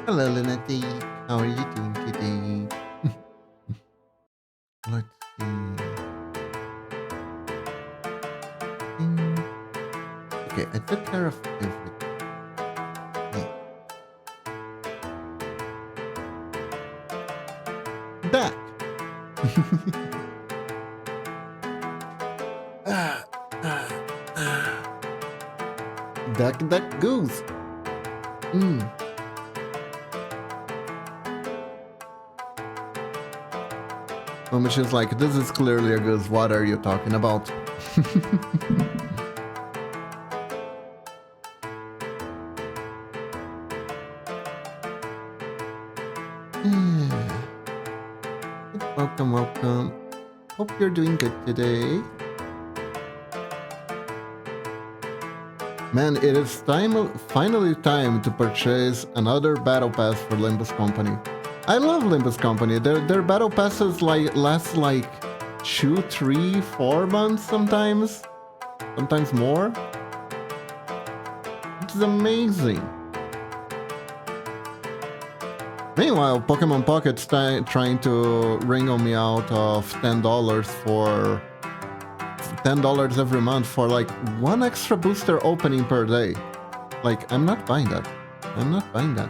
Hello, Lynette. How are you doing today? Let's see. Okay, I took care of everything. Back. Duck, duck, goose. Which is like, this is clearly a goose. What are you talking about? Welcome, welcome. Hope you're doing good today. Man, it is finally time to purchase another battle pass for Limbus Company. I love Limbus Company. Their battle passes last like 2, 3, 4 months sometimes more. It's amazing. Meanwhile, Pokemon Pocket's trying to wrangle me out of $10 for $10 every month for like 1 extra booster opening per day. Like, I'm not buying that. I'm not buying that.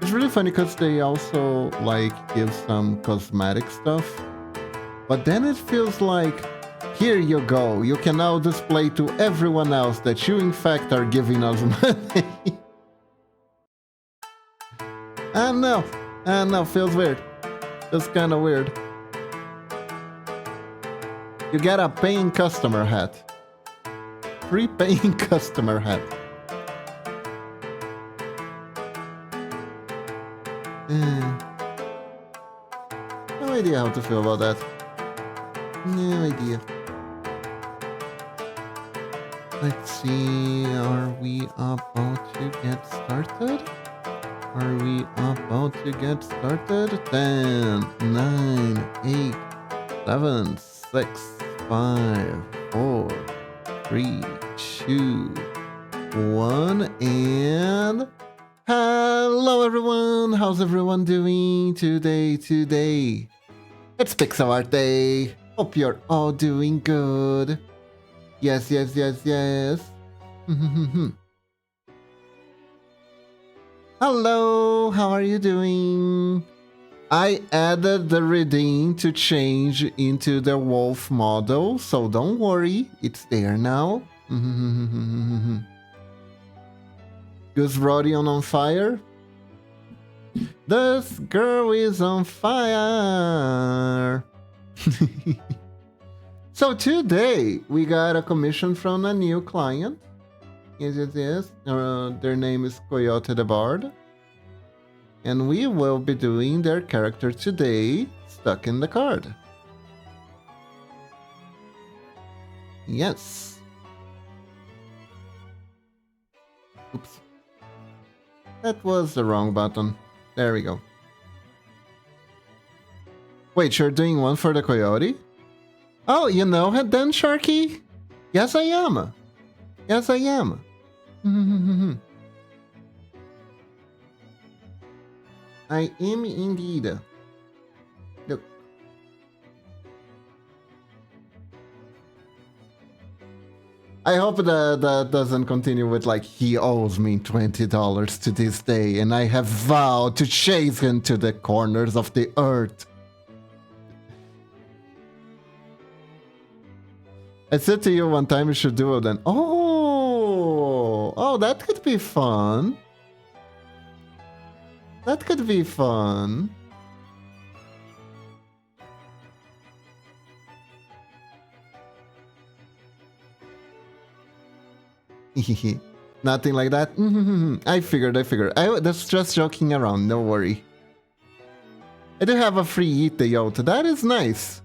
It's really funny because they also like give some cosmetic stuff, but then it feels like, here you go, you can now display to everyone else that you in fact are giving us money. And no, feels weird. Feels kind of weird. You get a paying customer hat. Free paying customer hat. No idea how to feel about that. No idea. Let's see, are we about to get started? Are we about to get started? 10, 9, 8, 7, 6, 5, 4, 3, 2, 1, and... Hello everyone! How's everyone doing today? It's Pixel Art Day! Hope you're all doing good. Yes. Hello, how are you doing? I added the redeem to change into the wolf model, so don't worry, it's there now. Goose Rodion on fire? This girl is on fire! So today, we got a commission from a new client. Yes. Their name is Coyote the Bard. And we will be doing their character today, stuck in the card. Yes. Oops. That was the wrong button. There we go. Wait, you're doing one for the Coyote? Oh, you know it then, Sharky? Yes, I am. Yes, I am. I am indeed. Look. I hope that doesn't continue with like, he owes me $20 to this day, and I have vowed to chase him to the corners of the earth. I said to you one time you should do it then. Oh, that could be fun. That could be fun. Nothing like that. I figured. I was just joking around. No worry. I do have a free eat the yacht. That is nice.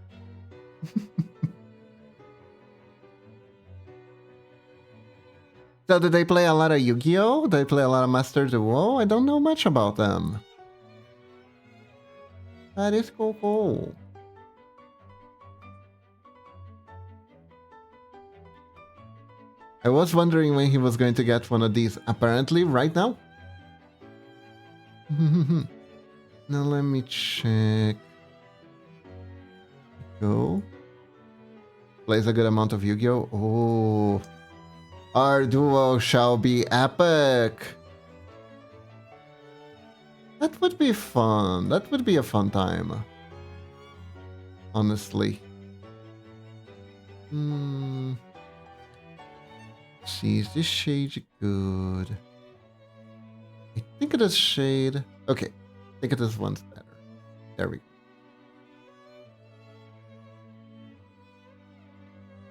So do they play a lot of Yu-Gi-Oh? Do they play a lot of Master Duo? I don't know much about them. That is cool. I was wondering when he was going to get one of these. Apparently, right now. Now let me check. Go. Plays a good amount of Yu-Gi-Oh! Oh. Our duo shall be epic. That would be fun. That would be a fun time. Honestly. See, is this shade good? I think it is shade. Okay. I think it is one's better. There we go.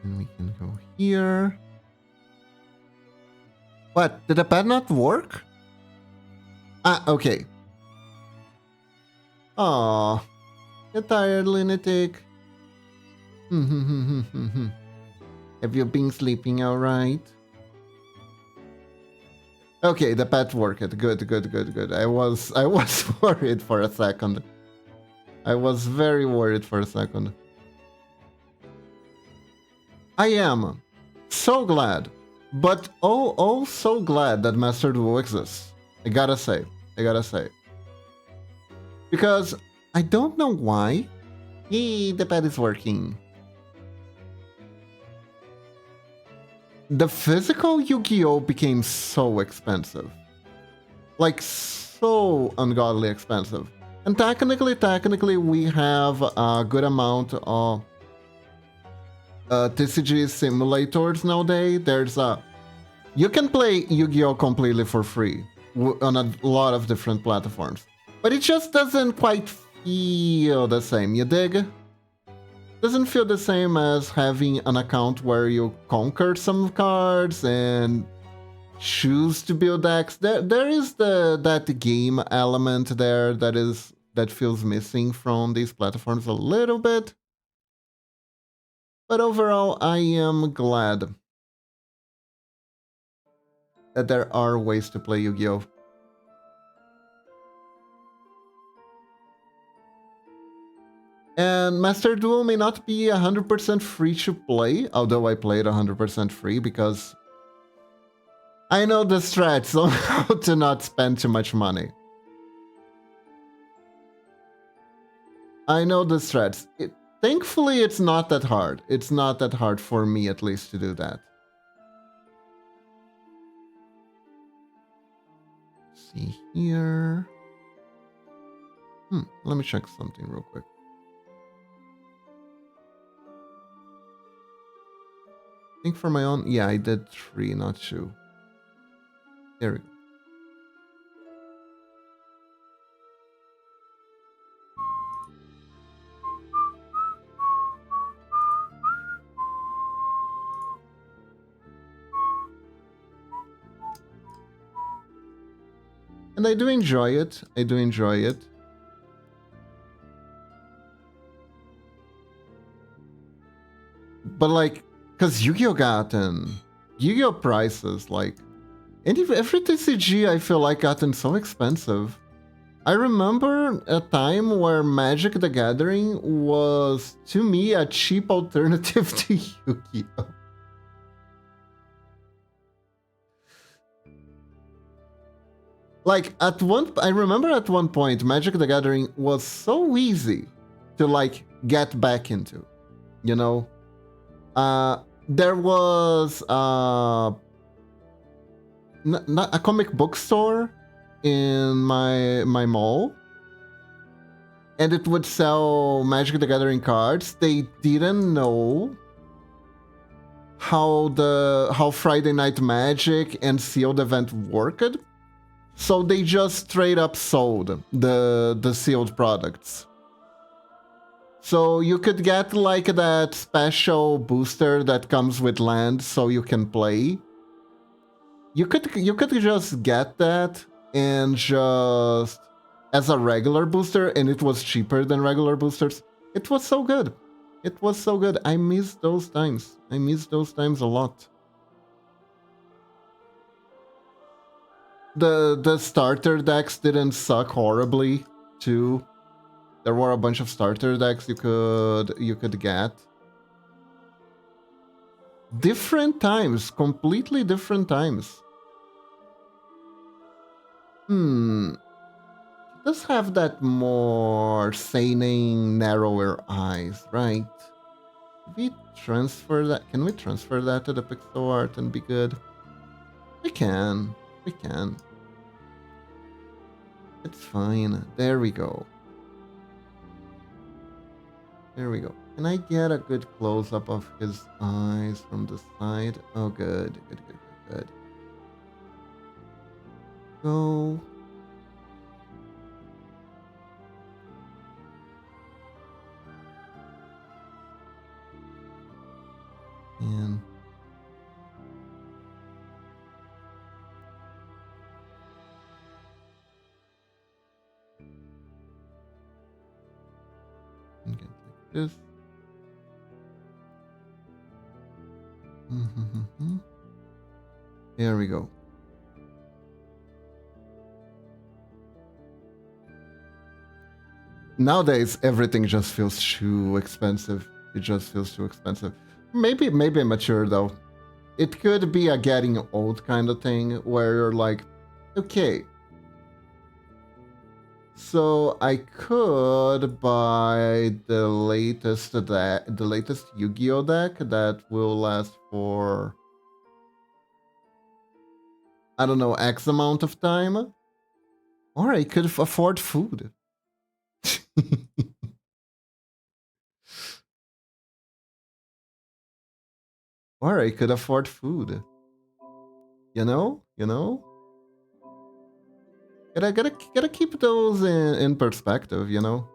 And we can go here. What? Did the pad not work? Ah, okay. Aw. You're tired, lunatic. Have you been sleeping alright? Okay, the pad worked. Good. I was worried for a second. I was very worried for a second. I am so glad, but oh so glad that Master Duo exists. I gotta say. Because I don't know why. Yay, the pad is working. The physical Yu-Gi-Oh became so expensive. Like, so ungodly expensive. And technically, we have a good amount of TCG simulators nowadays. There's a... You can play Yu-Gi-Oh completely for free on a lot of different platforms. But it just doesn't quite feel the same, you dig? Doesn't feel the same as having an account where you conquer some cards and choose to build decks. There is that game element there that feels missing from these platforms a little bit. But overall, I am glad that there are ways to play Yu-Gi-Oh! And Master Duel may not be 100% free to play, although I played 100% free because I know the strats on how to not spend too much money. I know the strats. Thankfully, it's not that hard. It's not that hard for me, at least, to do that. See here. Let me check something real quick. I think for my own, yeah, I did 3, not 2. There we go. And I do enjoy it. But like, because Yu-Gi-Oh! Gotten Yu-Gi-Oh! Prices, like, and every TCG I feel like gotten so expensive. I remember a time where Magic the Gathering was, to me, a cheap alternative to Yu-Gi-Oh! Like, I remember at one point, Magic the Gathering was so easy to, like, get back into, you know? There was not a comic book store in my mall, and it would sell Magic the Gathering cards. They didn't know how Friday Night Magic and sealed event worked, so they just straight up sold the sealed products. So you could get like that special booster that comes with land so you can play. You could just get that and just as a regular booster, and it was cheaper than regular boosters. It was so good. It was so good. I miss those times. I miss those times a lot. The starter decks didn't suck horribly too. There were a bunch of starter decks you could get. Different times, completely different times. Does have that more seinen, narrower eyes, right? We transfer that. Can we transfer that to the pixel art and be good? We can. We can. It's fine. There we go. There we go. Can I get a good close-up of his eyes from the side? Oh, good. Good, good, good, good. Go. And get like this. There we go. Nowadays, everything just feels too expensive. It just feels too expensive. Maybe mature though. It could be a getting old kind of thing where you're like, okay, so I could buy the latest Yu-Gi-Oh deck that will last for, I don't know, X amount of time, or I could afford food. Or I could afford food. You know? Gotta keep those in perspective, you know?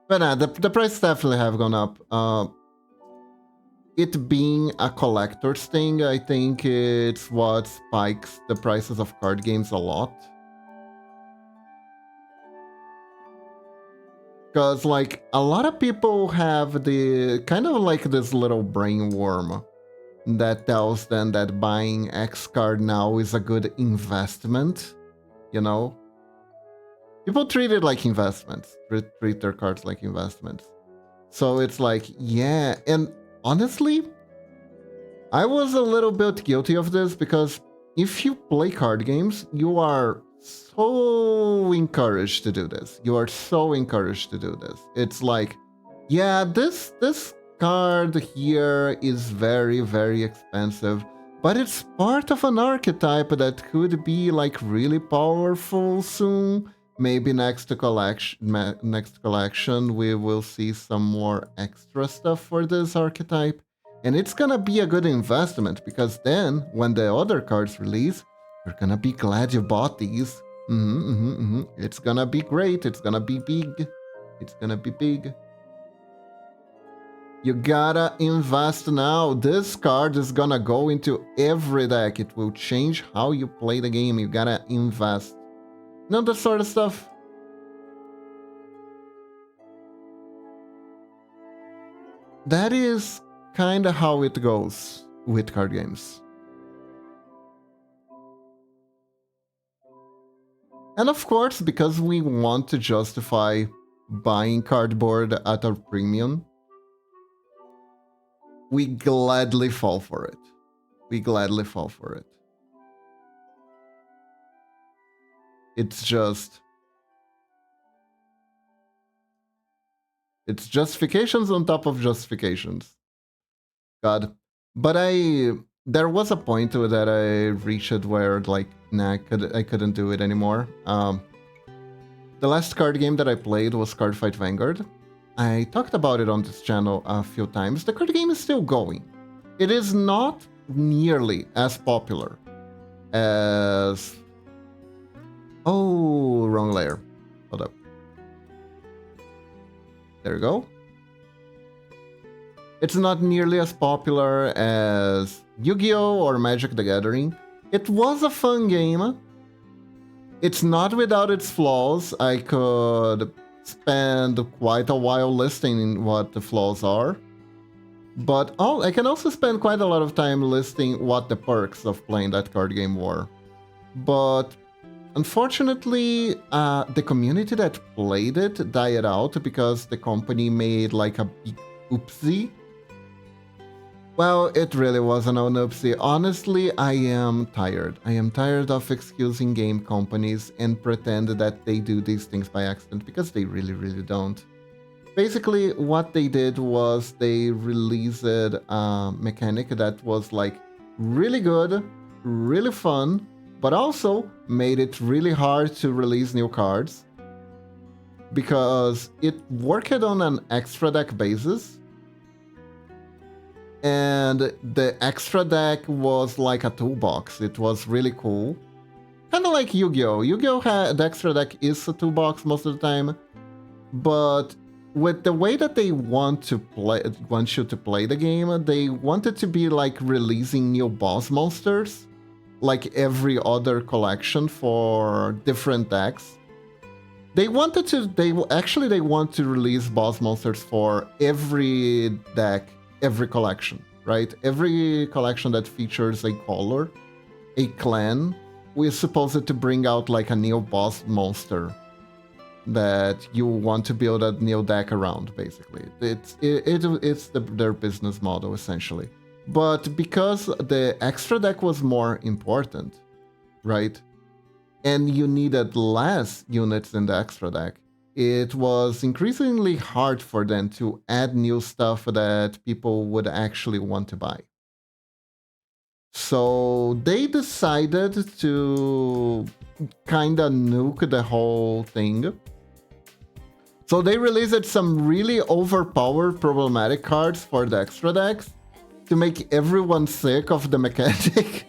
But the prices definitely have gone up. It being a collector's thing, I think it's what spikes the prices of card games a lot. Because, like, a lot of people have the kind of like this little brain worm that tells them that buying X card now is a good investment, you know? People treat it like investments, treat their cards like investments. So it's like, yeah, and honestly, I was a little bit guilty of this because if you play card games, you are so encouraged to do this. You are so encouraged to do this. It's like, yeah, this card here is very, very expensive, but it's part of an archetype that could be like really powerful soon. Maybe next collection we will see some more extra stuff for this archetype. And it's gonna be a good investment because then, when the other cards release, you're gonna be glad you bought these. It's gonna be great. It's gonna be big. It's gonna be big. You gotta invest now. This card is gonna go into every deck. It will change how you play the game. You gotta invest. You know, that sort of stuff. That is kind of how it goes with card games. And of course, because we want to justify buying cardboard at a premium, we gladly fall for it. We gladly fall for it. It's justifications on top of justifications. God. But there was a point that I reached where, like, nah, I couldn't do it anymore. The last card game that I played was Cardfight Vanguard. I talked about it on this channel a few times. The card game is still going. It is not nearly as popular as... Oh, wrong layer. Hold up. There we go. It's not nearly as popular as Yu-Gi-Oh! Or Magic the Gathering. It was a fun game. It's not without its flaws. I could spend quite a while listing what the flaws are. But I can also spend quite a lot of time listing what the perks of playing that card game were. But unfortunately, the community that played it died out because the company made like a big oopsie. Well, it really wasn't an oopsie. Honestly, I am tired. I am tired of excusing game companies and pretend that they do these things by accident, because they really, really don't. Basically, what they did was they released a mechanic that was like really good, really fun, but also made it really hard to release new cards because it worked on an extra deck basis. And the extra deck was like a toolbox. It was really cool. Kind of like Yu-Gi-Oh! Yu-Gi-Oh! The extra deck is a toolbox most of the time, but with the way that they want you to play the game, they wanted to be like releasing new boss monsters, like every other collection for different decks. They want to release boss monsters for every deck, every collection, right? Every collection that features a color, a clan, we're supposed to bring out like a new boss monster that you want to build a new deck around, basically. It's their business model, essentially. But because the extra deck was more important, right? And you needed less units in the extra deck, it was increasingly hard for them to add new stuff that people would actually want to buy. So they decided to kind of nuke the whole thing. So they released some really overpowered problematic cards for the extra decks to make everyone sick of the mechanic.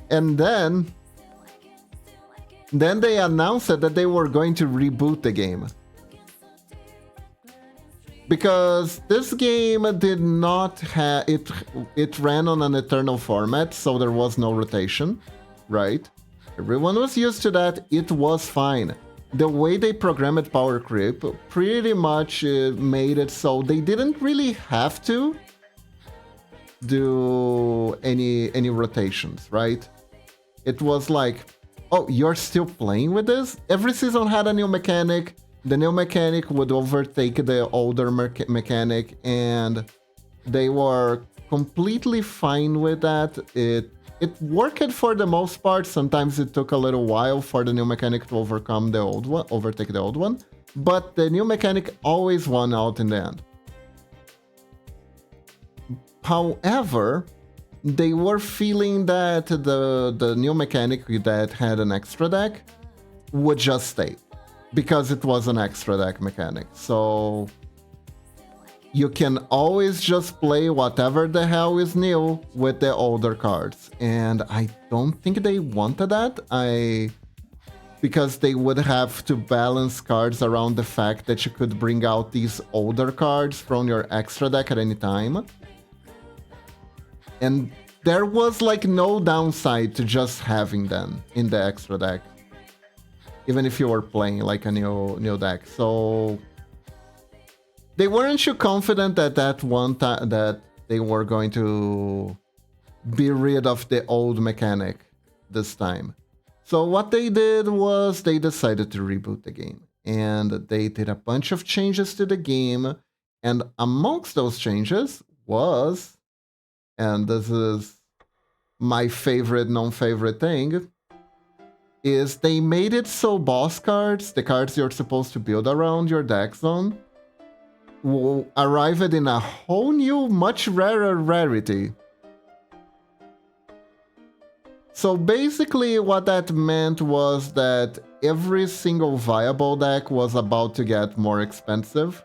And then they announced that they were going to reboot the game. Because this game did not have... It ran on an eternal format, so there was no rotation, right? Everyone was used to that, it was fine. The way they programmed power creep pretty much made it so they didn't really have to do any rotations, right? It was like, oh, you're still playing with this? Every season had a new mechanic, the new mechanic would overtake the older mechanic, and they were completely fine with that. It worked for the most part. Sometimes it took a little while for the new mechanic to overtake the old one, but the new mechanic always won out in the end. However, they were feeling that the new mechanic that had an extra deck would just stay, because it was an extra deck mechanic. So you can always just play whatever the hell is new with the older cards. And I don't think they wanted that. Because they would have to balance cards around the fact that you could bring out these older cards from your extra deck at any time. And there was like no downside to just having them in the extra deck, even if you were playing like a new deck. So they weren't too confident that that they were going to be rid of the old mechanic this time. So what they did was they decided to reboot the game, and they did a bunch of changes to the game. And amongst those changes was, and this is my favorite non-favorite thing, is they made it so boss cards, the cards you're supposed to build around your deck zone, will arrive in a whole new, much rarer rarity. So basically what that meant was that every single viable deck was about to get more expensive.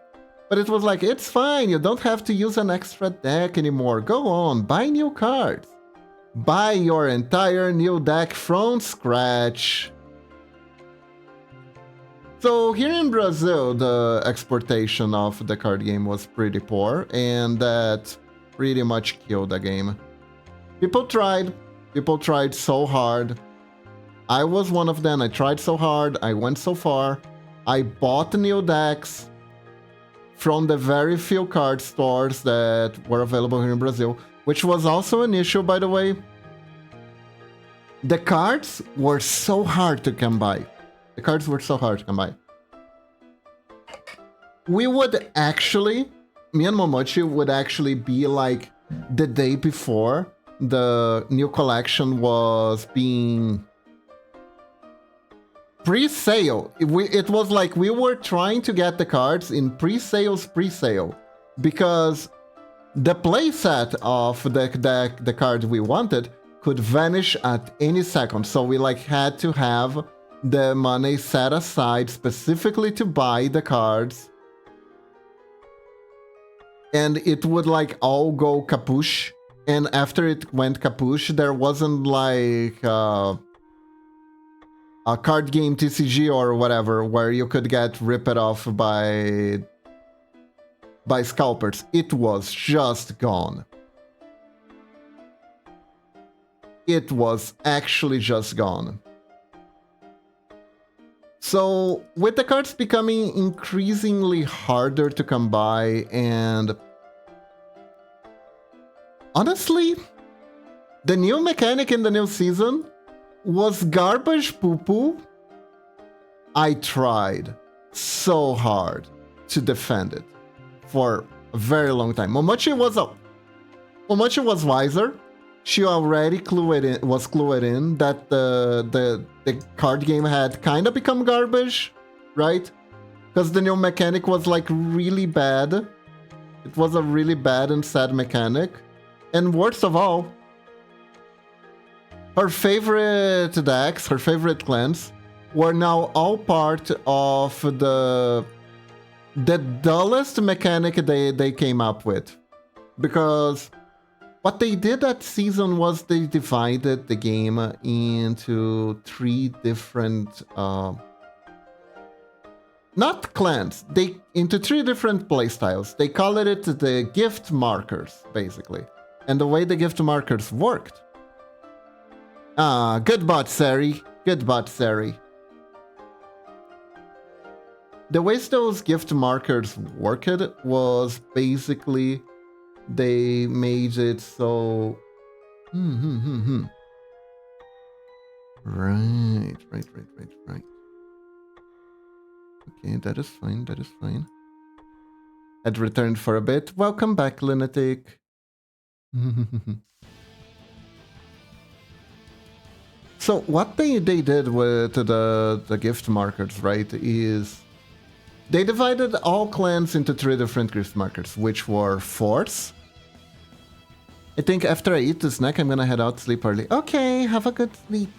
But it was like, it's fine, you don't have to use an extra deck anymore. Go on, buy new cards. Buy your entire new deck from scratch. So here in Brazil, the exportation of the card game was pretty poor, and that pretty much killed the game. People tried so hard. I was one of them. I tried so hard, I went so far. I bought new decks from the very few card stores that were available here in Brazil, which was also an issue, by the way. The cards were so hard to come by. The cards were so hard to come by. We would actually, me and Momochi would actually be like the day before the new collection was being pre-sale. It was like we were trying to get the cards in pre-sale, because the playset of the card we wanted could vanish at any second. So we like had to have the money set aside specifically to buy the cards. And it would like all go kapoosh. And after it went kapoosh, there wasn't like a card game TCG or whatever where you could get ripped off by scalpers. It was just gone. It was actually just gone. So, with the cards becoming increasingly harder to come by, and honestly, the new mechanic in the new season was garbage poo-poo. I tried so hard to defend it for a very long time. Momochi was wiser. She already was clued in that the card game had kind of become garbage, right? Because the new mechanic was like really bad. It was a really bad and sad mechanic. And worst of all, her favorite decks, her favorite clans, were now all part of the dullest mechanic they came up with. Because what they did that season was they divided the game into 3 different, not clans, into 3 different playstyles. They call it the gift markers, basically. And the way the gift markers worked. Good bot, Sari. Good bot, Sari. The ways those gift markers worked was basically they made it so... Right. Okay, that is fine. Had returned for a bit. Welcome back, Lunatic. So what they did with the gift markers, right, is they divided all clans into 3 different gift markers, which were forts. I think after I eat the snack, I'm gonna head out to sleep early. Okay, have a good sleep.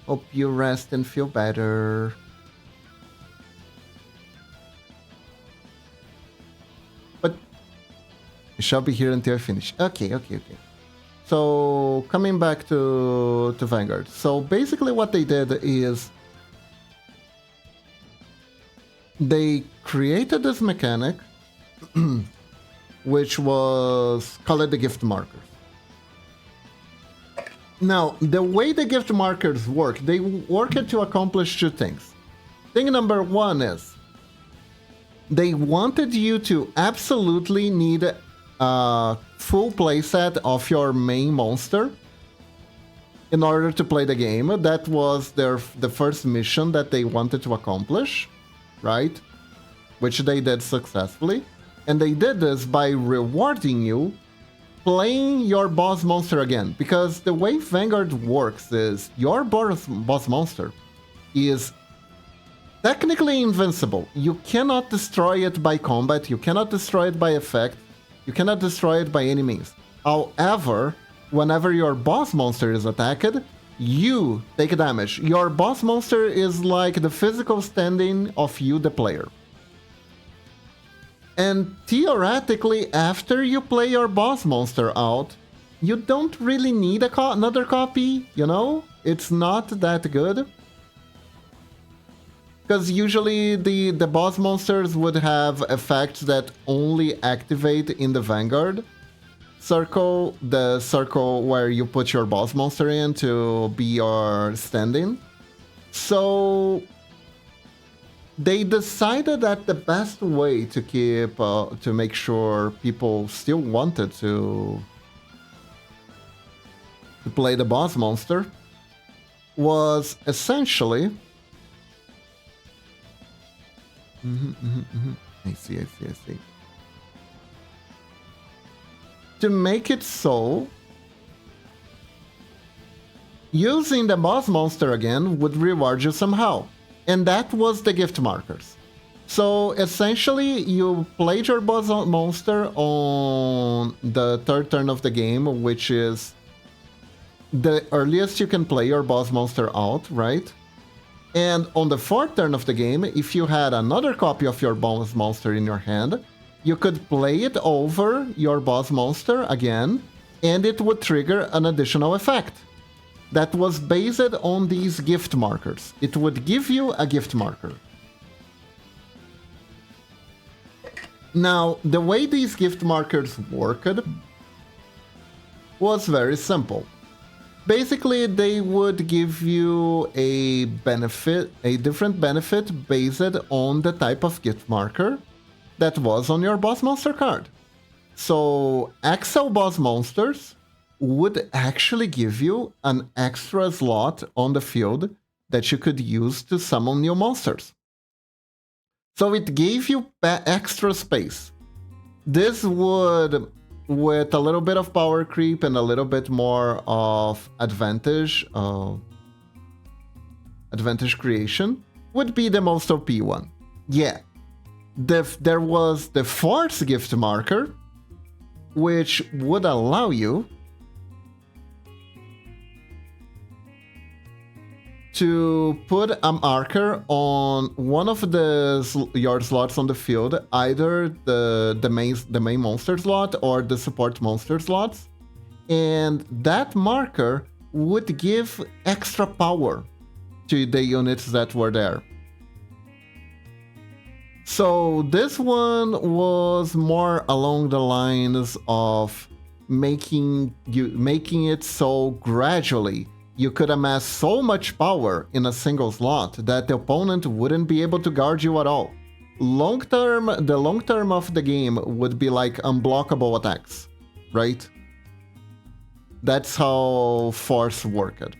Hope you rest and feel better. But I shall be here until I finish. Okay. So, coming back to Vanguard. So, basically what they did is they created this mechanic, which was called the gift markers. Now, the way the gift markers work, they work to accomplish 2 things. Thing number 1 is they wanted you to absolutely need a full playset of your main monster in order to play the game. That was the first mission that they wanted to accomplish, right? Which they did successfully. And they did this by rewarding you playing your boss monster again. Because the way Vanguard works is your boss monster is technically invincible. You cannot destroy it by combat, you cannot destroy it by effect, you cannot destroy it by any means. However, whenever your boss monster is attacked, you take damage. Your boss monster is like the physical standing of you, the player. And theoretically, after you play your boss monster out, you don't really need another copy, you know? It's not that good. Because usually the boss monsters would have effects that only activate in the Vanguard circle, the circle where you put your boss monster in to be your stand-in. So they decided that the best way to keep to make sure people still wanted to play the boss monster was essentially I see. To make it so, using the boss monster again would reward you somehow. And that was the gift markers. So essentially, you played your boss monster on the third turn of the game, which is the earliest you can play your boss monster out, right? And on the fourth turn of the game, if you had another copy of your boss monster in your hand, you could play it over your boss monster again, and it would trigger an additional effect that was based on these gift markers. It would give you a gift marker. Now, the way these gift markers worked was very simple. Basically, they would give you a benefit, a different benefit based on the type of gift marker that was on your boss monster card. So, XL boss monsters would actually give you an extra slot on the field that you could use to summon new monsters. So it gave you extra space. This would, with a little bit of power creep and a little bit more of advantage creation, would be the most OP one. Yeah. There was the Force gift marker, which would allow you to put a marker on one of your slots on the field, either the main monster slot or the support monster slots, and that marker would give extra power to the units that were there. So this one was more along the lines of making it so gradually you could amass so much power in a single slot that the opponent wouldn't be able to guard you at all. The long term of the game would be like unblockable attacks, right? That's how Force worked.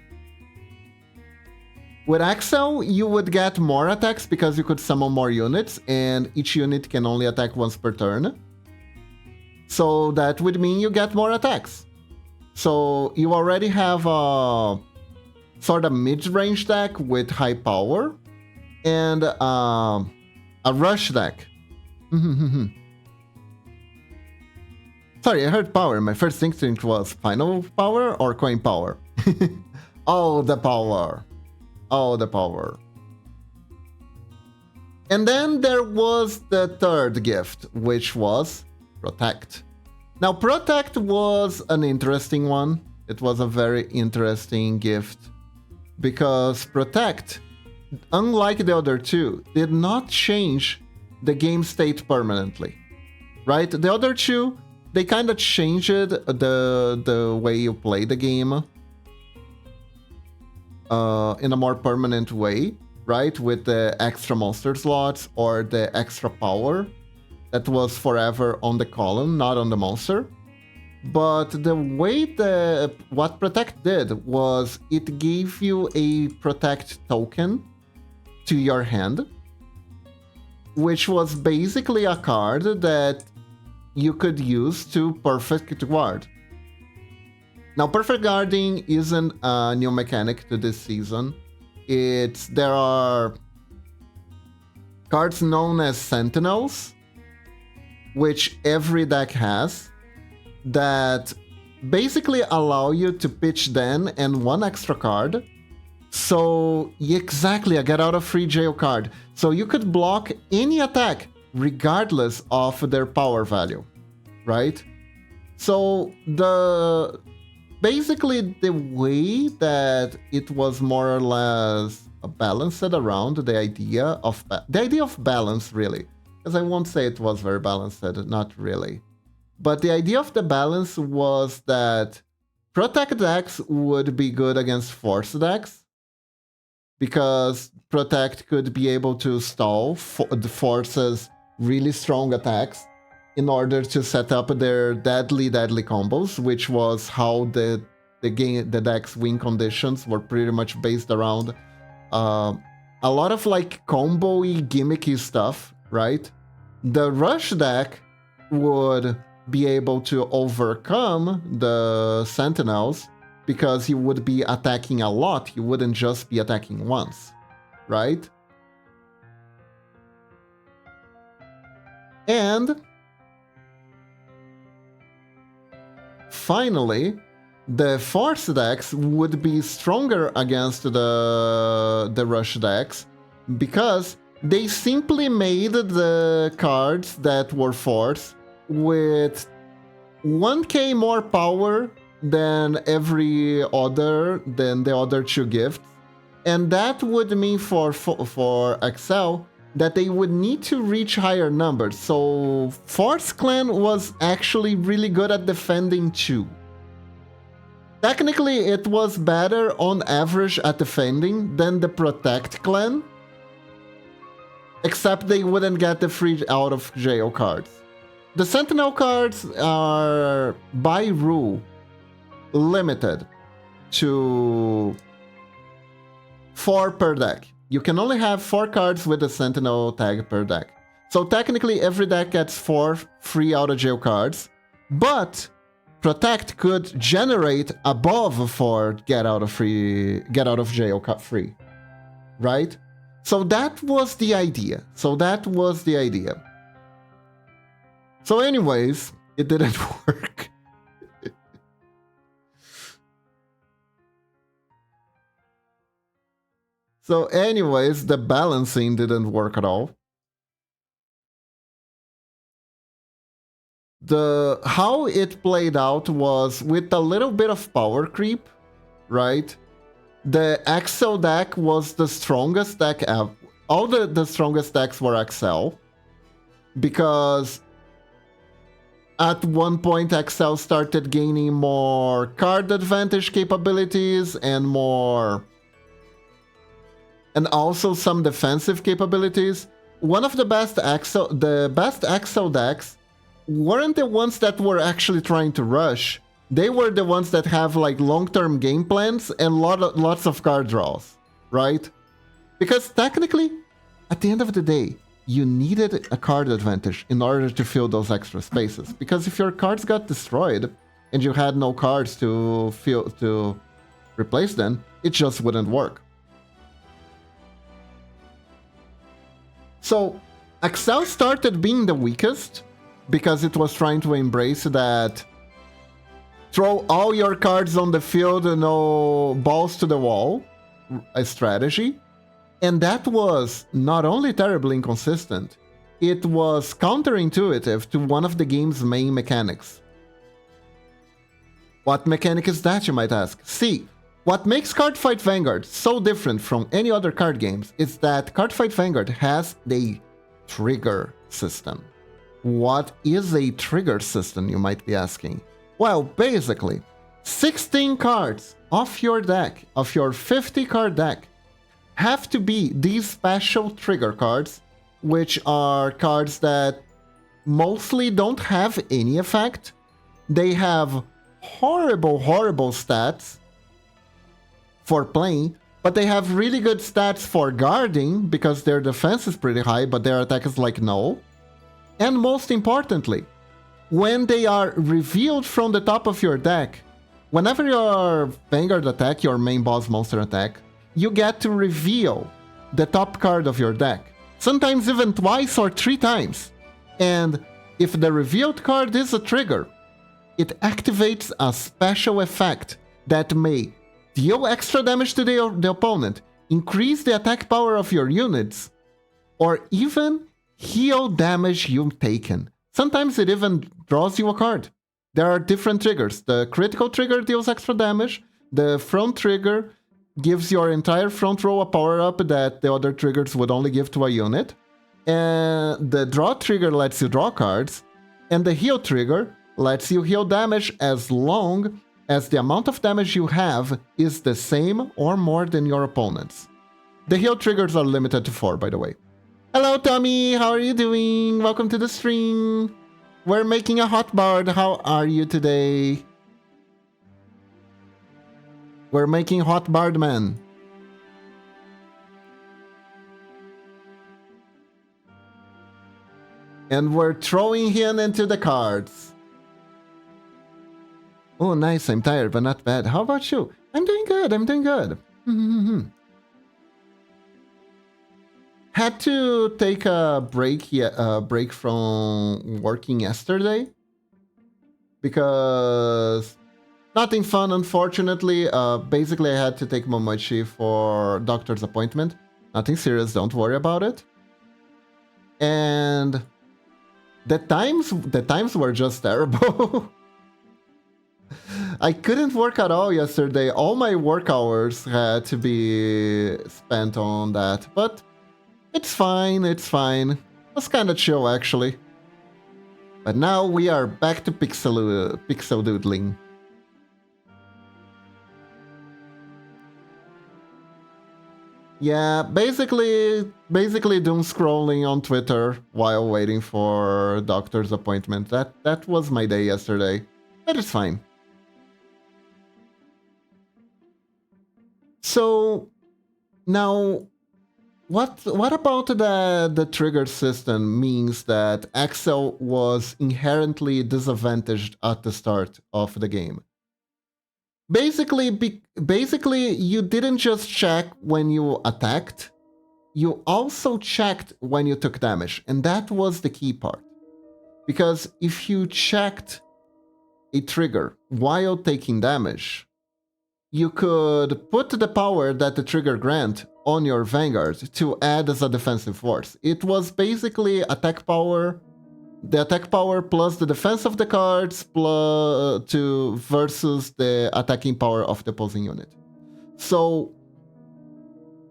With XL, you would get more attacks because you could summon more units, and each unit can only attack once per turn. So that would mean you get more attacks. So you already have a sort of mid-range deck with high power and a rush deck. Sorry, I heard power. My first instinct was final power or coin power. Oh, the power. Oh, the power. And then there was the third gift, which was Protect. Now, Protect was an interesting one. It was a very interesting gift because Protect, unlike the other two, did not change the game state permanently, right? The other two, they kind of changed the way you play the game in a more permanent way, right? With the extra monster slots or the extra power that was forever on the column, not on the monster. But the way what Protect did was it gave you a Protect token to your hand, which was basically a card that you could use to Perfect Guard. Now, Perfect Guarding isn't a new mechanic to this season. There are cards known as Sentinels, which every deck has, that basically allow you to pitch Den and one extra card. So, exactly, a get out of free jail card. So you could block any attack regardless of their power value, right? So basically the way that it was more or less balanced around the idea of balance, really, because I won't say it was very balanced, not really. But the idea of the balance was that Protect decks would be good against Force decks, because Protect could be able to stall the Force's really strong attacks in order to set up their deadly combos, which was how the deck's win conditions were pretty much based around a lot of like combo-y, gimmicky stuff, right? The Rush deck would be able to overcome the Sentinels because he would be attacking a lot. He wouldn't just be attacking once, right? And finally, the Force decks would be stronger against the Rush decks because they simply made the cards that were Force with 1k more power than the other two gifts. And that would mean for Excel that they would need to reach higher numbers. So Force Clan was actually really good at defending too. Technically, it was better on average at defending than the Protect Clan, except they wouldn't get the free out of jail cards. The Sentinel cards are, by rule, limited to 4 per deck. You can only have 4 cards with the Sentinel tag per deck. So technically, every deck gets 4 free out of jail cards, but Protect could generate above 4 get out of jail free, right? So that was the idea. So anyways, it didn't work. So anyways, the balancing didn't work at all. How it played out was with a little bit of power creep, right? The Excel deck was the strongest deck ever. All the strongest decks were Excel, because at one point Excel started gaining more card advantage capabilities and also some defensive capabilities. One of the best Excel decks weren't the ones that were actually trying to rush. They were the ones that have like long-term game plans and lots of card draws, right? Because technically, at the end of the day, you needed a card advantage in order to fill those extra spaces. Because if your cards got destroyed and you had no cards to replace them, it just wouldn't work. So Excel started being the weakest because it was trying to embrace that throw all your cards on the field, no balls to the wall, a strategy. And that was not only terribly inconsistent, it was counterintuitive to one of the game's main mechanics. What mechanic is that, you might ask? See, what makes Cardfight Vanguard so different from any other card games is that Cardfight Vanguard has a trigger system. What is a trigger system, you might be asking? Well, basically, 16 cards off your deck, of your 50-card deck, have to be these special trigger cards, which are cards that mostly don't have any effect. They have horrible stats for playing, but they have really good stats for guarding because their defense is pretty high, but their attack is like null. And most importantly, when they are revealed from the top of your deck, whenever your Vanguard attack, your main boss monster attack, you get to reveal the top card of your deck. Sometimes even twice or 3 times. And if the revealed card is a trigger, it activates a special effect that may deal extra damage to the opponent, increase the attack power of your units, or even heal damage you've taken. Sometimes it even draws you a card. There are different triggers. The critical trigger deals extra damage. The front trigger gives your entire front row a power-up that the other triggers would only give to a unit. And the draw trigger lets you draw cards. And the heal trigger lets you heal damage as long as the amount of damage you have is the same or more than your opponent's. The heal triggers are limited to 4, by the way. Hello, Tommy! How are you doing? Welcome to the stream! We're making a hot bard. How are you today? We're making hot bard, man. And we're throwing him into the cards. Oh, nice. I'm tired, but not bad. How about you? I'm doing good. I'm doing good. Had to take a break from working yesterday because nothing fun, unfortunately. Basically, I had to take Momochi for doctor's appointment. Nothing serious. Don't worry about it. And the times were just terrible. I couldn't work at all yesterday. All my work hours had to be spent on that, but it's fine, it's fine. It was kind of chill, actually. But now we are back to pixel doodling. Yeah, basically doom scrolling on Twitter while waiting for doctor's appointment. That was my day yesterday. But it's fine. So now, what about the trigger system means that Axel was inherently disadvantaged at the start of the game? Basically, you didn't just check when you attacked, you also checked when you took damage, and that was the key part. Because if you checked a trigger while taking damage, you could put the power that the trigger grant on your Vanguard to add as a defensive force. It was basically attack power, the attack power plus the defense of the cards versus the attacking power of the opposing unit. So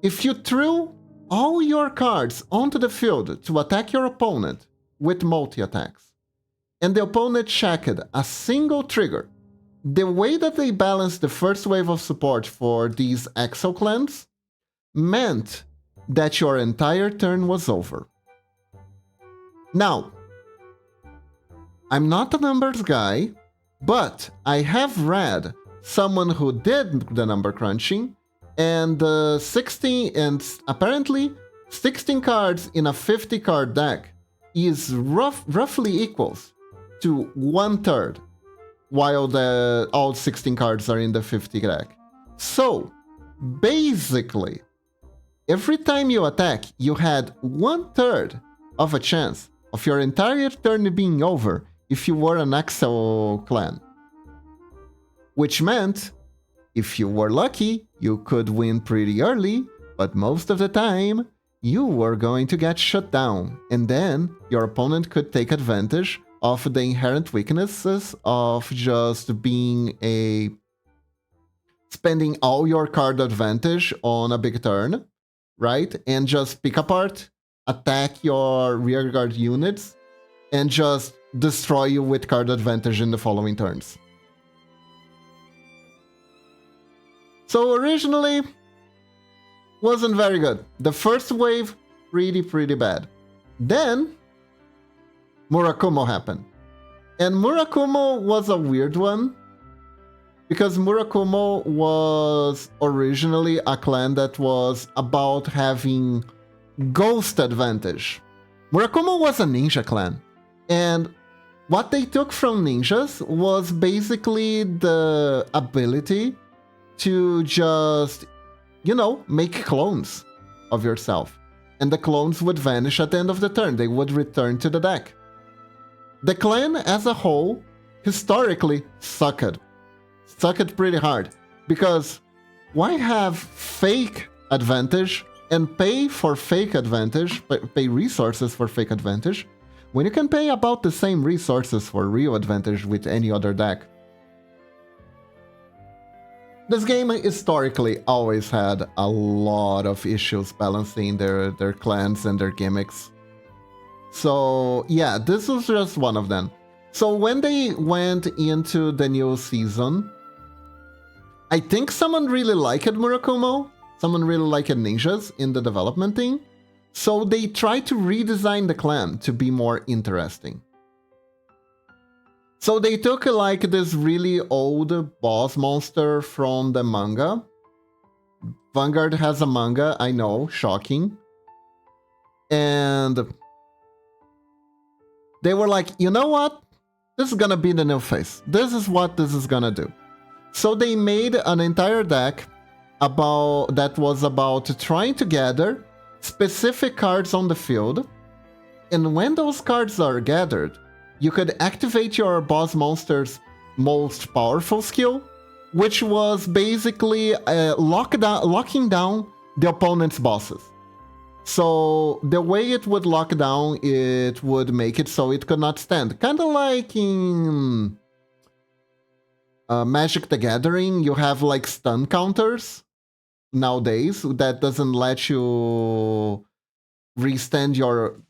if you threw all your cards onto the field to attack your opponent with multi-attacks, and the opponent checked a single trigger, the way that they balanced the first wave of support for these Axel clans meant that your entire turn was over. Now, I'm not a numbers guy, but I have read someone who did the number crunching, and apparently 16 cards in a 50 card deck is roughly equals to 1/3, while all 16 cards are in the 50 deck. So basically, every time you attack, you had 1/3 of a chance of your entire turn being over if you were an Axel clan. Which meant, if you were lucky, you could win pretty early, but most of the time, you were going to get shut down, and then your opponent could take advantage of the inherent weaknesses of just spending all your card advantage on a big turn, right? And just pick apart, attack your rearguard units, and just destroy you with card advantage in the following turns. So originally, wasn't very good. The first wave, pretty bad. Then, Murakumo happened. And Murakumo was a weird one, because Murakumo was originally a clan that was about having ghost advantage. Murakumo was a ninja clan, and what they took from ninjas was basically the ability to just, make clones of yourself. And the clones would vanish at the end of the turn. They would return to the deck. The clan as a whole, historically, sucked. Sucked pretty hard. Because why have fake advantage and pay for fake advantage, pay resources for fake advantage, when you can pay about the same resources for real advantage with any other deck? This game historically always had a lot of issues balancing their clans and their gimmicks. So yeah, this was just one of them. So when they went into the new season, I think someone really liked Murakumo, someone really liked ninjas in the development team, so they tried to redesign the clan to be more interesting. So they took like this really old boss monster from the manga. Vanguard has a manga, I know, shocking. And they were like, you know what? This is gonna be the new face. This is what this is gonna do. So they made an entire deck that was about trying to gather specific cards on the field. And when those cards are gathered, you could activate your boss monster's most powerful skill, which was basically locking down the opponent's bosses. So the way it would lock down, it would make it so it could not stand. Kind of like in Magic the Gathering, you have like stun counters nowadays that doesn't let you restand your...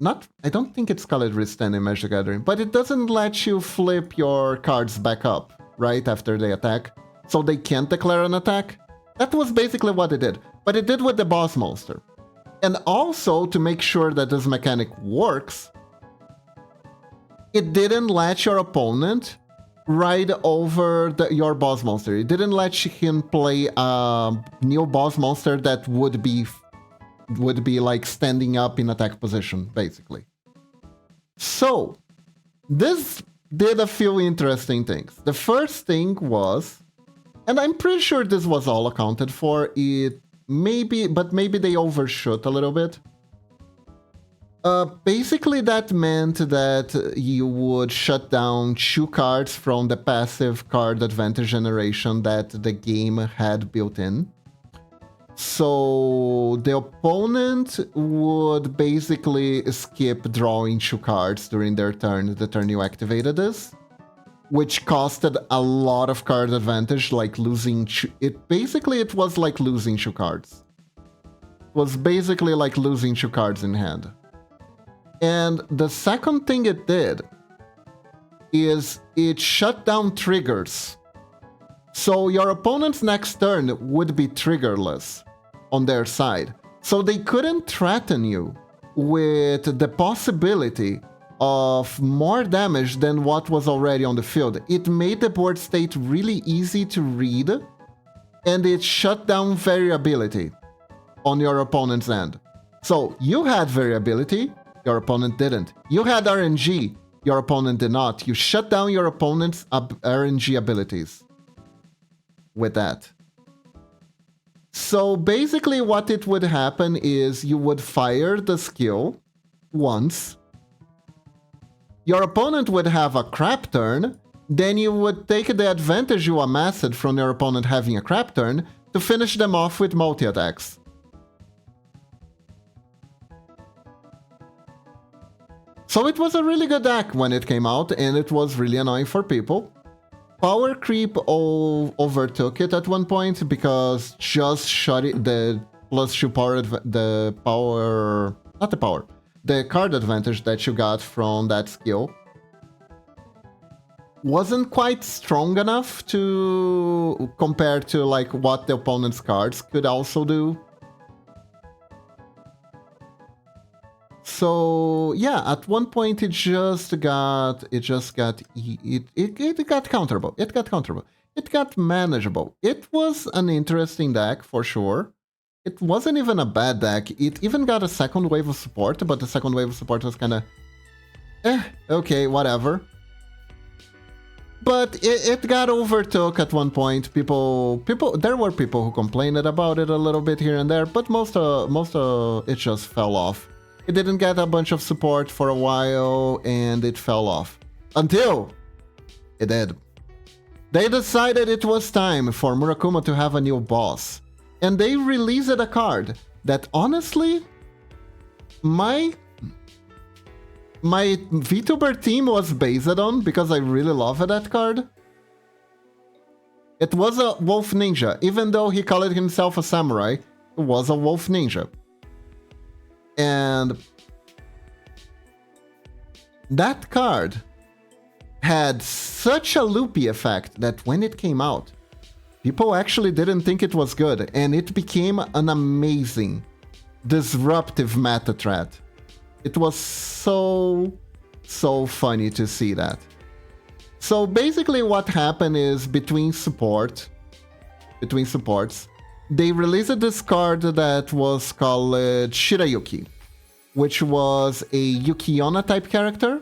I don't think it's called restand in Magic the Gathering, but it doesn't let you flip your cards back up right after they attack, so they can't declare an attack. That was basically what it did, but it did with the boss monster. And also, to make sure that this mechanic works, it didn't let your opponent ride over your boss monster. It didn't let him play a new boss monster that would be like standing up in attack position, basically. So, this did a few interesting things. The first thing was, and I'm pretty sure this was all accounted for, maybe they overshoot a little bit. Basically that meant that you would shut down 2 cards from the passive card advantage generation that the game had built in. So the opponent would basically skip drawing 2 cards during their turn, the turn you activated this, which costed a lot of card advantage, like losing... It was like losing 2 cards. It was basically like losing 2 cards in hand. And the second thing it did is it shut down triggers. So your opponent's next turn would be triggerless on their side. So they couldn't threaten you with the possibility of more damage than what was already on the field. It made the board state really easy to read, and it shut down variability on your opponent's end. So you had variability, your opponent didn't. You had RNG, your opponent did not. You shut down your opponent's RNG abilities with that. So basically what it would happen is you would fire the skill once. Your opponent would have a crap turn, then you would take the advantage you amassed from your opponent having a crap turn to finish them off with multi-attacks. So it was a really good deck when it came out, and it was really annoying for people. Power creep overtook it at one point because just shutting the +2 power, the card advantage that you got from that skill wasn't quite strong enough to compare to like what the opponent's cards could also do. So yeah, at one point it got counterable. It got counterable. It got manageable. It was an interesting deck for sure. It wasn't even a bad deck. It even got a second wave of support, but the second wave of support was kind of okay, whatever. But it got overtook at one point. There were people who complained about it a little bit here and there, but most of it just fell off. It didn't get a bunch of support for a while, and it fell off. Until it did. They decided it was time for Murakumo to have a new boss. And they released a card that honestly, my VTuber team was based on, because I really love that card. It was a wolf ninja. Even though he called himself a samurai, it was a wolf ninja. And that card had such a loopy effect that when it came out, people actually didn't think it was good, and it became an amazing, disruptive meta threat. It was so funny to see that. So basically what happened is between supports, they released this card that was called Shirayuki, which was a Yukiona type character,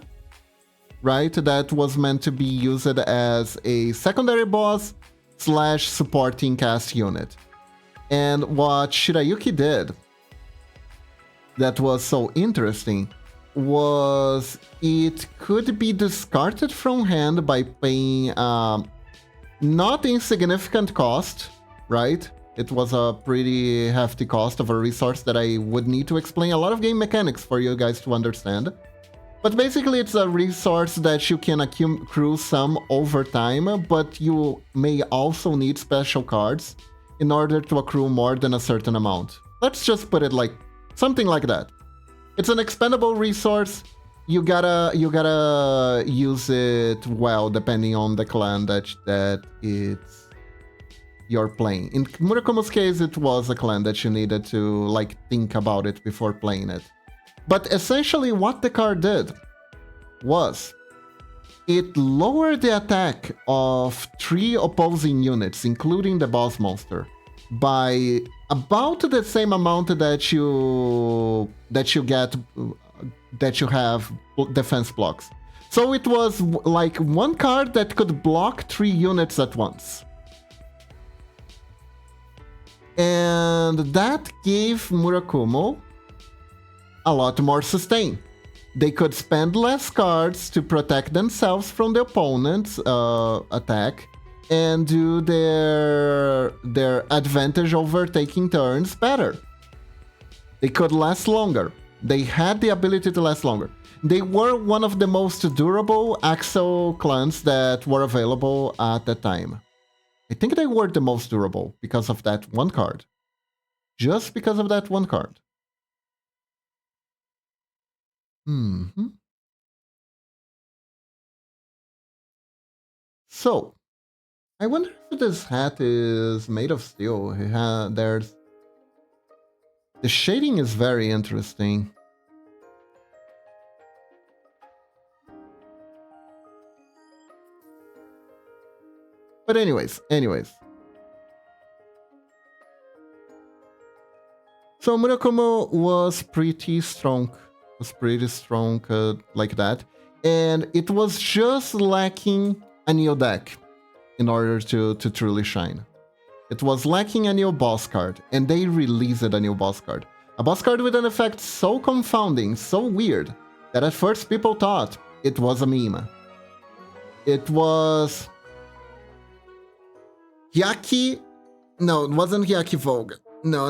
right? That was meant to be used as a secondary boss / supporting cast unit. And what Shirayuki did that was so interesting was it could be discarded from hand by paying not insignificant cost, right? It was a pretty hefty cost of a resource that I would need to explain a lot of game mechanics for you guys to understand. But basically it's a resource that you can accrue some over time, but you may also need special cards in order to accrue more than a certain amount. Let's just put it like something like that. It's an expendable resource. You gotta use it well depending on the clan that you're playing. In Murakumo's case, it was a clan that you needed to like think about it before playing it. But essentially what the card did was it lowered the attack of 3 opposing units, including the boss monster, by about the same amount that you have defense blocks. So it was like one card that could block 3 units at once. And that gave Murakumo a lot more sustain. They could spend less cards to protect themselves from the opponent's attack and do their advantage over taking turns better. They could last longer. They had the ability to last longer. They were one of the most durable Axel clans that were available at the time. I think they were the most durable because of that one card. Just because of that one card. So, I wonder if this hat is made of steel. The shading is very interesting. But anyways. So Murakumo was pretty strong. Like that. And it was just lacking a new deck in order to truly shine. It was lacking a new boss card, and they released a new boss card. A boss card with an effect so confounding, so weird, that at first people thought it was a meme. It was... Hyaki... No, it wasn't Hyaki Vogue. No.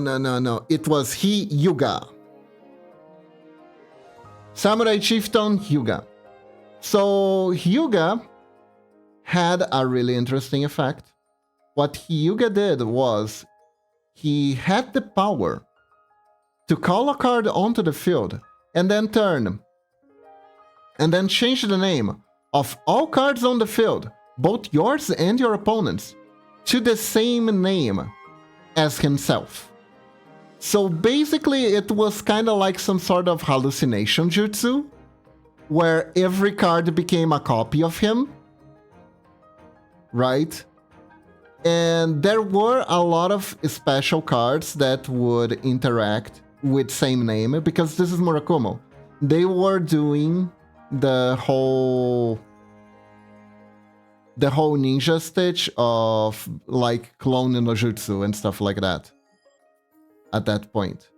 It was Hyuga. Samurai Chieftain Hyuga. So Hyuga had a really interesting effect. What Hyuga did was he had the power to call a card onto the field and then change the name of all cards on the field, both yours and your opponent's, to the same name as himself. So basically it was kind of like some sort of hallucination jutsu, where every card became a copy of him, right? And there were a lot of special cards that would interact with same name, because this is Murakumo. They were doing the whole ninja stitch of like clone no jutsu and stuff like that at that point.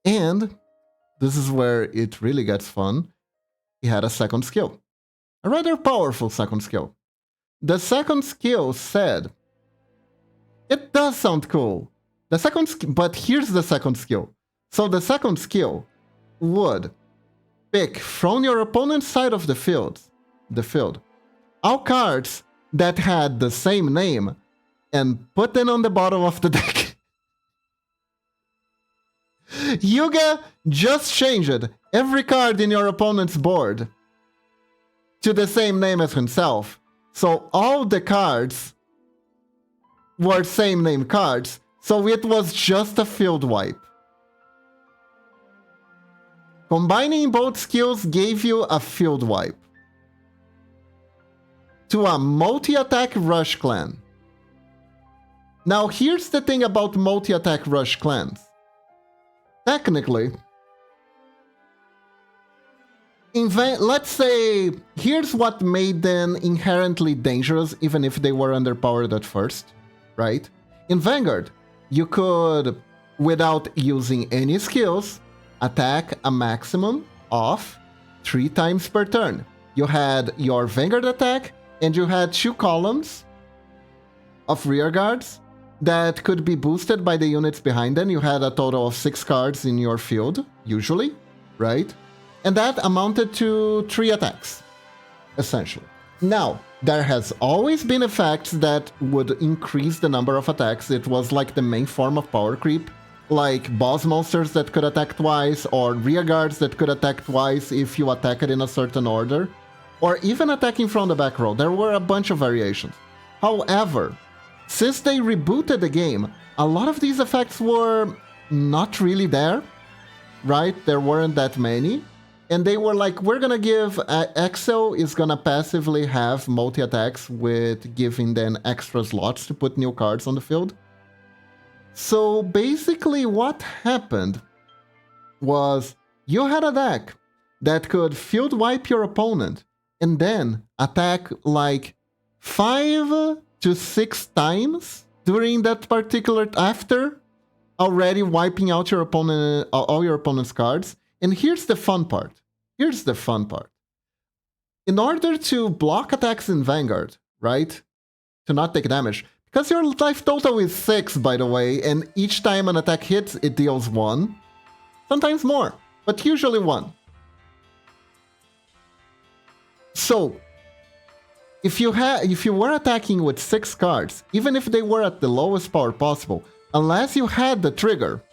And this is where it really gets fun. He had a second skill, a rather powerful second skill. The second skill said, it does sound cool. But here's the second skill. So the second skill would pick from your opponent's side of the field all cards that had the same name and put it on the bottom of the deck. Yuga just changed every card in your opponent's board to the same name as himself. So all the cards were same name cards, so it was just a field wipe. Combining both skills gave you a field wipe to a multi-attack Rush clan. Now here's the thing about multi-attack Rush clans. Technically, let's say, here's what made them inherently dangerous even if they were underpowered at first, right? In Vanguard, you could, without using any skills, attack a maximum of 3 times per turn. You had your Vanguard attack, and you had 2 columns of rear guards that could be boosted by the units behind them. You had a total of 6 cards in your field, usually, right? And that amounted to 3 attacks, essentially. Now, there has always been effects that would increase the number of attacks. It was like the main form of power creep, like boss monsters that could attack twice, or rear guards that could attack twice if you attack it in a certain order, or even attacking from the back row. There were a bunch of variations. However, since they rebooted the game, a lot of these effects were not really there, right? There weren't that many. And they were like, we're gonna give, Excel is gonna passively have multi-attacks with giving them extra slots to put new cards on the field. So basically what happened was you had a deck that could field wipe your opponent and then attack like 5 to 6 times during that particular, after already wiping out your opponent, all your opponent's cards. And here's the fun part. Here's the fun part. In order to block attacks in Vanguard, right, to not take damage, because your life total is 6, by the way, and each time an attack hits, it deals 1. Sometimes more, but usually 1. So, if you were attacking with 6 cards, even if they were at the lowest power possible, unless you had the trigger,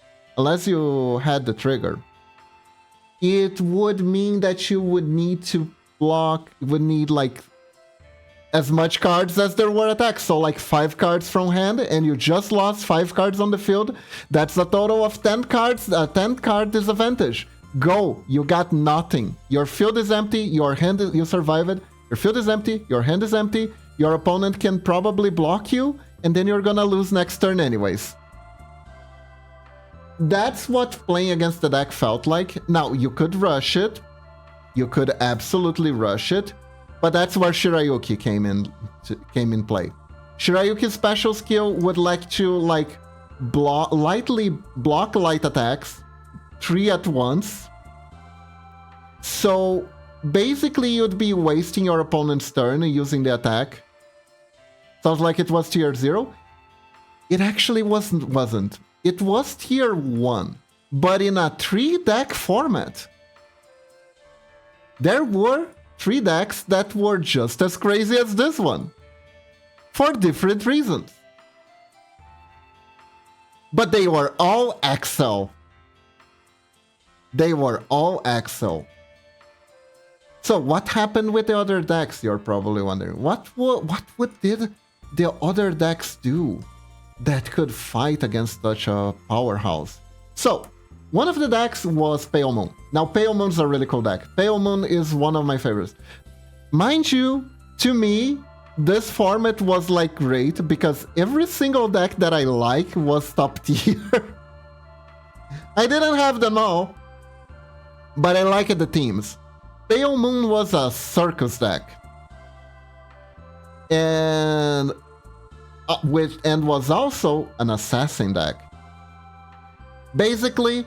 it would mean that you would need to block, would need like as much cards as there were attacks. So like 5 cards from hand, and you just lost 5 cards on the field. That's a total of 10 cards, a 10 card disadvantage. Go, you got nothing. Your field is empty, your hand, you survived. Your field is empty, your hand is empty, your opponent can probably block you, and then you're gonna lose next turn anyways. That's what playing against the deck felt like. Now, you could rush it. You could absolutely rush it. But that's where Shirayuki came in play. Shirayuki's special skill would like to like lightly block light attacks, 3 at once. So basically you'd be wasting your opponent's turn using the attack. Sounds like it was tier 0. It actually wasn't. It was tier 1, but in a 3-deck format. There were 3 decks that were just as crazy as this one, for different reasons. But they were all Excel. They were all Excel. So what happened with the other decks, you're probably wondering. What did the other decks do that could fight against such a powerhouse? So, one of the decks was Pale Moon. Now, Pale Moon's a really cool deck. Pale Moon is one of my favorites. Mind you, to me, this format was like great because every single deck that I like was top tier. I didn't have them all, but I liked the teams. Pale Moon was a circus deck. And was also an assassin deck. Basically,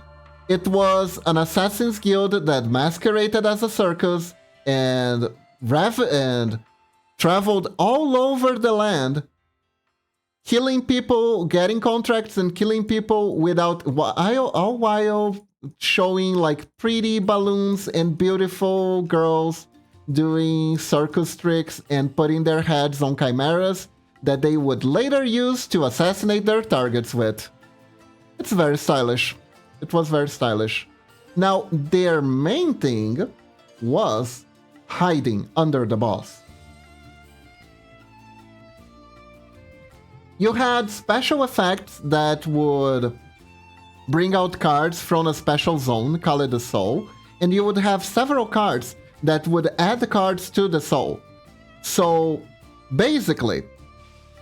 it was an assassin's guild that masqueraded as a circus and traveled all over the land, killing people, getting contracts and killing people without, all while showing like pretty balloons and beautiful girls doing circus tricks and putting their heads on chimeras that they would later use to assassinate their targets with. It's very stylish. It was very stylish. Now, their main thing was hiding under the boss. You had special effects that would bring out cards from a special zone called the Soul, and you would have several cards that would add cards to the Soul. So, basically,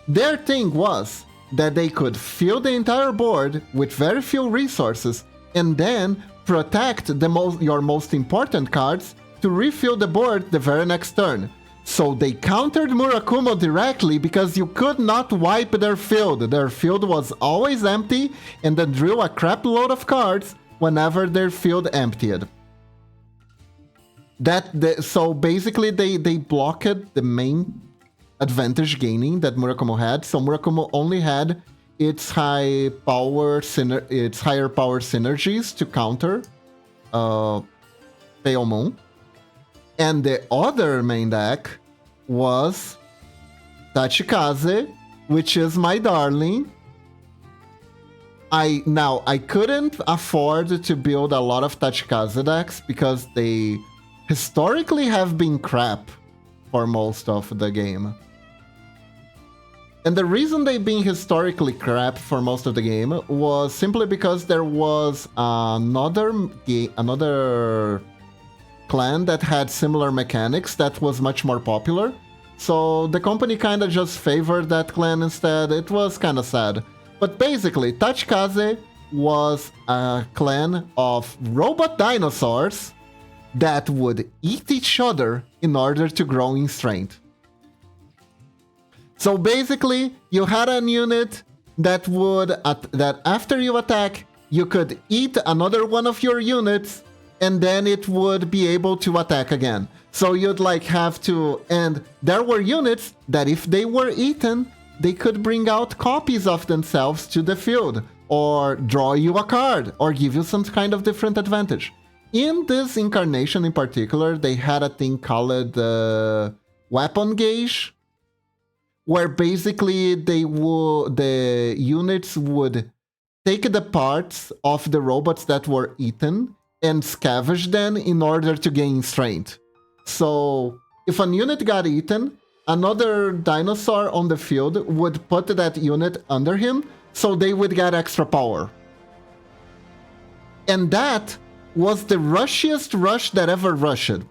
their thing was that they could fill the entire board with very few resources and then protect your most important cards to refill the board the very next turn. So they countered Murakumo directly because you could not wipe their field. Their field was always empty and then drew a crap load of cards whenever their field emptied. So basically they blocked the main advantage gaining that Murakumo had. So Murakumo only had its higher power synergies to counter Pale Moon. And the other main deck was Tachikaze, which is my darling. I couldn't afford to build a lot of Tachikaze decks because they historically have been crap for most of the game. And the reason they've been historically crap for most of the game was simply because there was another clan that had similar mechanics that was much more popular. So the company kind of just favored that clan instead. It was kind of sad. But basically, Tachikaze was a clan of robot dinosaurs that would eat each other in order to grow in strength. So basically, you had a unit that that after you attack, you could eat another one of your units and then it would be able to attack again. So you'd have to... And there were units that if they were eaten, they could bring out copies of themselves to the field, or draw you a card, or give you some kind of different advantage. In this incarnation in particular, they had a thing called Weapon Gauge, where basically the units would take the parts of the robots that were eaten and scavenge them in order to gain strength. So if an unit got eaten, another dinosaur on the field would put that unit under him, so they would get extra power. And that was the rushiest rush that ever rushed.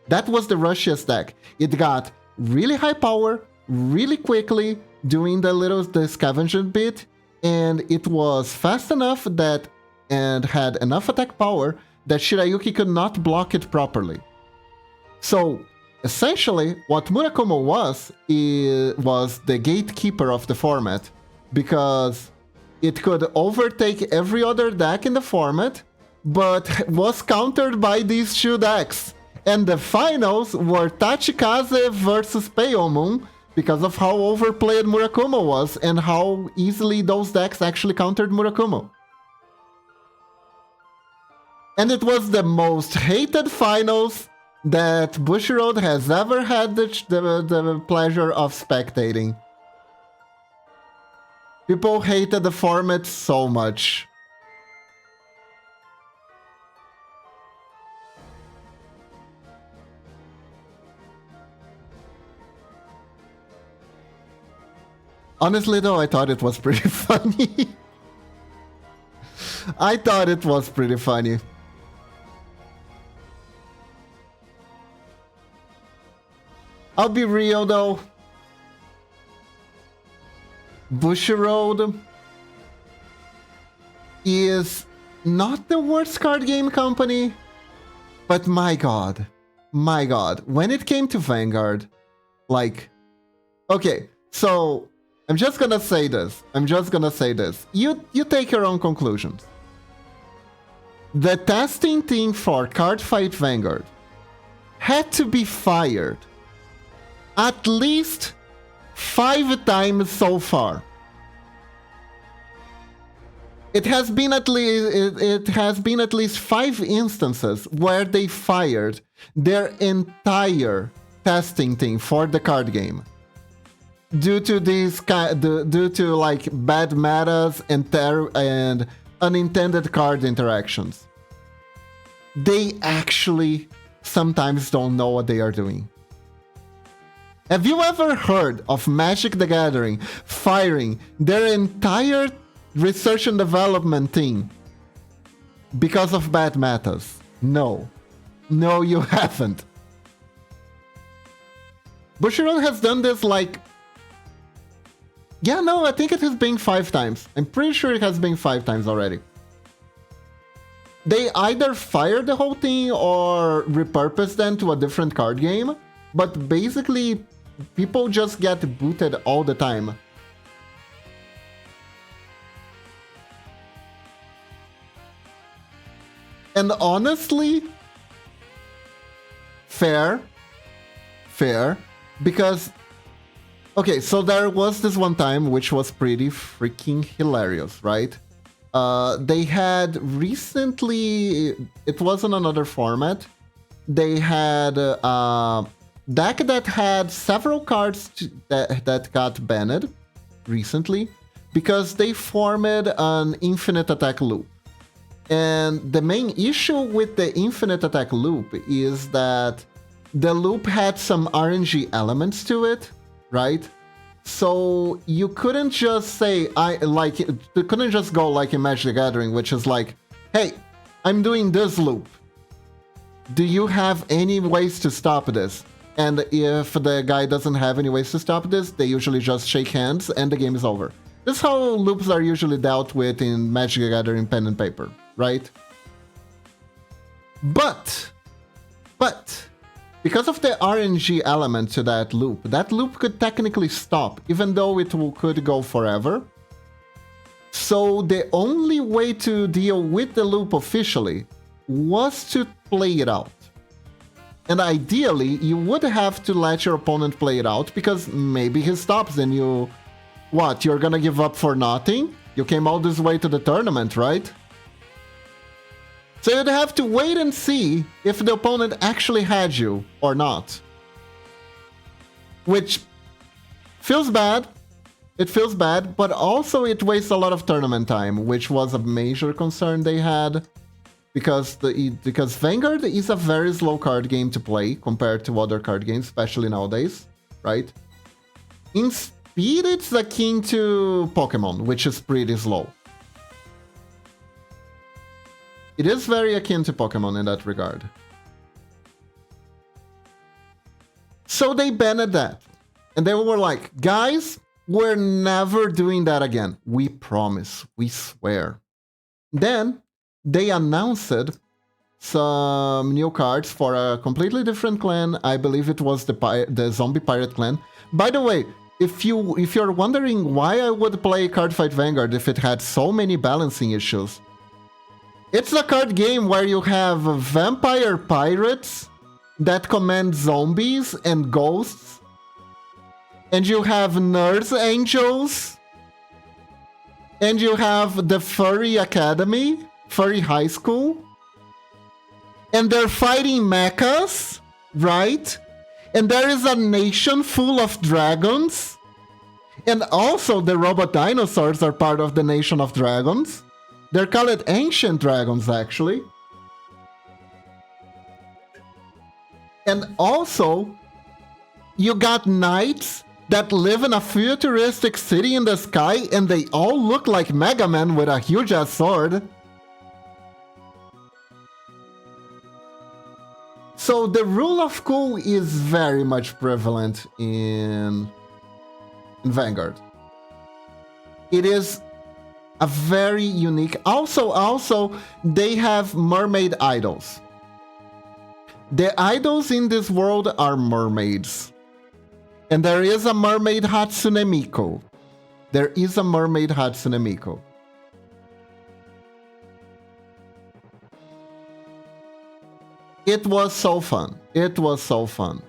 That was the rushiest deck. It got really high power, really quickly, doing the scavenging bit, and it was fast enough that and had enough attack power that Shirayuki could not block it properly. So, essentially, what Murakumo was the gatekeeper of the format, because it could overtake every other deck in the format, but was countered by these two decks. And the finals were Tachikaze versus Pale Moon, because of how overplayed Murakumo was and how easily those decks actually countered Murakumo. And it was the most hated finals that Bushiroad has ever had the pleasure of spectating. People hated the format so much. Honestly though, I thought it was pretty funny. I thought it was pretty funny. I'll be real though. Bushiroad is not the worst card game company, but my god, when it came to Vanguard, okay, so I'm just gonna say this. You take your own conclusions. The testing team for Cardfight Vanguard had to be fired at least 5 times so far. It has been at least it has been at least 5 instances where they fired their entire testing team for the card game due to due to like bad metas and unintended card interactions. They actually sometimes don't know what they are doing. Have you ever heard of Magic the Gathering firing their entire research and development team because of bad metas? No. No, you haven't. Bushiroad has done this like... Yeah, no, I think it has been 5 times. I'm pretty sure it has been 5 times already. They either fire the whole thing or repurpose them to a different card game, but basically people just get booted all the time. And honestly, fair, because, okay, so there was this one time which was pretty freaking hilarious, right? They had recently, it was in another format, they had a deck that had several cards that got banned recently because they formed an infinite attack loop. And the main issue with the infinite attack loop is that the loop had some RNG elements to it, right? So you couldn't just say, you couldn't just go like in Magic the Gathering, which is like, hey, I'm doing this loop. Do you have any ways to stop this? And if the guy doesn't have any ways to stop this, they usually just shake hands and the game is over. This is how loops are usually dealt with in Magic the Gathering pen and paper, right? But because of the RNG element to that loop could technically stop, even though it could go forever. So the only way to deal with the loop officially was to play it out. And ideally, you would have to let your opponent play it out, because maybe he stops and you... What, you're gonna give up for nothing? You came all this way to the tournament, right? So you'd have to wait and see if the opponent actually had you or not. Which feels bad. It feels bad, but also it wastes a lot of tournament time, which was a major concern they had. Because Vanguard is a very slow card game to play compared to other card games, especially nowadays, right? In speed, it's akin to Pokemon, which is pretty slow. It is very akin to Pokemon in that regard. So they banned that. And they were like, guys, we're never doing that again. We promise. We swear. Then they announced some new cards for a completely different clan. I believe it was the Zombie Pirate clan. By the way, if you're wondering why I would play Cardfight Vanguard if it had so many balancing issues, it's a card game where you have vampire pirates that command zombies and ghosts, and you have nurse angels, and you have the furry academy, furry high school, and they're fighting mechas, right? And there is a nation full of dragons, and also the robot dinosaurs are part of the nation of dragons. They're called ancient dragons, actually. And also, you got knights that live in a futuristic city in the sky, and they all look like Mega Man with a huge-ass sword. So the rule of cool is very much prevalent in Vanguard. It is a very unique... Also, they have mermaid idols. The idols in this world are mermaids. And there is a mermaid Hatsune Miku. There is a mermaid Hatsune Miku. It was so fun. It was so fun.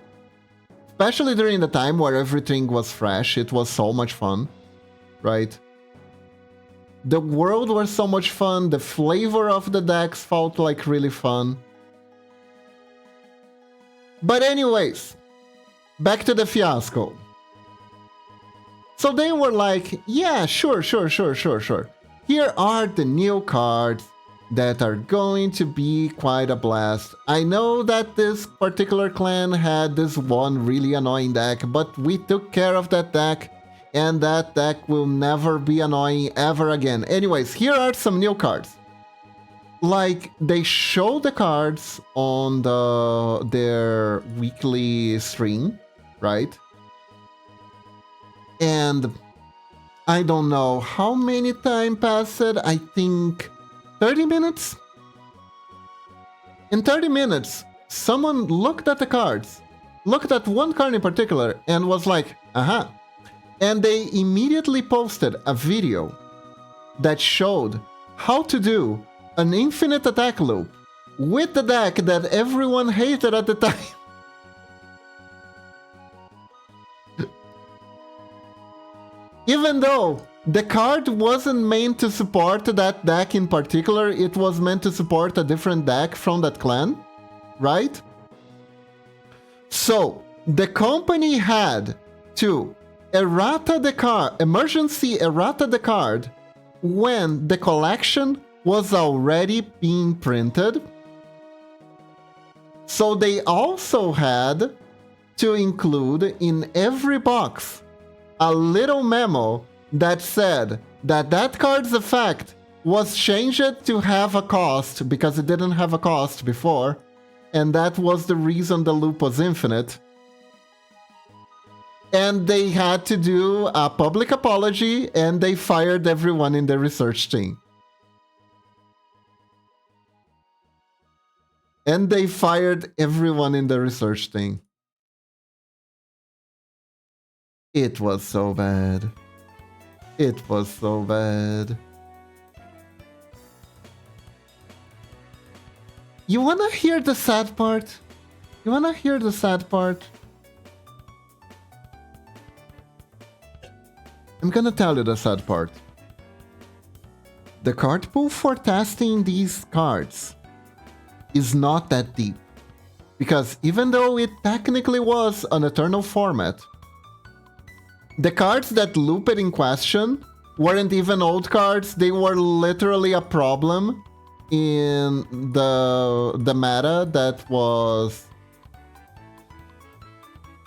Especially during the time where everything was fresh. It was so much fun. Right? The world was so much fun. The flavor of the decks felt like really fun. But anyways, back to the fiasco. So they were like, yeah, sure. Here are the new cards that are going to be quite a blast. I know that this particular clan had this one really annoying deck, but we took care of that deck, and that deck will never be annoying ever again. Anyways, here are some new cards. Like, they show the cards on their weekly stream, right? And I don't know how many time passed, I think 30 minutes? In 30 minutes, someone looked at the cards, looked at one card in particular, and was like, aha. And they immediately posted a video that showed how to do an infinite attack loop with the deck that everyone hated at the time. Even though the card wasn't meant to support that deck in particular, it was meant to support a different deck from that clan, right? So, the company had to emergency errata the card when the collection was already being printed. So they also had to include in every box a little memo that said that that card's effect was changed to have a cost because it didn't have a cost before, and that was the reason the loop was infinite. And they had to do a public apology, and they fired everyone in the research team. And they fired everyone in the research team. It was so bad. It was so bad. You wanna hear the sad part? You wanna hear the sad part? I'm gonna tell you the sad part. The card pool for testing these cards is not that deep. Because even though it technically was an Eternal format, the cards that looped in question weren't even old cards, they were literally a problem in the meta that was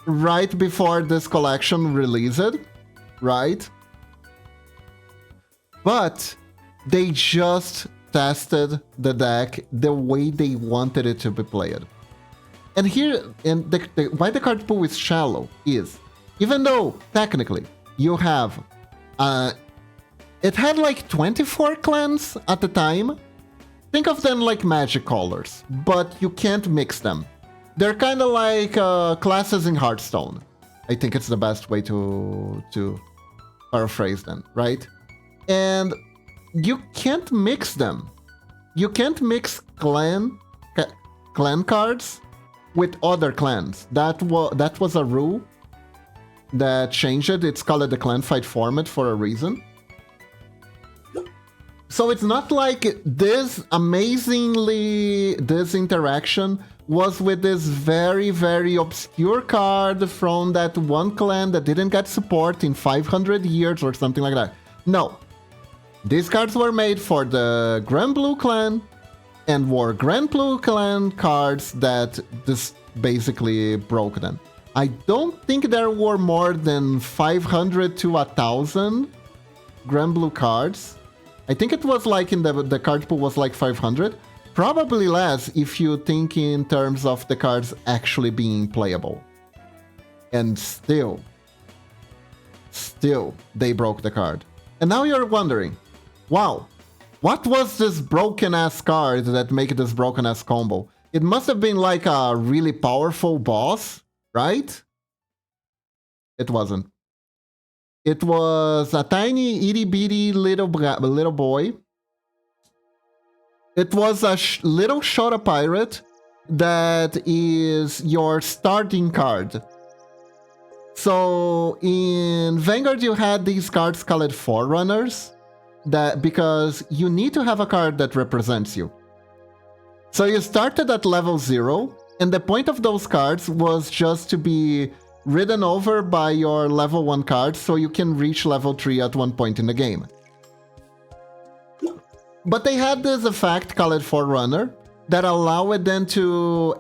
right before this collection released, right? But they just tested the deck the way they wanted it to be played. And here, why the card pool is shallow is, even though technically you have, it had like 24 clans at the time. Think of them like magic colors, but you can't mix them. They're kind of like classes in Hearthstone. I think it's the best way to paraphrase them, right? And you can't mix them. You can't mix clan cards with other clans. That was a rule that changed it. It's called the clan fight format for a reason. So it's not like this interaction was with this very, very obscure card from that one clan that didn't get support in 500 years or something like that. No. These cards were made for the Grand Blue clan and were Grand Blue clan cards that just basically broke them. I don't think there were more than 500 to 1,000 Grand Blue cards. I think it was like in the card pool was like 500. Probably less if you think in terms of the cards actually being playable. And still, they broke the card. And now you're wondering, wow, what was this broken-ass card that made this broken-ass combo? It must have been like a really powerful boss, right? It wasn't. It was a tiny itty-bitty little boy. It was a little Shota pirate that is your starting card. So in Vanguard you had these cards called Forerunners, that because you need to have a card that represents you. So you started at level 0, and the point of those cards was just to be ridden over by your level 1 cards so you can reach level 3 at one point in the game. But they had this effect called Forerunner that allowed them to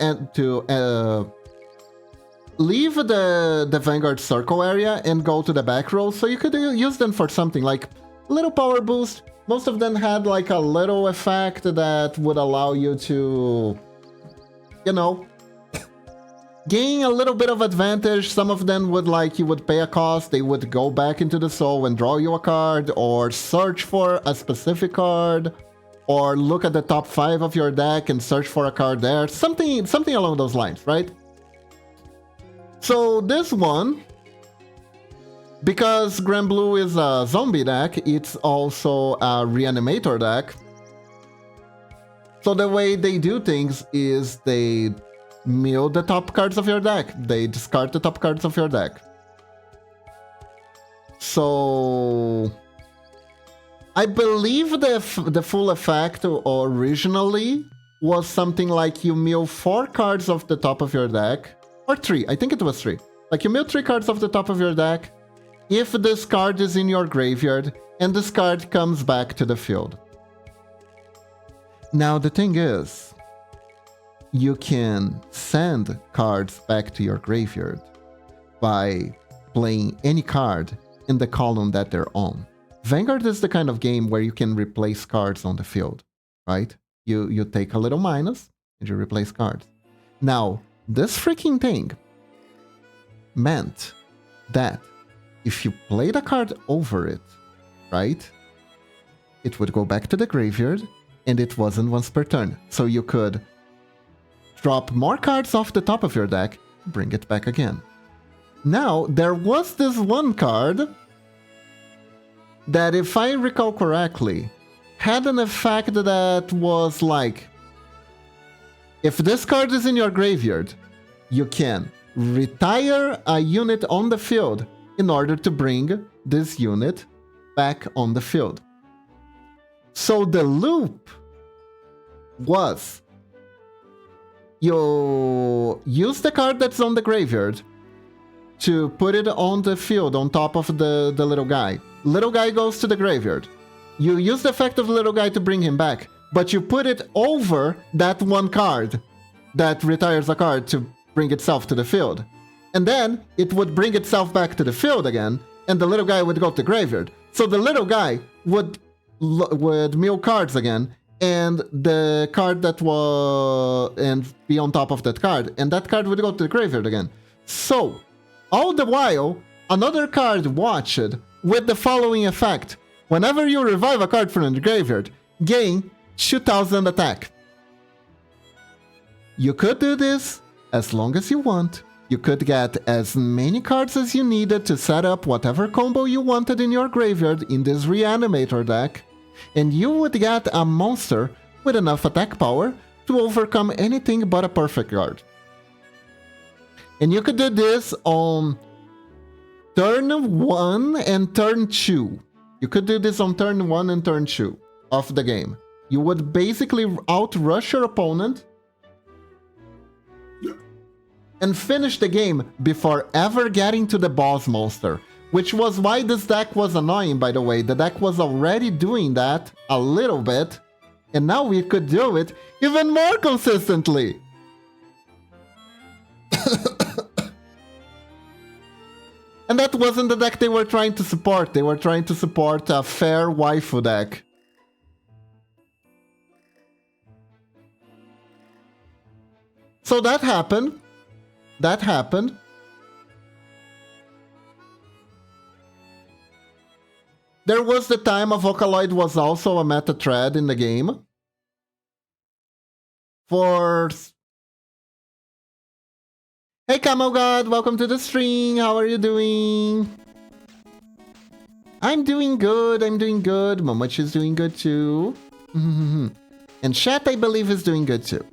leave the Vanguard Circle area and go to the back row, so you could use them for something like little power boost. Most of them had like a little effect that would allow you to, you know, gain a little bit of advantage. Some of them would like you would pay a cost, they would go back into the soul and draw you a card, or search for a specific card, or look at the top 5 of your deck and search for a card there. Something along those lines, right? So this one, because Grand Blue is a zombie deck, it's also a reanimator deck. So the way they do things is they mill the top cards of your deck. They discard the top cards of your deck. So I believe the full effect originally was something like you mill 4 cards off the top of your deck. Or 3, I think it was 3. Like you mill 3 cards off the top of your deck if this card is in your graveyard and this card comes back to the field. Now the thing is, you can send cards back to your graveyard by playing any card in the column that they're on. Vanguard is the kind of game where you can replace cards on the field, right? You take a little minus and you replace cards. Now, this freaking thing meant that if you played a card over it, right, it would go back to the graveyard, and it wasn't once per turn. So you could drop more cards off the top of your deck, bring it back again. Now, there was this one card that, if I recall correctly, had an effect that was like, if this card is in your graveyard, you can retire a unit on the field in order to bring this unit back on the field. So the loop was, you use the card that's on the graveyard to put it on the field on top of the little guy. Little guy goes to the graveyard. You use the effect of little guy to bring him back, but you put it over that one card that retires a card to bring itself to the field. And then it would bring itself back to the field again, and the little guy would go to the graveyard. So the little guy would mill cards again, and the card that was, and be on top of that card, and that card would go to the graveyard again. So all the while, another card watched with the following effect: whenever you revive a card from the graveyard, gain 2000 attack. You could do this as long as you want. You could get as many cards as you needed to set up whatever combo you wanted in your graveyard in this reanimator deck, and you would get a monster with enough attack power to overcome anything but a perfect card. And you could do this on turn 1 and turn 2. You could do this on turn 1 and turn 2 of the game. You would basically outrush your opponent and finish the game before ever getting to the boss monster. Which was why this deck was annoying, by the way. The deck was already doing that a little bit, and now we could do it even more consistently. And that wasn't the deck they were trying to support. They were trying to support a fair waifu deck. So that happened. That happened. There was the time a Vocaloid was also a meta thread in the game. For... Hey Camel God, welcome to the stream. How are you doing? I'm doing good, I'm doing good. Momochi is doing good too. And Chat, I believe, is doing good too.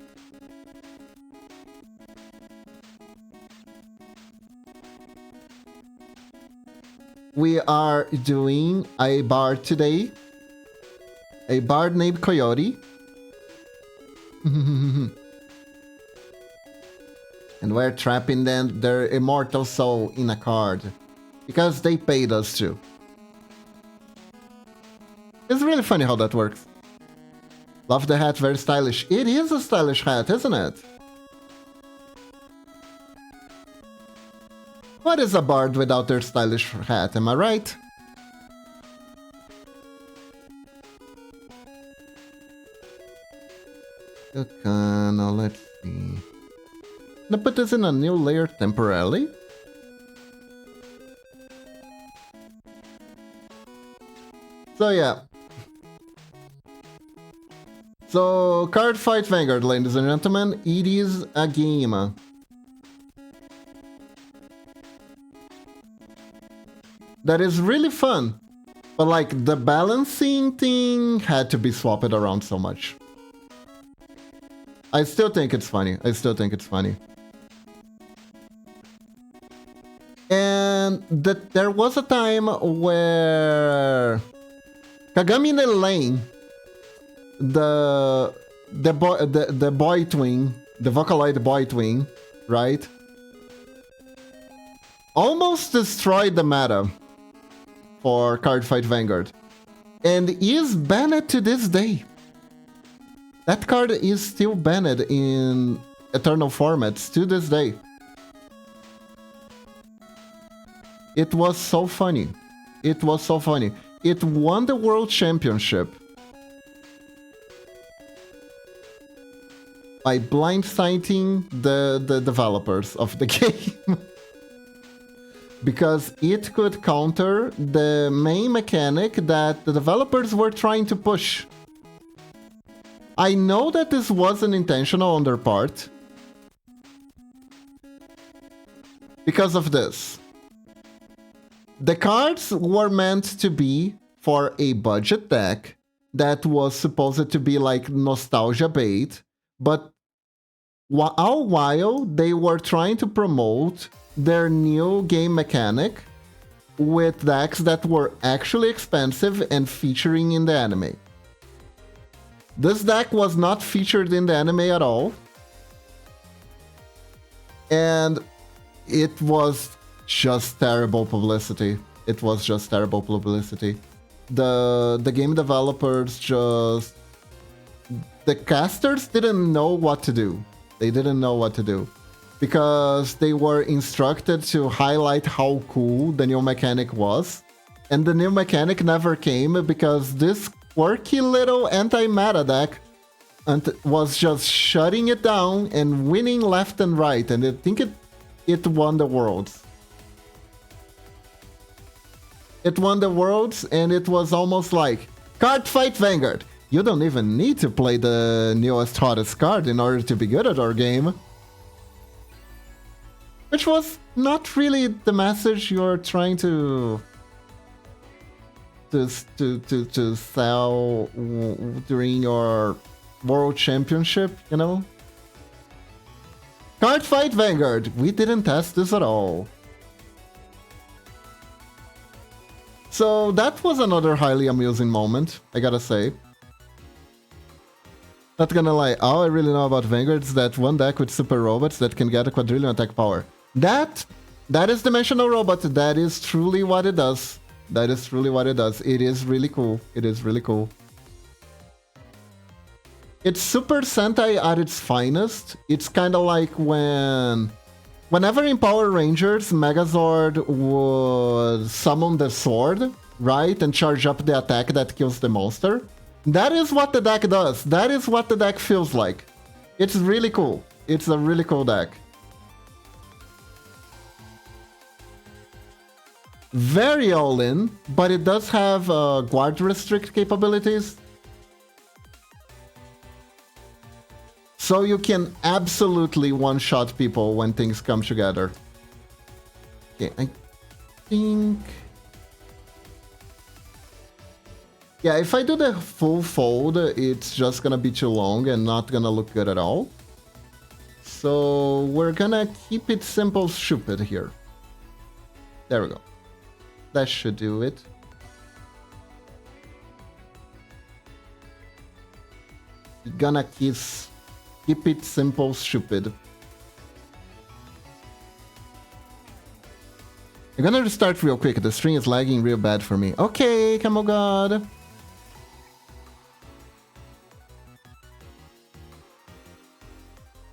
We are doing a bar today A bard named Coyote. And we're trapping their immortal soul in a card. Because they paid us to. It's really funny how that works. Love the hat, very stylish. It is a stylish hat, isn't it? What is a bard without their stylish hat, am I right? Okay, now let's see. I'm gonna put this in a new layer temporarily. So yeah. So, Card Fight Vanguard, ladies and gentlemen, it is a game. That is really fun. But like, the balancing thing had to be swapped around so much. I still think it's funny. I still think it's funny. And there was a time where Kagami no Lane, the boy twin, the Vocaloid boy twin, right? Almost destroyed the meta for Card Fight Vanguard. And is banned to this day. That card is still banned in Eternal formats to this day. It was so funny. It was so funny. It won the World Championship by blindsiding the developers of the game. Because it could counter the main mechanic that the developers were trying to push. I know that this wasn't intentional on their part. Because of this. The cards were meant to be for a budget deck that was supposed to be like nostalgia bait, but all while they were trying to promote their new game mechanic with decks that were actually expensive and featuring in the anime. This deck was not featured in the anime at all, and it was just terrible publicity. It was just terrible publicity. The game developers just... The casters didn't know what to do. They didn't know what to do. Because they were instructed to highlight how cool the new mechanic was. And the new mechanic never came because this quirky little anti-meta deck was just shutting it down and winning left and right. And I think it won the Worlds. It won the Worlds, and it was almost like, Card Fight Vanguard. You don't even need to play the newest, hottest card in order to be good at our game. Which was not really the message you're trying to sell during your World Championship, you know? Card Fight Vanguard. We didn't test this at all. So that was another highly amusing moment, I gotta say. Not gonna lie, all I really know about Vanguard is that one deck with super robots that can get a quadrillion attack power. That is Dimensional Robot. That is truly what it does. That is truly what it does. It is really cool. It is really cool. It's Super Sentai at its finest. It's kind of like whenever in Power Rangers, Megazord would summon the sword, right? And charge up the attack that kills the monster. That is what the deck does. That is what the deck feels like. It's really cool. It's a really cool deck. Very all-in, but it does have guard restrict capabilities. So you can absolutely one-shot people when things come together. Okay, I think... Yeah, if I do the full fold, it's just gonna be too long and not gonna look good at all. So we're gonna keep it simple stupid here. There we go. That should do it. You're gonna keep it simple, stupid. I'm gonna restart real quick. The stream is lagging real bad for me. Okay, Camel God.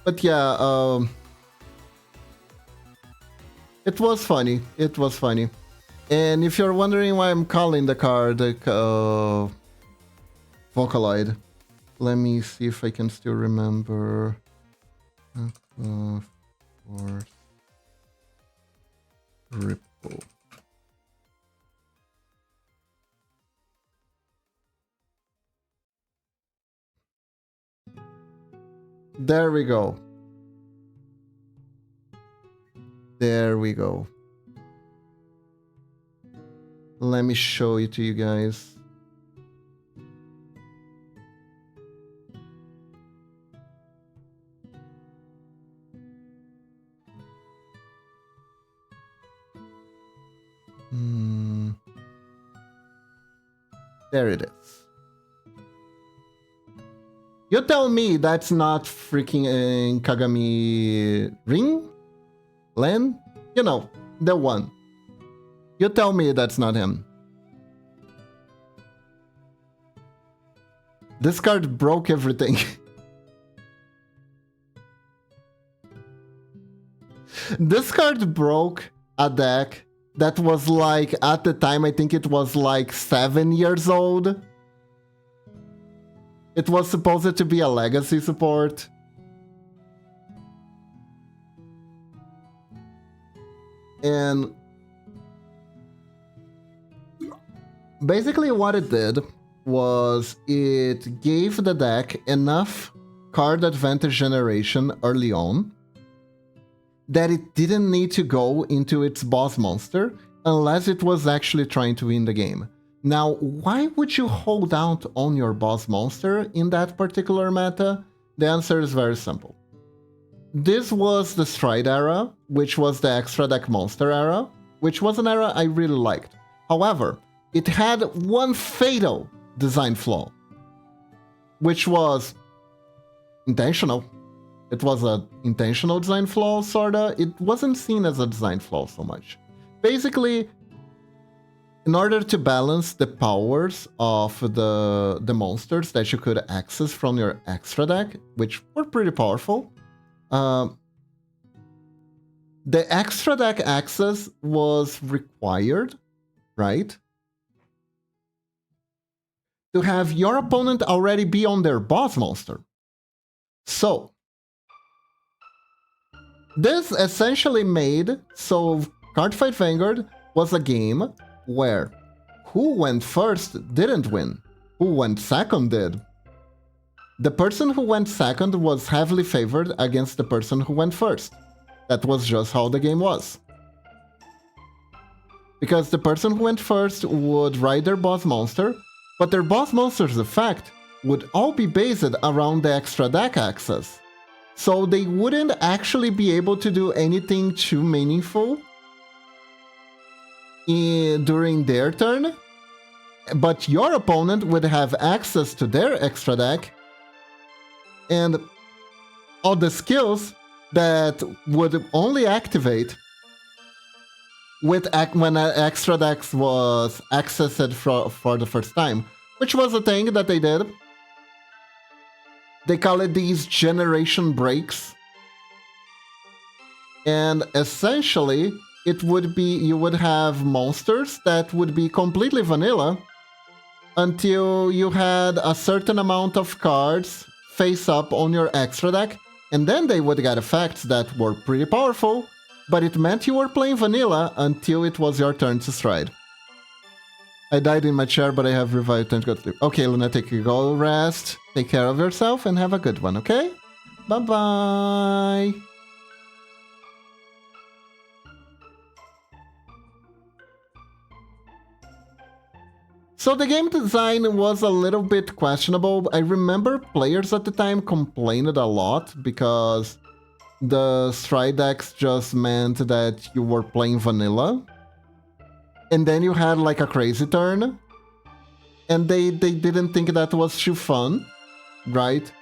But yeah, it was funny. It was funny. And if you're wondering why I'm calling the card Vocaloid, let me see if I can still remember. Force Ripple. There we go. There we go. Let me show it to you guys. There it is. You tell me that's not freaking Kagami Ring? Len? You know, the one. You tell me that's not him. This card broke everything. This card broke a deck that was like, at the time, I think it was like 7 years old. It was supposed to be a legacy support. And basically what it did was it gave the deck enough card advantage generation early on that it didn't need to go into its boss monster unless it was actually trying to win the game. Now, why would you hold out on your boss monster in that particular meta? The answer is very simple. This was the Stride era, which was the extra deck monster era, which was an era I really liked. However, it had one fatal design flaw, which was intentional. It was an intentional design flaw, sorta. It wasn't seen as a design flaw so much. Basically, in order to balance the powers of the monsters that you could access from your extra deck, which were pretty powerful, the extra deck access was required, right? To have your opponent already be on their boss monster. So, this essentially made so Cardfight Vanguard was a game where who went first didn't win, who went second did. The person who went second was heavily favored against the person who went first. That was just how the game was. Because the person who went first would ride their boss monster, but their boss monster's effect would all be based around the extra deck access. So they wouldn't actually be able to do anything too meaningful during their turn, but your opponent would have access to their extra deck and all the skills that would only activate with when an extra deck was accessed for the first time, which was a thing that they did. They call it these generation breaks. And essentially, it would be, you would have monsters that would be completely vanilla until you had a certain amount of cards face up on your extra deck, and then they would get effects that were pretty powerful, but it meant you were playing vanilla until it was your turn to stride. I died in my chair, but I have revived and got sleep. Okay, Lunatic, go rest, take care of yourself, and have a good one, okay? Bye-bye! So the game design was a little bit questionable. I remember players at the time complained a lot because the stride decks just meant that you were playing vanilla. And then you had like a crazy turn. And they didn't think that was too fun. right?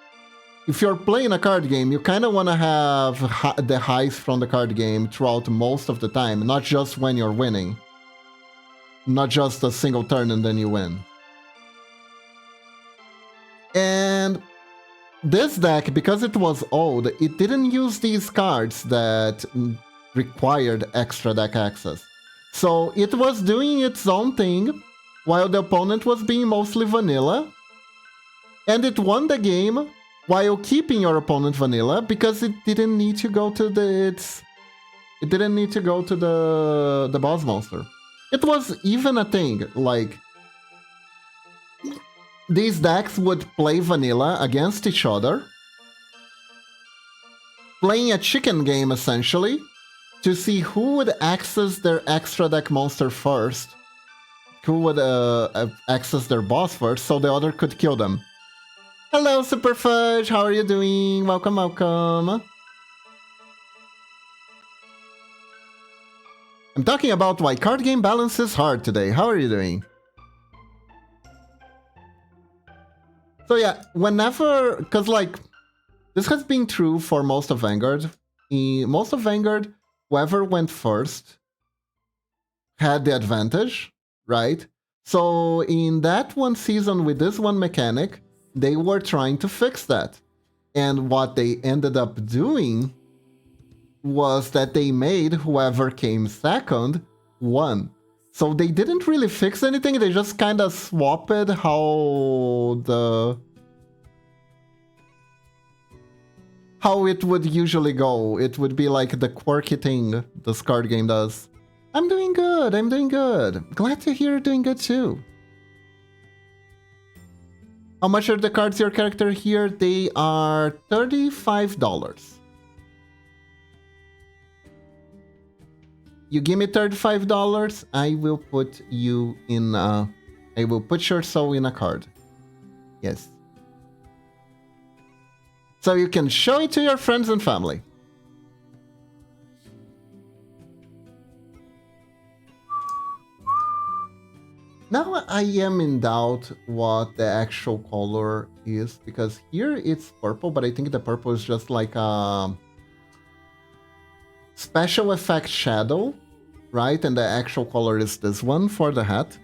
If you're playing a card game, you kind of want to have the highs from the card game throughout most of the time, not just when you're winning. Not just a single turn and then you win. And this deck, because it was old, it didn't use these cards that required extra deck access. So it was doing its own thing, while the opponent was being mostly vanilla. And it won the game while keeping your opponent vanilla, because it didn't need to go to the boss monster. It was even a thing, like these decks would play vanilla against each other, playing a chicken game essentially, to see who would access their extra deck monster first, who would access their boss first, so the other could kill them. Hello, Super Fudge, how are you doing? Welcome, welcome. I'm talking about why card game balance is hard today. How are you doing? So yeah, whenever, because like, this has been true for most of Vanguard. In most of Vanguard, whoever went first had the advantage, right? So in that one season with this one mechanic, they were trying to fix that. And what they ended up doing was that they made whoever came second won. So they didn't really fix anything, they just kind of swapped how it would usually go. It would be like the quirky thing this card game does. I'm doing good, I'm doing good. Glad to hear you're doing good too. How much are the cards your character here? They are $35. You give me $35, I will put you in I will put your soul in a card. Yes. So you can show it to your friends and family. Now I am in doubt what the actual color is, because here it's purple, but I think the purple is just like a special effect shadow, right? And the actual color is this one for the hat.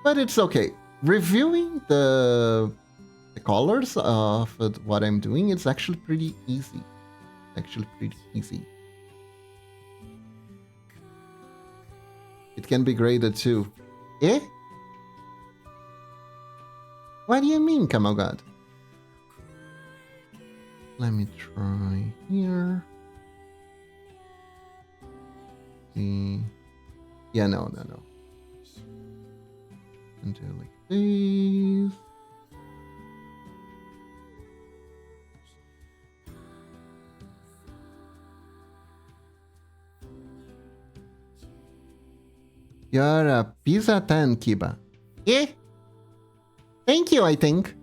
But it's okay. Reviewing the colors of what I'm doing, it's actually pretty easy. It can be graded too. Eh? What do you mean, Kamogod? Let me try here. Yeah, no. And do like this. You're a pizza 10, Kiba. Eh? Thank you, I think.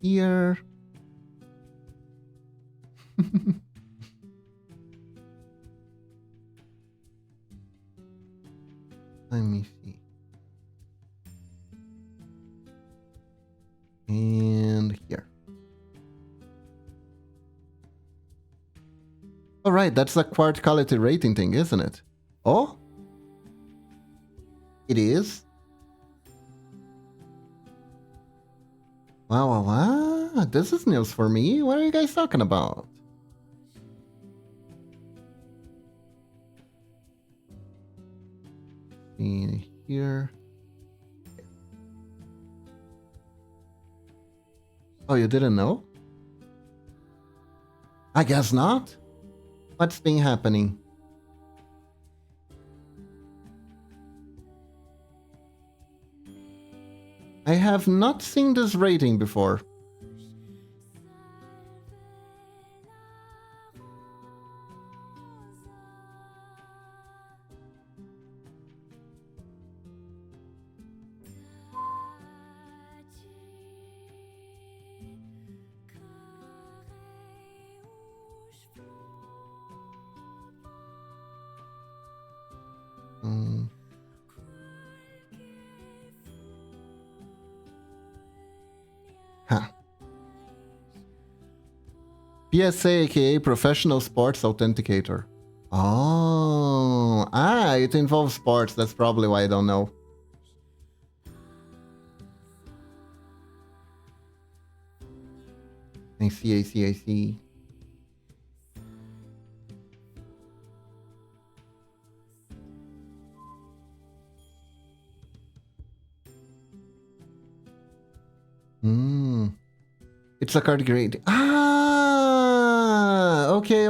Here. Let me see. And here. All right, that's a quart quality rating thing, isn't it? Oh? It is? Wow. This is news for me. What are you guys talking about? In here. Oh, you didn't know? I guess not. What's been happening? I have not seen this rating before. Mm. Huh. PSA, aka Professional Sports Authenticator. Oh, it involves sports. That's probably why I don't know. I see. It's a card grade. Okay.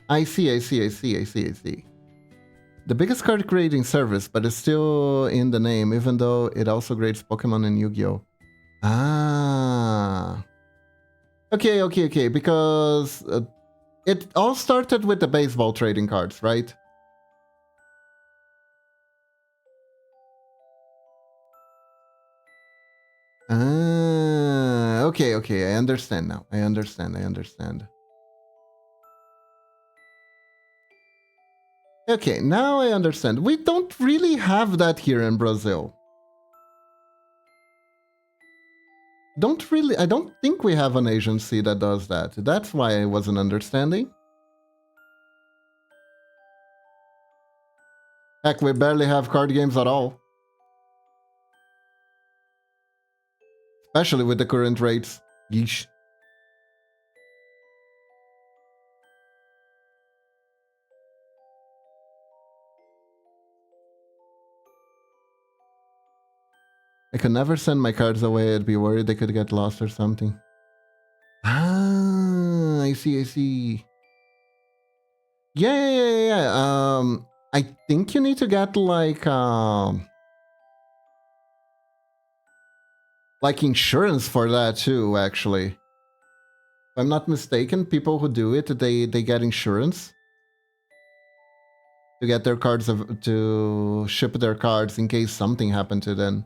I see. The biggest card grading service, but it's still in the name, even though it also grades Pokemon and Yu-Gi-Oh! Okay, because it all started with the baseball trading cards, right? Okay, I understand now. I understand. Okay, now I understand. We don't really have that here in Brazil. I don't think we have an agency that does that. That's why I wasn't understanding. Heck, we barely have card games at all. Especially with the current rates. Yeesh. I could never send my cards away. I'd be worried they could get lost or something. I see. Yeah. I think you need to get like insurance for that too, actually. If I'm not mistaken, people who do it, they get insurance to get their cards to ship their cards in case something happened to them.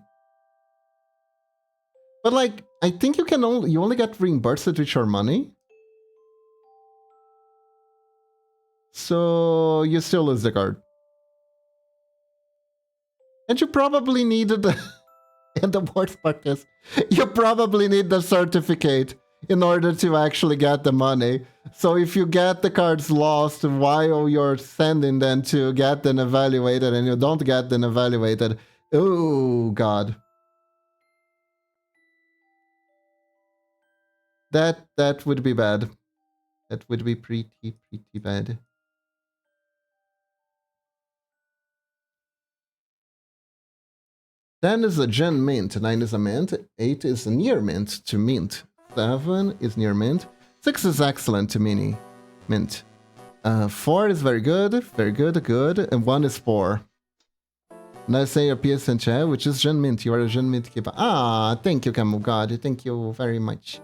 But like, I think you only get reimbursed with your money. So you still lose the card. And you probably needed and the worst part is you probably need the certificate in order to actually get the money. So if you get the cards lost while you're sending them to get them evaluated and you don't get them evaluated, oh god. That would be bad. That would be pretty bad. 10 is a gen mint, 9 is a mint, 8 is a near mint to mint, 7 is near mint, 6 is excellent to mini mint, 4 is very good, and 1 is poor. Now say your PS chat, which is gen mint, you are a gen mint keeper. Thank you, Camel God, thank you very much.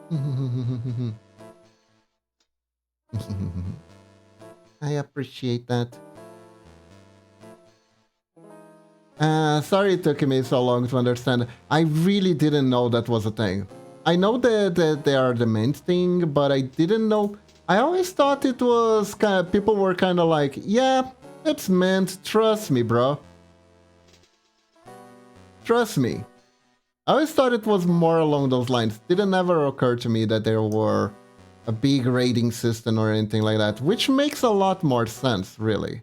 I appreciate that. Sorry it took me so long to understand. I really didn't know that was a thing. I know that they are the main thing, but I didn't know. I always thought it was kind of, people were kind of like, yeah, it's mint, trust me, bro. Trust me. I always thought it was more along those lines. Didn't ever occur to me that there were a big rating system or anything like that, which makes a lot more sense, really.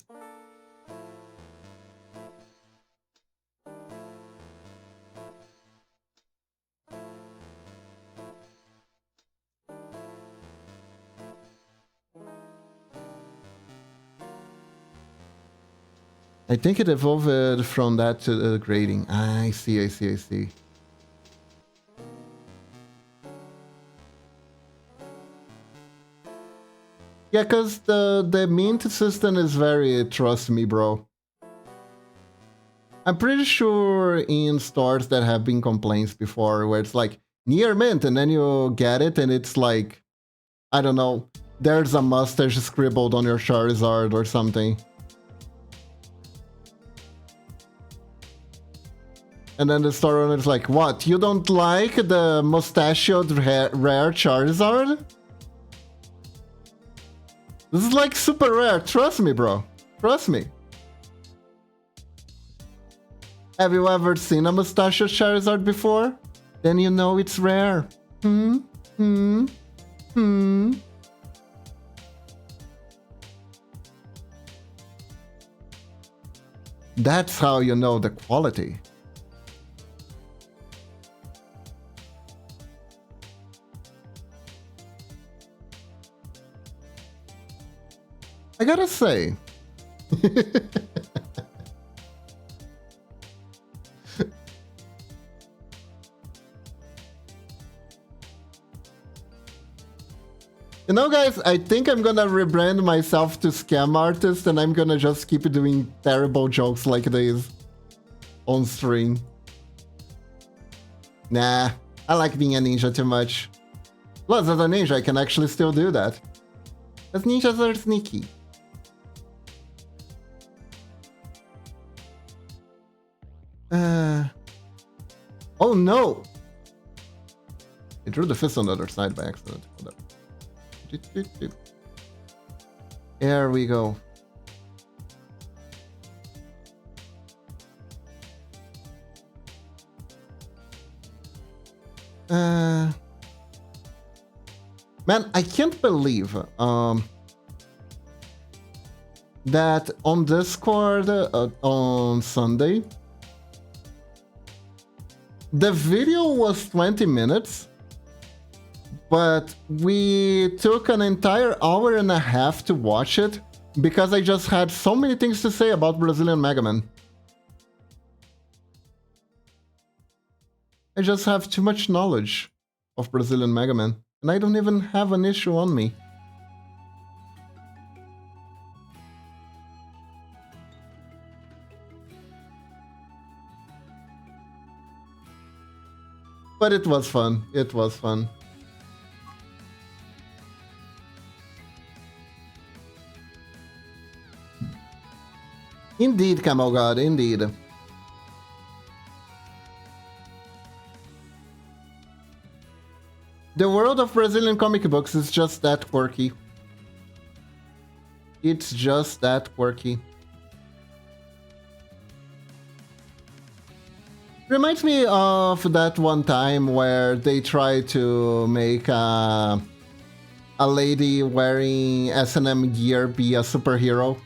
I think it evolved from that to grading. I see. Yeah, because the mint system is very trust me, bro. I'm pretty sure in stores that have been complaints before where it's like near mint and then you get it and it's like, I don't know, there's a mustache scribbled on your Charizard or something. And then the store owner is like, what, you don't like the mustachioed rare Charizard? This is like super rare, trust me, bro. Trust me. Have you ever seen a mustachioed Charizard before? Then you know it's rare. That's how you know the quality. I gotta say. You know, guys, I think I'm gonna rebrand myself to scam artist and I'm gonna just keep doing terrible jokes like these on stream. Nah, I like being a ninja too much. Plus, as a ninja, I can actually still do that. As ninjas are sneaky. Oh no! I drew the fist on the other side by accident. There we go. Man, I can't believe that on Discord on Sunday, the video was 20 minutes. But we took an entire hour and a half to watch it because I just had so many things to say about Brazilian Mega Man. I just have too much knowledge of Brazilian Mega Man, and I don't even have an issue on me. But it was fun. It was fun. Indeed, Camel God, indeed. The world of Brazilian comic books is just that quirky. It's just that quirky. Reminds me of that one time where they tried to make a lady wearing S&M gear be a superhero.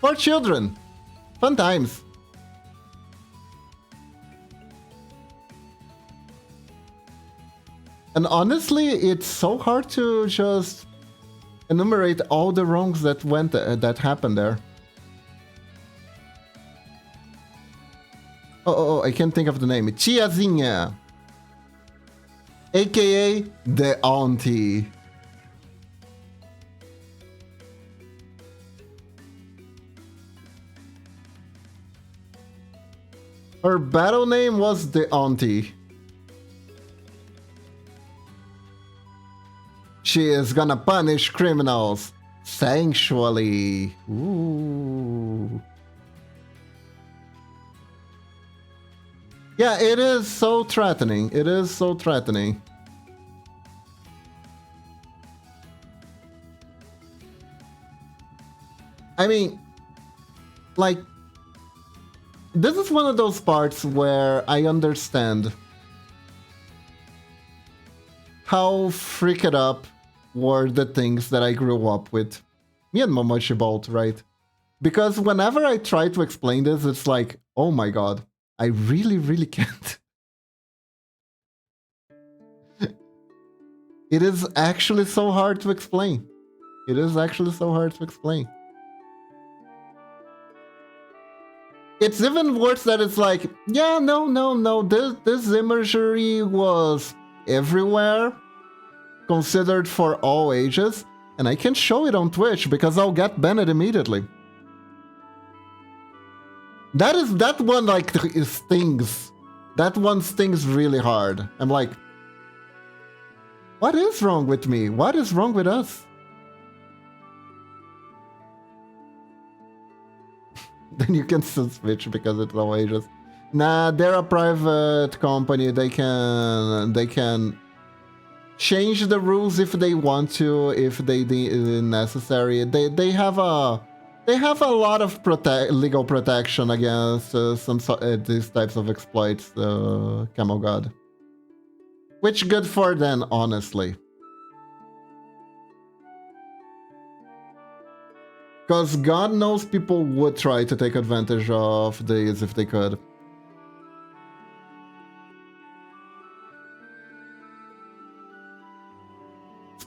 For children. Fun times. And honestly, it's so hard to just enumerate all the wrongs that that happened there. Oh, I can't think of the name. Tiazinha. AKA the auntie. Her battle name was the Auntie. She is gonna punish criminals sensually. Ooh. Yeah, it is so threatening. It is so threatening. I mean, like, this is one of those parts where I understand how freaked up were the things that I grew up with. Me and Momochi both, right? Because whenever I try to explain this, it's like, oh my god, I really can't. It is actually so hard to explain. It is actually so hard to explain. It's even worse that it's like, yeah, no, this imagery was everywhere, considered for all ages, and I can't show it on Twitch because I'll get banned immediately. That one like stings. That one stings really hard. I'm like, what is wrong with me? What is wrong with us? Then you can still switch because it's all ages. Nah, they're a private company. They can change the rules if they want to, if they deem necessary. They have a They have a lot of legal protection against these types of exploits, Camel God. Which good for them, honestly. Because God knows people would try to take advantage of these if they could.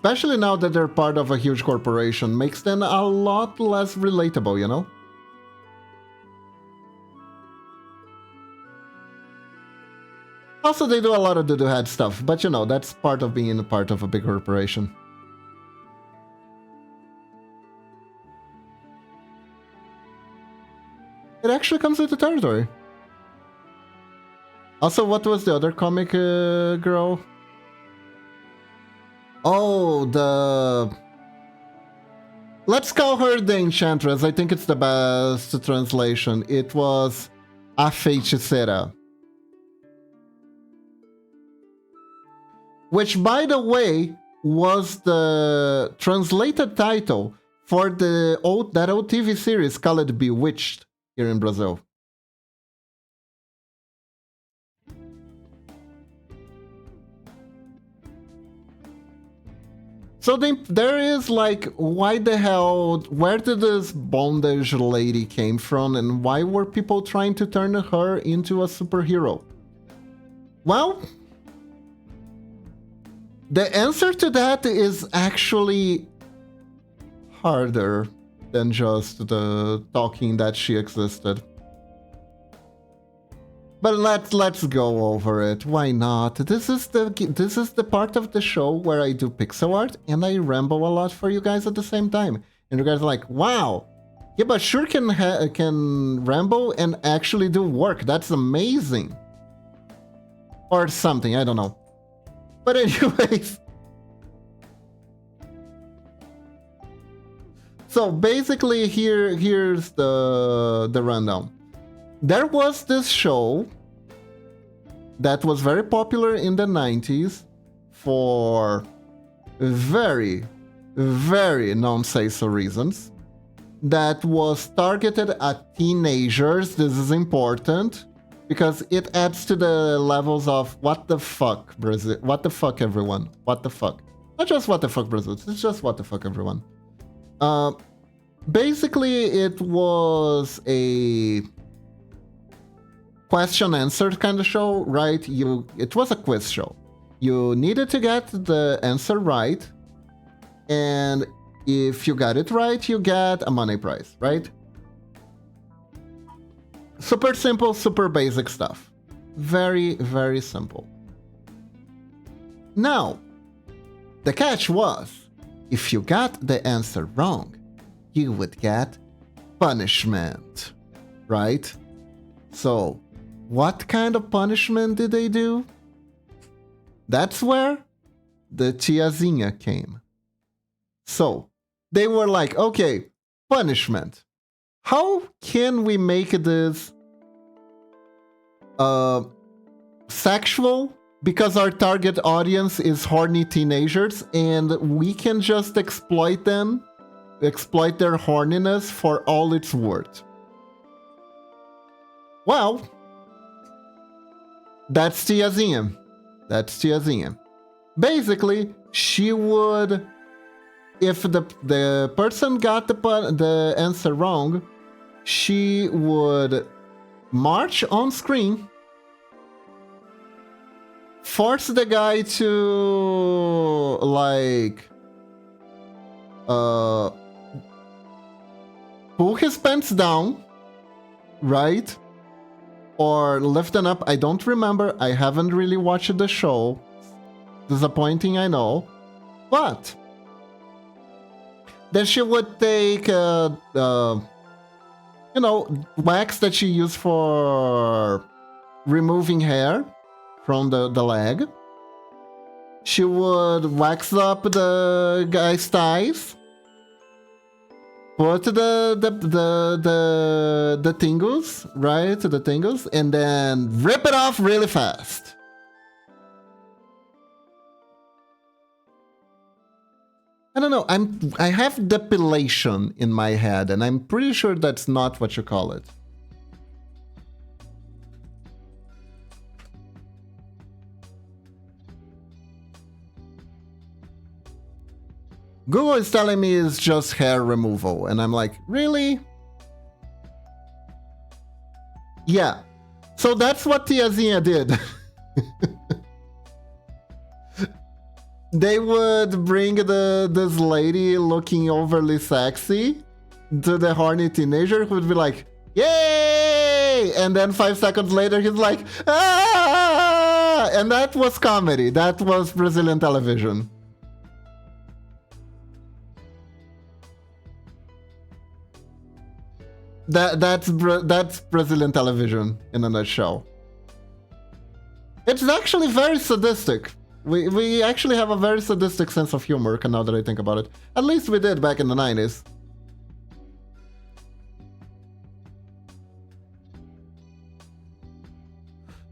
Especially now that they're part of a huge corporation, makes them a lot less relatable, you know? Also, they do a lot of do-do-head stuff, but you know, that's part of being a part of a big corporation. It actually comes with the territory. Also, what was the other comic girl? Oh, let's call her the Enchantress. I think it's the best translation. It was a feiticeira. Which, by the way, was the translated title for that old TV series called Bewitched here in Brazil. So there is like, why the hell, where did this bondage lady came from, and why were people trying to turn her into a superhero? Well, the answer to that is actually harder than just the talking that she existed. But let's go over it. Why not? This is the part of the show where I do pixel art and I ramble a lot for you guys at the same time. And you guys are like, wow, yeah, but sure can ramble and actually do work. That's amazing. Or something, I don't know. But anyways. So basically here's the rundown. There was this show that was very popular in the 90s for very, very non-say-so reasons. That was targeted at teenagers. This is important because it adds to the levels of what the fuck, Brazil? What the fuck, everyone? What the fuck? Not just what the fuck, Brazil. It's just what the fuck, everyone. Basically, it was a question-answer kind of show, right? It was a quiz show. You needed to get the answer right, and if you got it right, you get a money prize, right? Super simple, super basic stuff. Very, very simple. Now, the catch was, if you got the answer wrong, you would get punishment, right? So, what kind of punishment did they do? That's where the tiazinha came. So, they were like, okay, punishment. How can we make this sexual? Because our target audience is horny teenagers and we can just exploit them, exploit their horniness for all it's worth. Well, that's tiazinha. That's tiazinha. Basically, she would, if the person got the answer wrong, she would march on screen, force the guy to like pull his pants down, right? Or lift them up. I don't remember. I haven't really watched the show. Disappointing, I know. But then she would take wax that she used for removing hair from the leg. She would wax up the guy's thighs, put the tingles, right? The tingles, and then rip it off really fast. I don't know. I have depilation in my head, and I'm pretty sure that's not what you call it. Google is telling me it's just hair removal, and I'm like, really? Yeah. So that's what Tiazinha did. They would bring this lady looking overly sexy to the horny teenager who would be like, yay! And then 5 seconds later, he's like, ah! And that was comedy. That was Brazilian television. That's Brazilian television in a nutshell. It's actually very sadistic. We actually have a very sadistic sense of humor, now that I think about it. At least we did back in the 90s.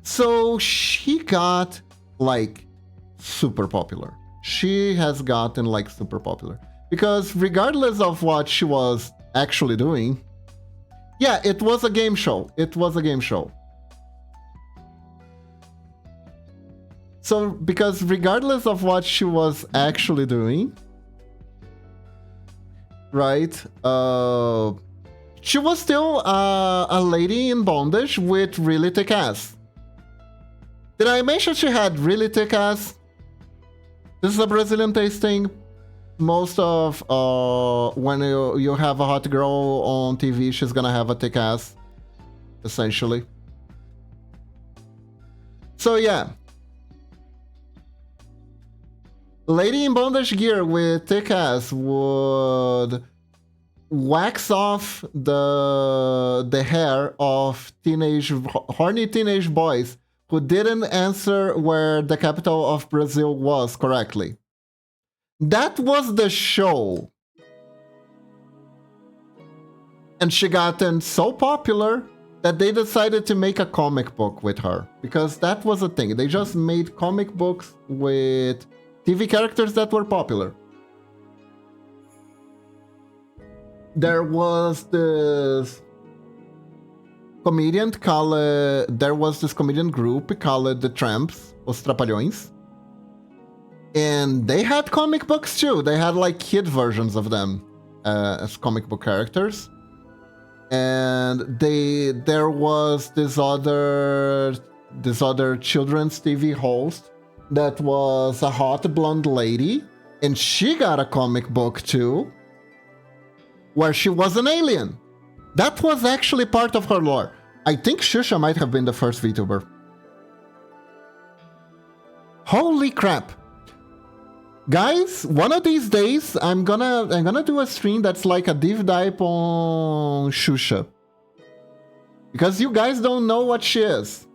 So she got, like, super popular. She has gotten, like, super popular. Because regardless of what she was actually doing, yeah, it was a game show. It was a game show. So, because regardless of what she was actually doing, right, she was still a lady in bondage with really thick ass. Did I mention she had really thick ass? This is a Brazilian tasting. Most of when you have a hot girl on TV, she's gonna have a thick ass, essentially. So yeah, lady in bondage gear with thick ass would wax off the hair of horny teenage boys who didn't answer where the capital of Brazil was correctly. That was the show. And she gotten so popular that they decided to make a comic book with her. Because that was a thing. They just made comic books with TV characters that were popular. There was this comedian group called the Tramps, Os Trapalhões. And they had comic books too. They had like kid versions of them as comic book characters. And there was this other children's TV host that was a hot blonde lady, and she got a comic book too, where she was an alien. That was actually part of her lore. I think Xuxa might have been the first VTuber. Holy crap. Guys, one of these days I'm gonna do a stream that's like a deep dive on Xuxa. Because you guys don't know what she is.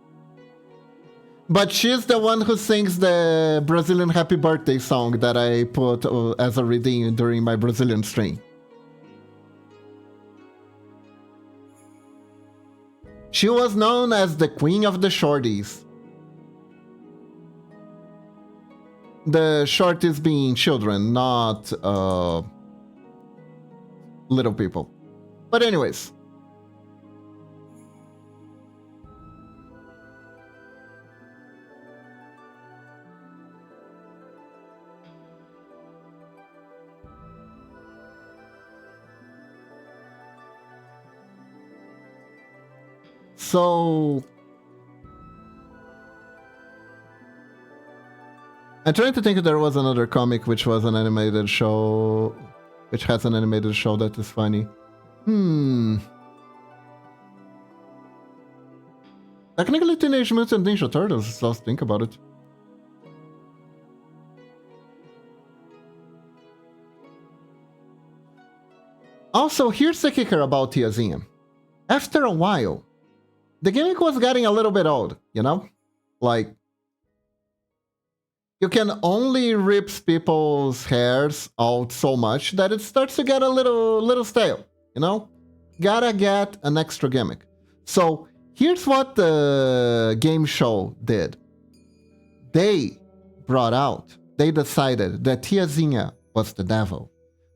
But she's the one who sings the Brazilian happy birthday song that I put as a reading during my Brazilian stream. She was known as the Queen of the Shorties. The shorties being children, not little people. But anyways. So I'm trying to think if there was another comic which was an animated show, which has an animated show that is funny. Technically Teenage Mutant Ninja Turtles, let's think about it. Also, here's the kicker about Tiazinha. After a while, the gimmick was getting a little bit old, you know? Like, you can only rip people's hairs out so much that it starts to get a little stale, you know? Gotta get an extra gimmick. So here's what the game show did. They decided that Tiazinha was the devil.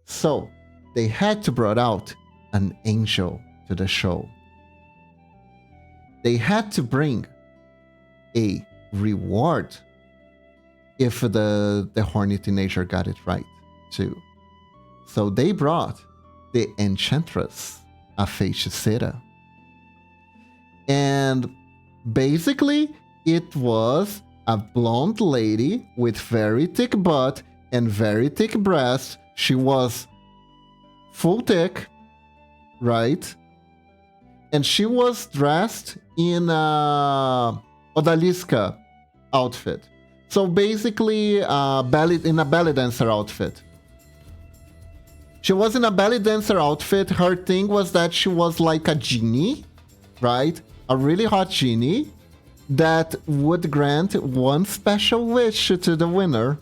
So they had to bring out an angel to the show. They had to bring a reward if the horny teenager got it right too. So they brought the enchantress, a feiticeira. And basically it was a blonde lady with very thick butt and very thick breasts. She was full thick, right? And she was dressed in a odalisca outfit. So basically, in a belly dancer outfit. She was in a belly dancer outfit. Her thing was that she was like a genie, right? A really hot genie that would grant one special wish to the winner.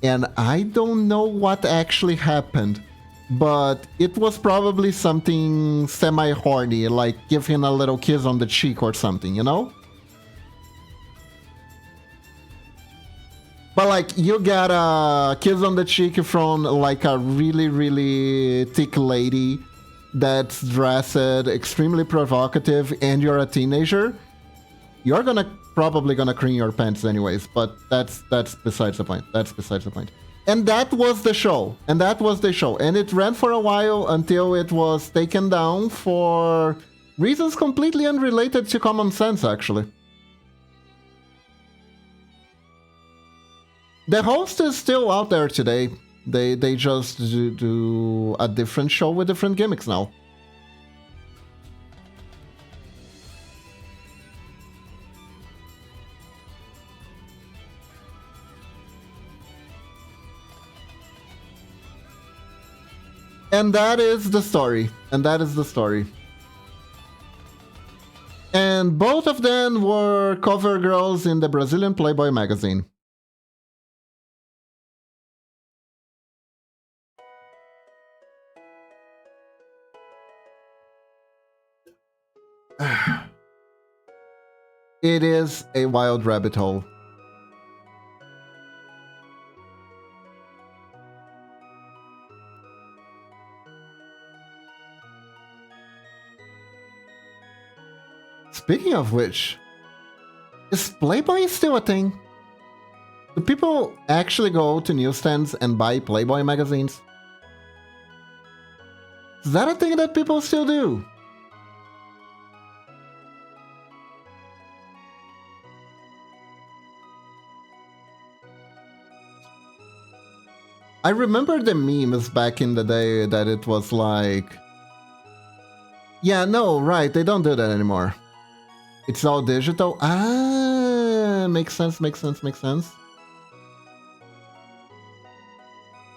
And I don't know what actually happened, but it was probably something semi-horny, like give him a little kiss on the cheek or something, you know? But like, you get a kiss on the cheek from like a really, really thick lady that's dressed extremely provocative and you're a teenager, you're probably gonna cream your pants anyways, but that's besides the point. That's besides the point. And that was the show. And it ran for a while until it was taken down for reasons completely unrelated to common sense, actually. The host is still out there today. They just do a different show with different gimmicks now. And that is the story. And both of them were cover girls in the Brazilian Playboy magazine. It is a wild rabbit hole. Speaking of which, is Playboy still a thing? Do people actually go to newsstands and buy Playboy magazines? Is that a thing that people still do? I remember the memes back in the day that it was like, yeah, no, right, they don't do that anymore. It's all digital. Ah, makes sense.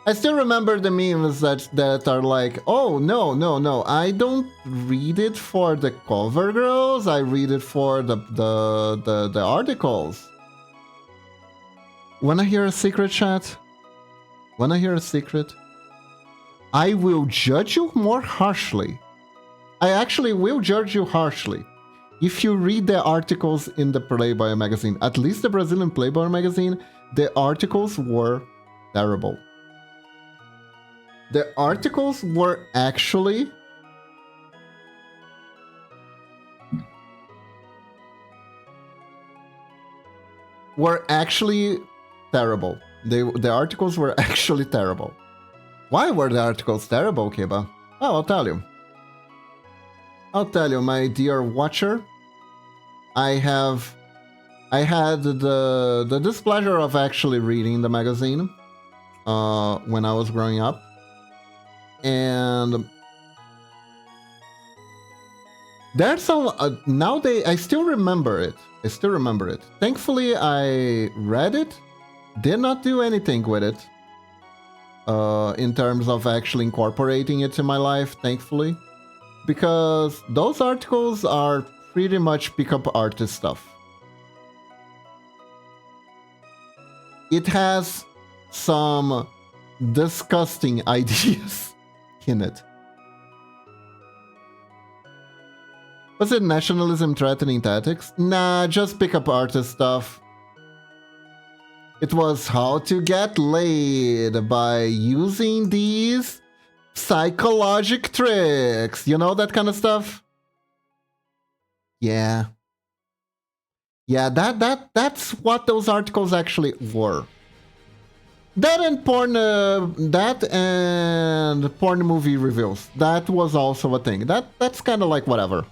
I still remember the memes that are like, oh, no, I don't read it for the cover girls, I read it for the articles. Wanna hear a secret, chat? Wanna hear a secret? I will judge you more harshly. I actually will judge you harshly. If you read the articles in the Playboy magazine, at least the Brazilian Playboy magazine, the articles were terrible. The articles were actually terrible. The articles were actually terrible. Why were the articles terrible, Kiba? Oh, I'll tell you. I'll tell you, my dear watcher. I had the displeasure of actually reading the magazine when I was growing up, and there's some I still remember it. Thankfully, I read it. Did not do anything with it in terms of actually incorporating it to my life, thankfully, because those articles are pretty much pickup artist stuff. It has some disgusting ideas in it. Was it nationalism threatening tactics? Nah, just pickup artist stuff. It was how to get laid by using these psychologic tricks. You know, that kind of stuff? Yeah. Yeah, that's what those articles actually were. That and porn movie reviews. That was also a thing. That's kind of like whatever.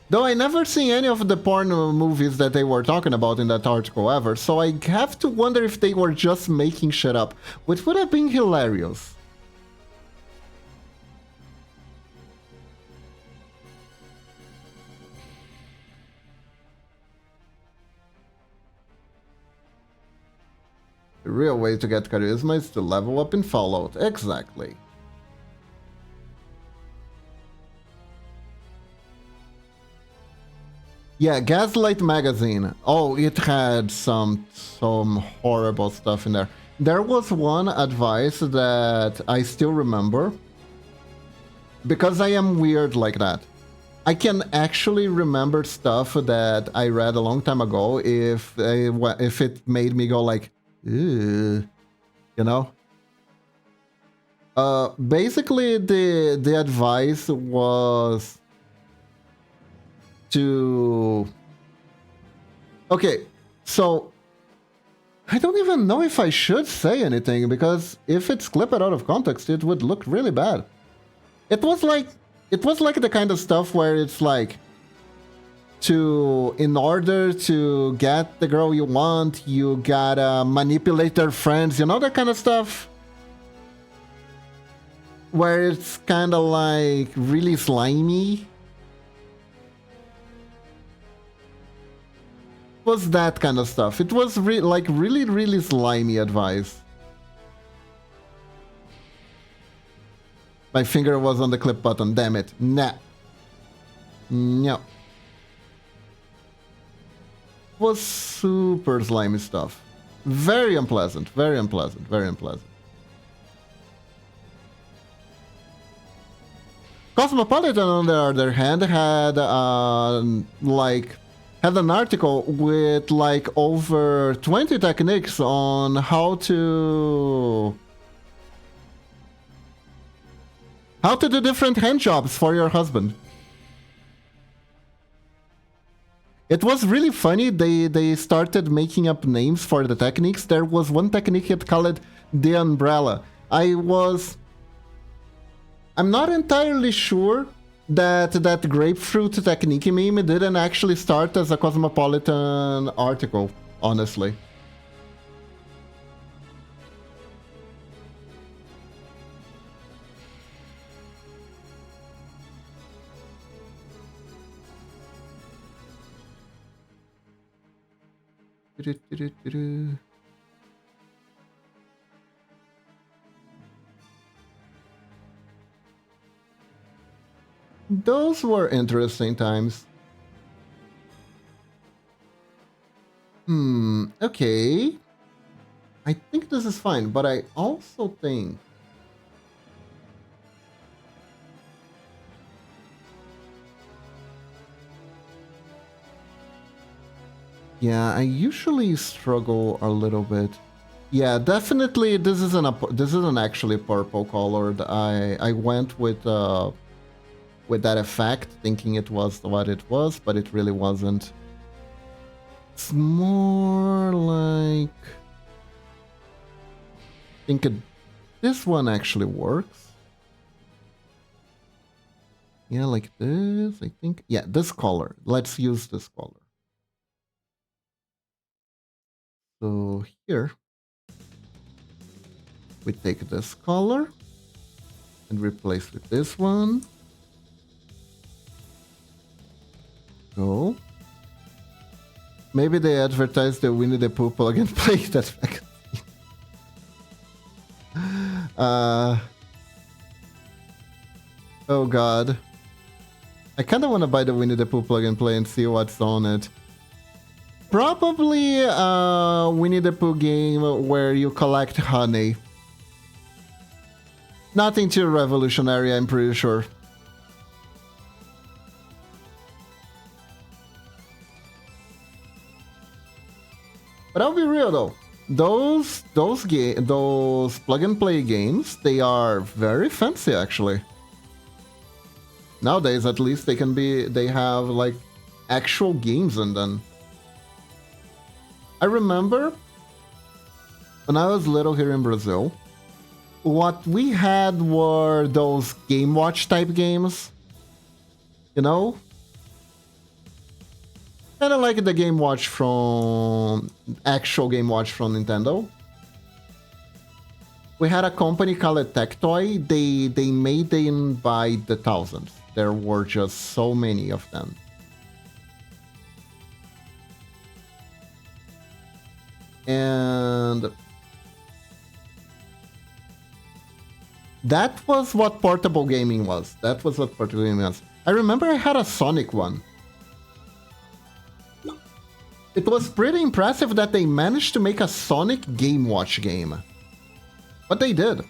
Though I never seen any of the porn movies that they were talking about in that article ever, so I have to wonder if they were just making shit up, which would have been hilarious. The real way to get charisma is to level up in Fallout. Exactly. Yeah, Gaslight Magazine. Oh, it had some horrible stuff in there. There was one advice that I still remember. Because I am weird like that. I can actually remember stuff that I read a long time ago if it made me go like, ew, you know? Basically, the advice was to... Okay, so I don't even know if I should say anything, because if it's clipped out of context, it would look really bad. It was like the kind of stuff where it's like, in order to get the girl you want, you gotta manipulate their friends, you know, that kind of stuff? Where it's kind of like really slimy. It was that kind of stuff. It was really slimy advice. My finger was on the clip button, damn it. Nah. No. It was super slimy stuff. Very unpleasant, very unpleasant, very unpleasant. Cosmopolitan, on the other hand, had had an article with like over 20 techniques on how to do different hand jobs for your husband. It was really funny. They started making up names for the techniques. There was one technique it called the umbrella. I'm not entirely sure that grapefruit technique meme didn't actually start as a Cosmopolitan article, honestly. Those were interesting times. Okay. I think this is fine, but I also think... Yeah, I usually struggle a little bit. Yeah, definitely this isn't actually purple colored. I went with that effect, thinking it was what it was, but it really wasn't. It's more like... I think this one actually works. Yeah, like this, I think. Yeah, this color. Let's use this color. So here, we take this color and replace with this one. Go. Maybe they advertised the Winnie the Pooh plug and play that magazine. Oh god. I kinda wanna buy the Winnie the Pooh plug and play and see what's on it. Probably a Winnie the Pooh game where you collect honey. Nothing too revolutionary, I'm pretty sure. But I'll be real though. Those plug and play games, they are very fancy actually. Nowadays, at least they have like actual games in them. I remember when I was little here in Brazil, what we had were those Game Watch type games. You know? Kind of like the Game Watch from... actual Game Watch from Nintendo. We had a company called Tectoy. They made them by the thousands. There were just so many of them. And... that was what portable gaming was. That was what portable gaming was. I remember I had a Sonic one. It was pretty impressive that they managed to make a Sonic Game Watch game. But they did.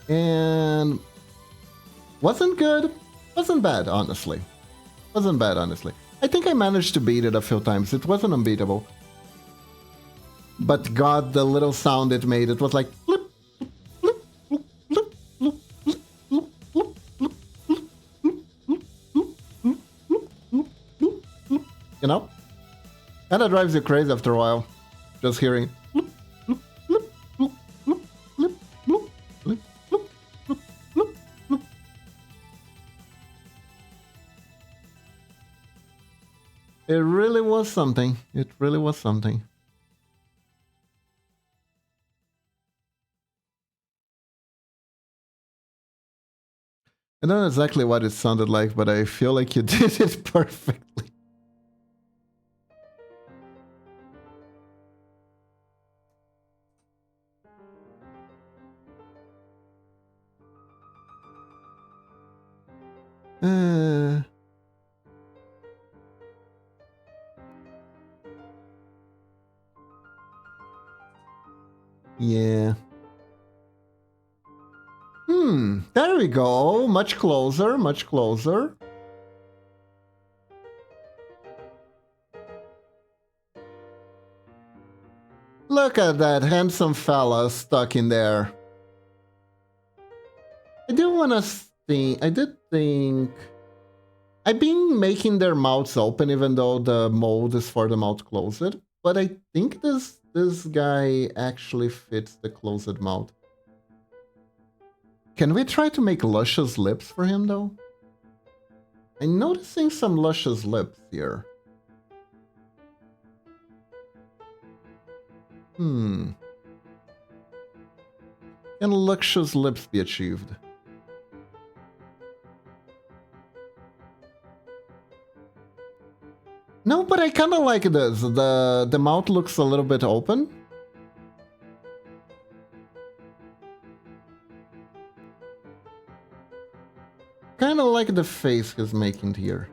And... wasn't good. Wasn't bad, honestly. Wasn't bad, honestly. I think I managed to beat it a few times. It wasn't unbeatable. But God, the little sound it made, it was like... flip. You know? Kinda drives you crazy after a while. Just hearing. It really was something. It really was something. I don't know exactly what it sounded like, but I feel like you did it perfectly. Yeah. There we go. Much closer, much closer. Look at that handsome fella stuck in there. I do want to think... I did think... I've been making their mouths open even though the mold is for the mouth closed. But I think this guy actually fits the closed mouth. Can we try to make luscious lips for him though? I'm noticing some luscious lips here. Can luscious lips be achieved? No, but I kind of like this. The mouth looks a little bit open. Kind of like the face he's making here.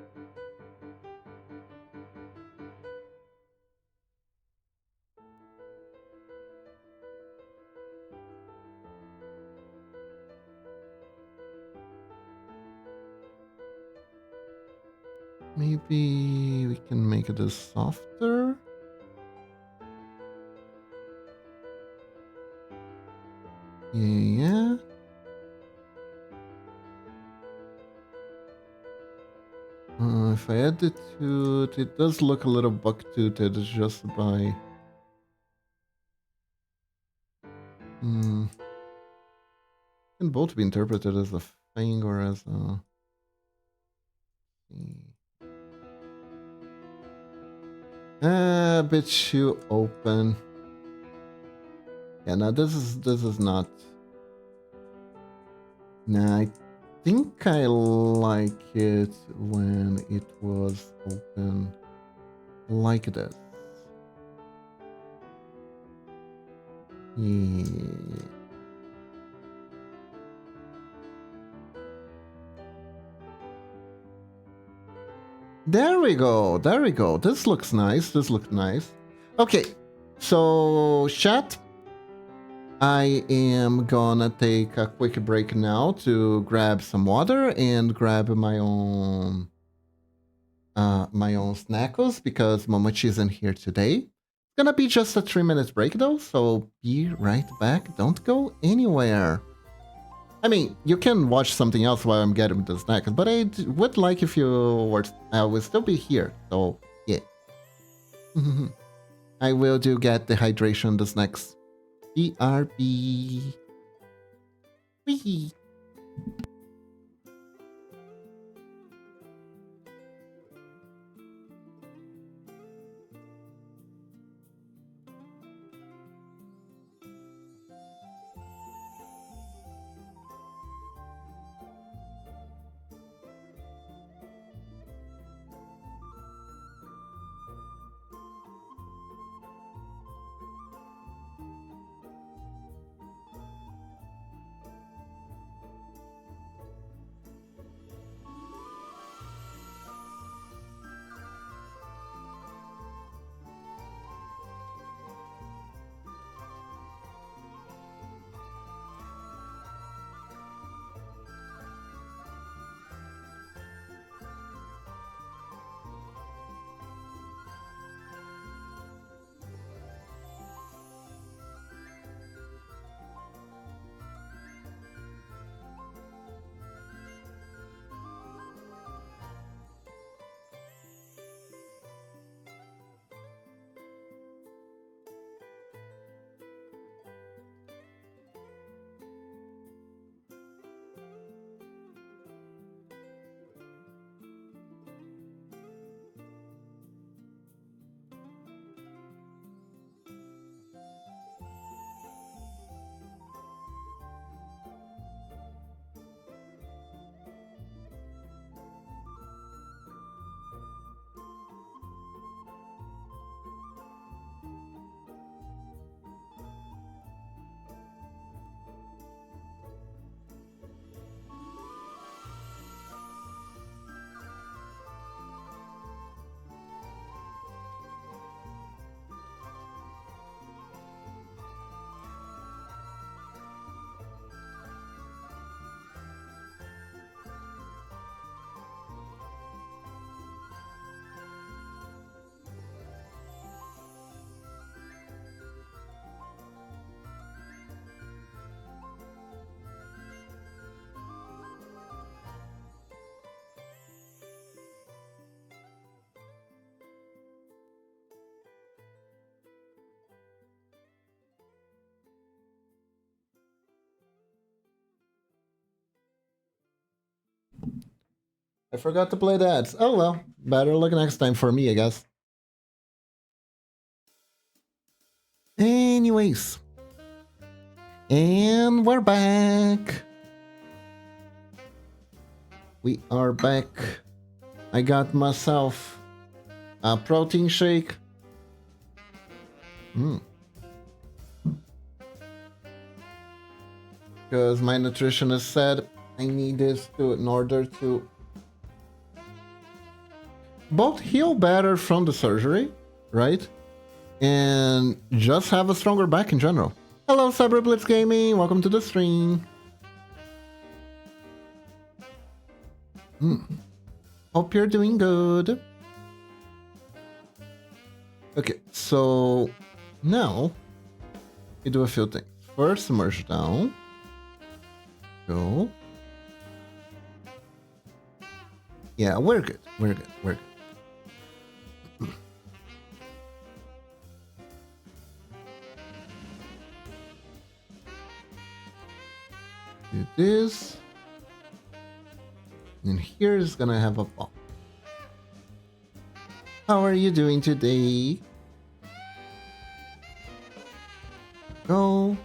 Maybe we can make this softer. Yeah. If I add it to it, it does look a little buck-toothed just by... Can both be interpreted as a fang or as a... A bit too open. Yeah, no, this is not... Nah, I think I like it when it was open like this. Yeah. There we go. There we go. This looks nice. This looks nice. Okay. So, chat, I am gonna take a quick break now to grab some water and grab my own snackos because Momochi isn't here today. It's gonna be just a 3-minute break though, so be right back. Don't go anywhere. I mean, you can watch something else while I'm getting the snacks, but I would like if you were. I will still be here, so yeah. I will do get the hydration, the snacks. BRB. Wee. I forgot to play that. Oh well, better luck next time for me, I guess. Anyways. And we're back. We are back. I got myself a protein shake. Because my nutritionist said I need this in order to both heal better from the surgery, right? And just have a stronger back in general. Hello, Cyberblitz Gaming. Welcome to the stream. Hope you're doing good. Okay, so now you do a few things. First, merge down. Go. Yeah, we're good. We're good. We're good. Do this. And here is gonna have a pop. How are you doing today? Go.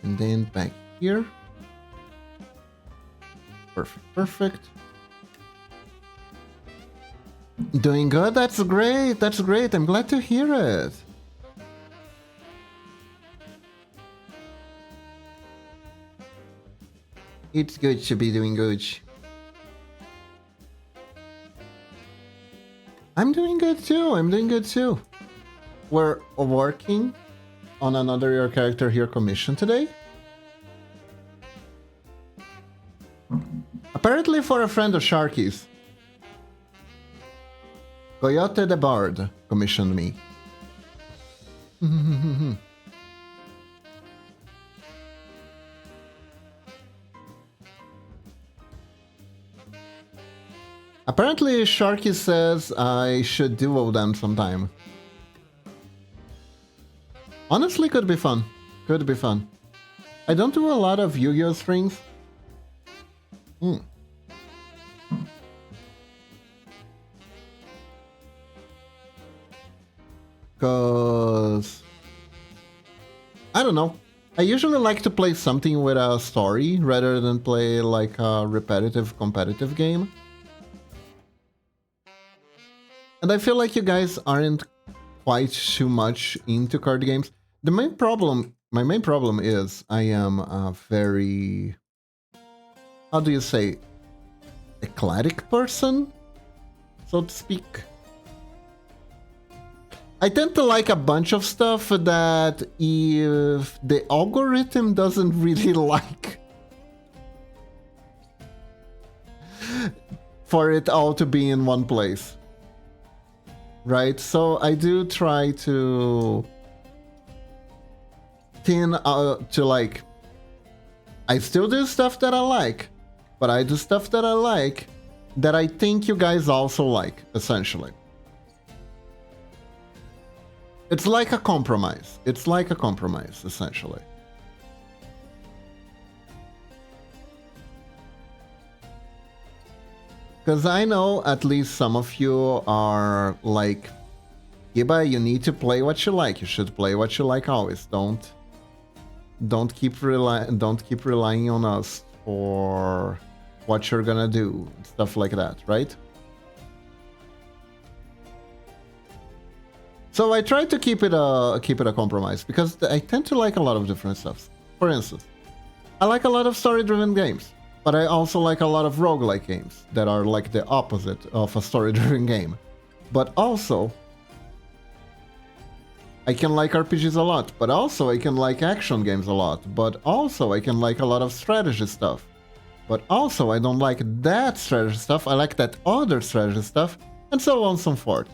And then back here. Perfect, perfect. Doing good? That's great, that's great. I'm glad to hear it. It's good to be doing good. I'm doing good too. I'm doing good too. We're working on another your character here commission today. Apparently for a friend of Sharky's. Coyote the Bard commissioned me. Apparently Sharky says I should duo them sometime. Honestly, could be fun. Could be fun. I don't do a lot of Yu-Gi-Oh strings. Cause I don't know. I usually like to play something with a story rather than play like a repetitive competitive game. And I feel like you guys aren't quite too much into card games. My main problem is I am a very, how do you say, eclectic person, so to speak. I tend to like a bunch of stuff that if the algorithm doesn't really like, for it all to be in one place. Right? So I do try to thin out to like, I still do stuff that I like, but I do stuff that I like that I think you guys also like, essentially. It's like a compromise. It's like a compromise, essentially. Because I know at least some of you are like, Giba, you need to play what you like. You should play what you like always. Don't keep relying on us for what you're gonna do, stuff like that, right? So I try to keep it a compromise because I tend to like a lot of different stuff. For instance, I like a lot of story-driven games, but I also like a lot of roguelike games that are like the opposite of a story-driven game. But also, I can like RPGs a lot, but also I can like action games a lot, but also I can like a lot of strategy stuff. But also I don't like that strategy stuff, I like that other strategy stuff, and so on and so forth.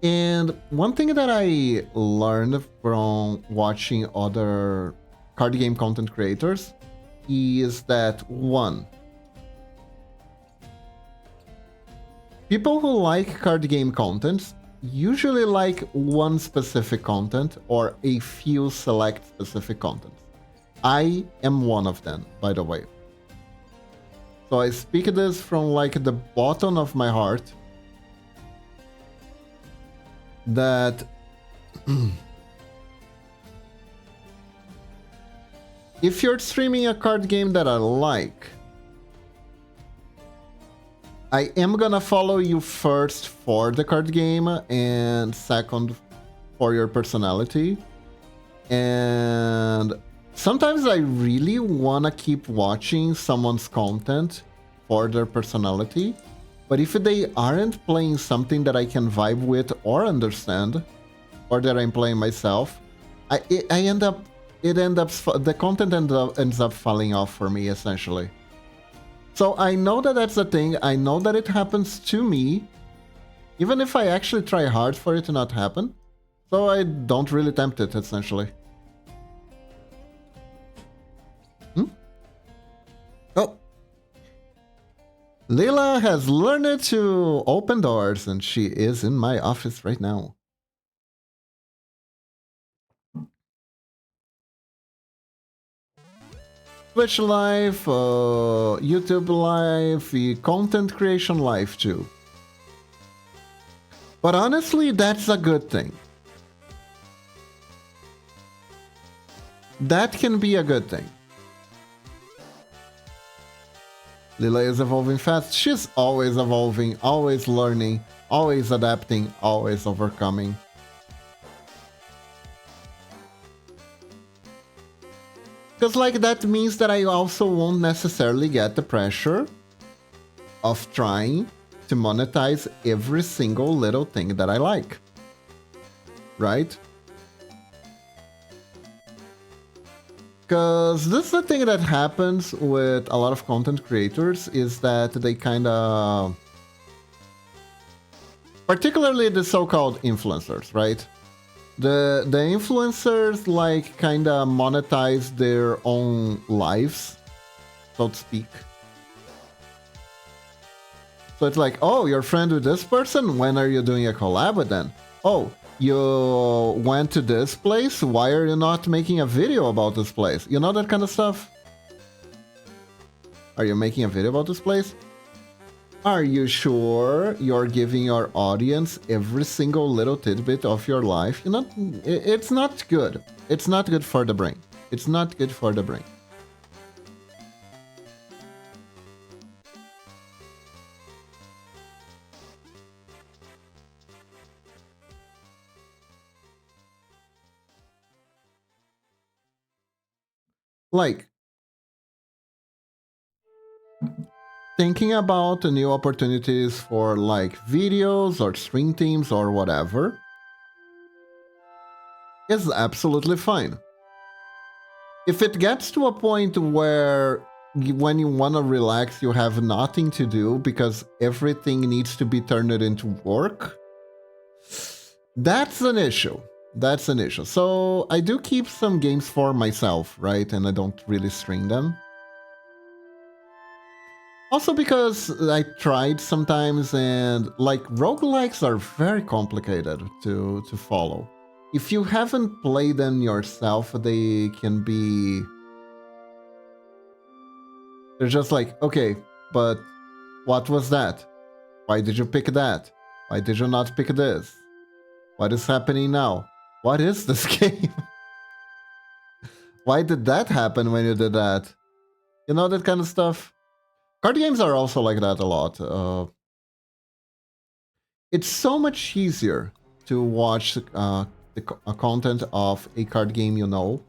And one thing that I learned from watching other card game content creators is that, one, people who like card game content usually like one specific content or a few select specific content. I am one of them, by the way. So I speak this from like the bottom of my heart, that if you're streaming a card game that I like, I am gonna follow you first for the card game and second for your personality. And sometimes I really wanna keep watching someone's content for their personality. But if they aren't playing something that I can vibe with or understand, or that I'm playing myself, the content ends up falling off for me, essentially. So I know that that's the thing. I know that it happens to me, even if I actually try hard for it to not happen. So I don't really tempt it, essentially. Oh. Leela has learned to open doors, and she is in my office right now. Twitch Live, YouTube Live, content creation live too. But honestly, that's a good thing. That can be a good thing. Lila is evolving fast. She's always evolving, always learning, always adapting, always overcoming. Because, like, that means that I also won't necessarily get the pressure of trying to monetize every single little thing that I like. Right? Because this is the thing that happens with a lot of content creators, is that they kind of... Particularly the so-called influencers, right? The influencers, like, kind of monetize their own lives, so to speak. So it's like, oh, you're friend with this person? When are you doing a collab with them? Oh, you went to this place? Why are you not making a video about this place? You know, that kind of stuff? Are you making a video about this place? Are you sure you're giving your audience every single little tidbit of your life? You know, it's not good. It's not good for the brain. It's not good for the brain. Like, thinking about new opportunities for, like, videos or stream teams or whatever is absolutely fine. If it gets to a point where when you want to relax, you have nothing to do because everything needs to be turned into work, that's an issue. That's an issue. So I do keep some games for myself, right? And I don't really stream them. Also because I tried sometimes, and, like, roguelikes are very complicated to follow. If you haven't played them yourself, they can be... They're just like, okay, but what was that? Why did you pick that? Why did you not pick this? What is happening now? What is this game? Why did that happen when you did that? You know, that kind of stuff. Card games are also like that a lot. It's so much easier to watch the content of a card game you know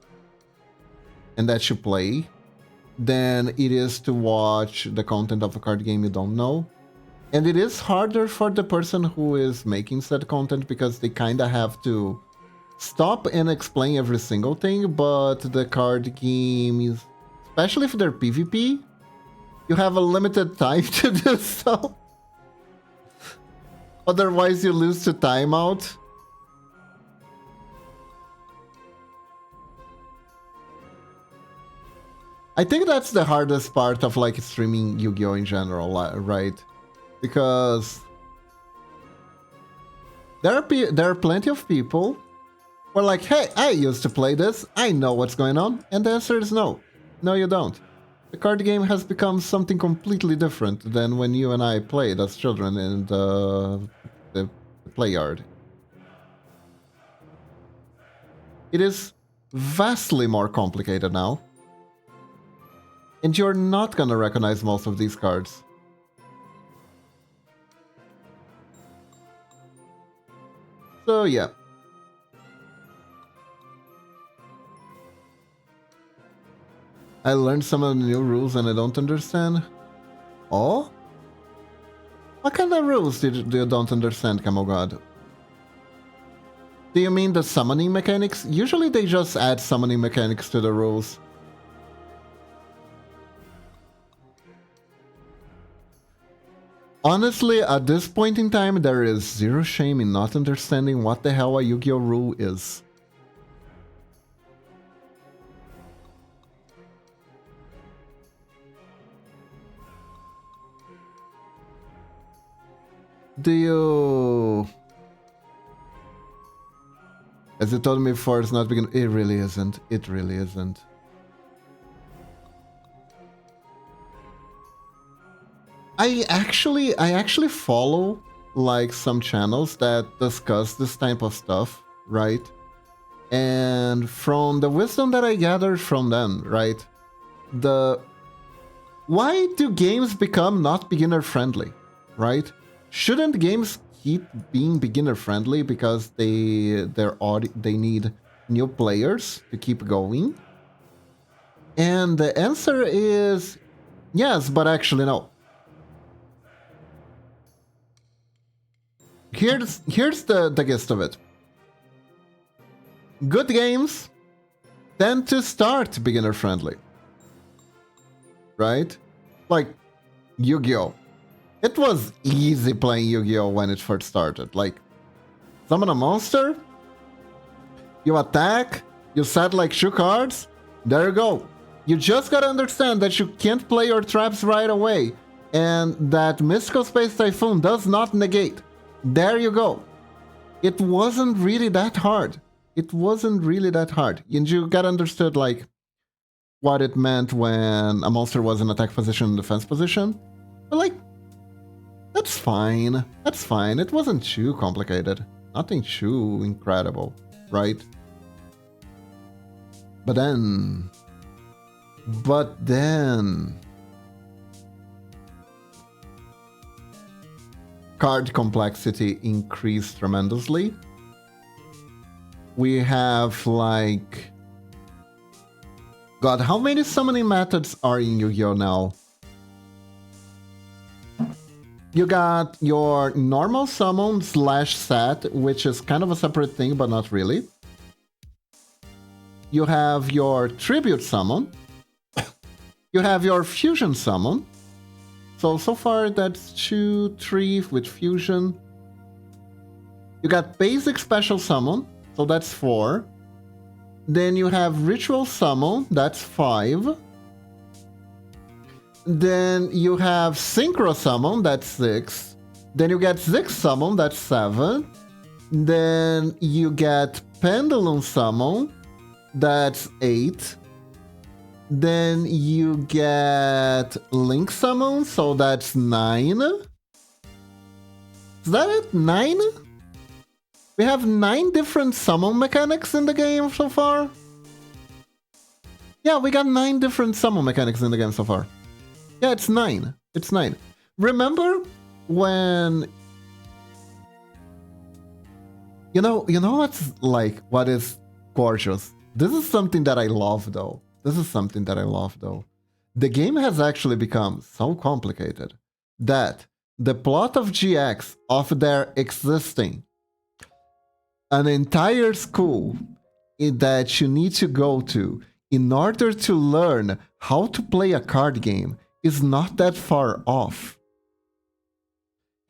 and that you play than it is to watch the content of a card game you don't know. And it is harder for the person who is making said content because they kind of have to stop and explain every single thing, but the card games, especially if they're PvP, you have a limited time to do so. Otherwise, you lose to timeout. I think that's the hardest part of, like, streaming Yu-Gi-Oh! In general, right? Because there are plenty of people who are like, hey, I used to play this, I know what's going on, and the answer is no. No, you don't. The card game has become something completely different than when you and I played as children in the play yard. It is vastly more complicated now. And you're not gonna recognize most of these cards. So yeah. I learned some of the new rules and I don't understand. Oh? What kind of rules do you don't understand, Camogod? Do you mean the summoning mechanics? Usually they just add summoning mechanics to the rules. Honestly, at this point in time, there is zero shame in not understanding what the hell a Yu-Gi-Oh! Rule is. Do you... As you told me before, it's not begin. It really isn't. It really isn't. I actually follow, like, some channels that discuss this type of stuff, right? And from the wisdom that I gathered from them, right? Why do games become not beginner friendly, right? Shouldn't games keep being beginner friendly because they need new players to keep going? And the answer is yes, but actually no. Here's the gist of it. Good games tend to start beginner friendly. Right? Like Yu-Gi-Oh! It was easy playing Yu-Gi-Oh! When it first started. Like, summon a monster, you attack, you set like 2 cards, there you go. You just gotta understand that you can't play your traps right away, and that Mystical Space Typhoon does not negate. There you go. It wasn't really that hard. It wasn't really that hard. And you gotta understood, like, what it meant when a monster was in attack position and defense position. But, like, that's fine. That's fine. It wasn't too complicated. Nothing too incredible, right? But then... card complexity increased tremendously. We have, like... God, how many summoning methods are in Yu-Gi-Oh! Now? You got your normal summon / set, which is kind of a separate thing, but not really. You have your tribute summon. You have your fusion summon. So far that's 2, 3 with fusion. You got basic special summon, so that's 4. Then you have ritual summon, that's 5. Then you have synchro summon, that's 6. Then you get Zix summon, that's 7. Then you get pendulum summon, that's 8. Then you get link summon, so that's 9. Is that it? 9? We have 9 different summon mechanics in the game so far. Yeah, we got 9 different summon mechanics in the game so far. Yeah, it's 9. It's 9. Remember when... You know what's like, what is gorgeous? This is something that I love, though. The game has actually become so complicated that the plot of GX, of their existing an entire school that you need to go to in order to learn how to play a card game is not that far off.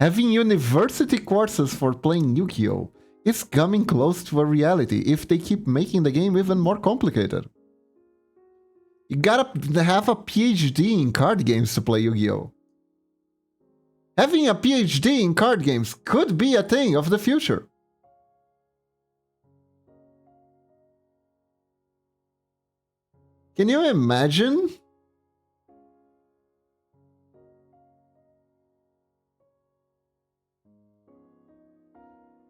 Having university courses for playing Yu-Gi-Oh! Is coming close to a reality if they keep making the game even more complicated. You gotta have a PhD in card games to play Yu-Gi-Oh! Having a PhD in card games could be a thing of the future. Can you imagine?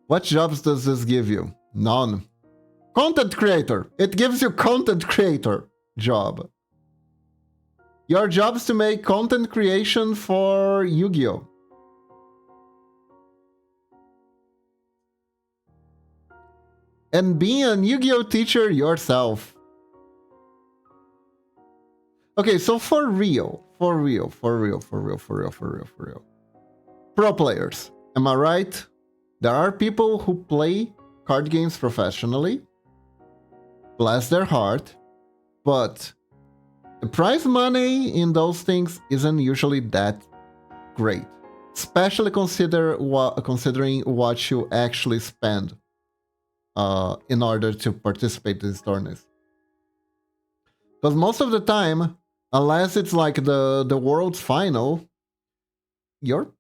What jobs does this give you? None. Content creator. It gives you content creator job. Your job is to make content creation for Yu-Gi-Oh! And being a Yu-Gi-Oh! Teacher yourself. Okay, so for real. Pro players, am I right? There are people who play card games professionally. Bless their heart. But the prize money in those things isn't usually that great. Especially considering what you actually spend in order to participate in these tournaments. Because most of the time, unless it's like the world's final, you're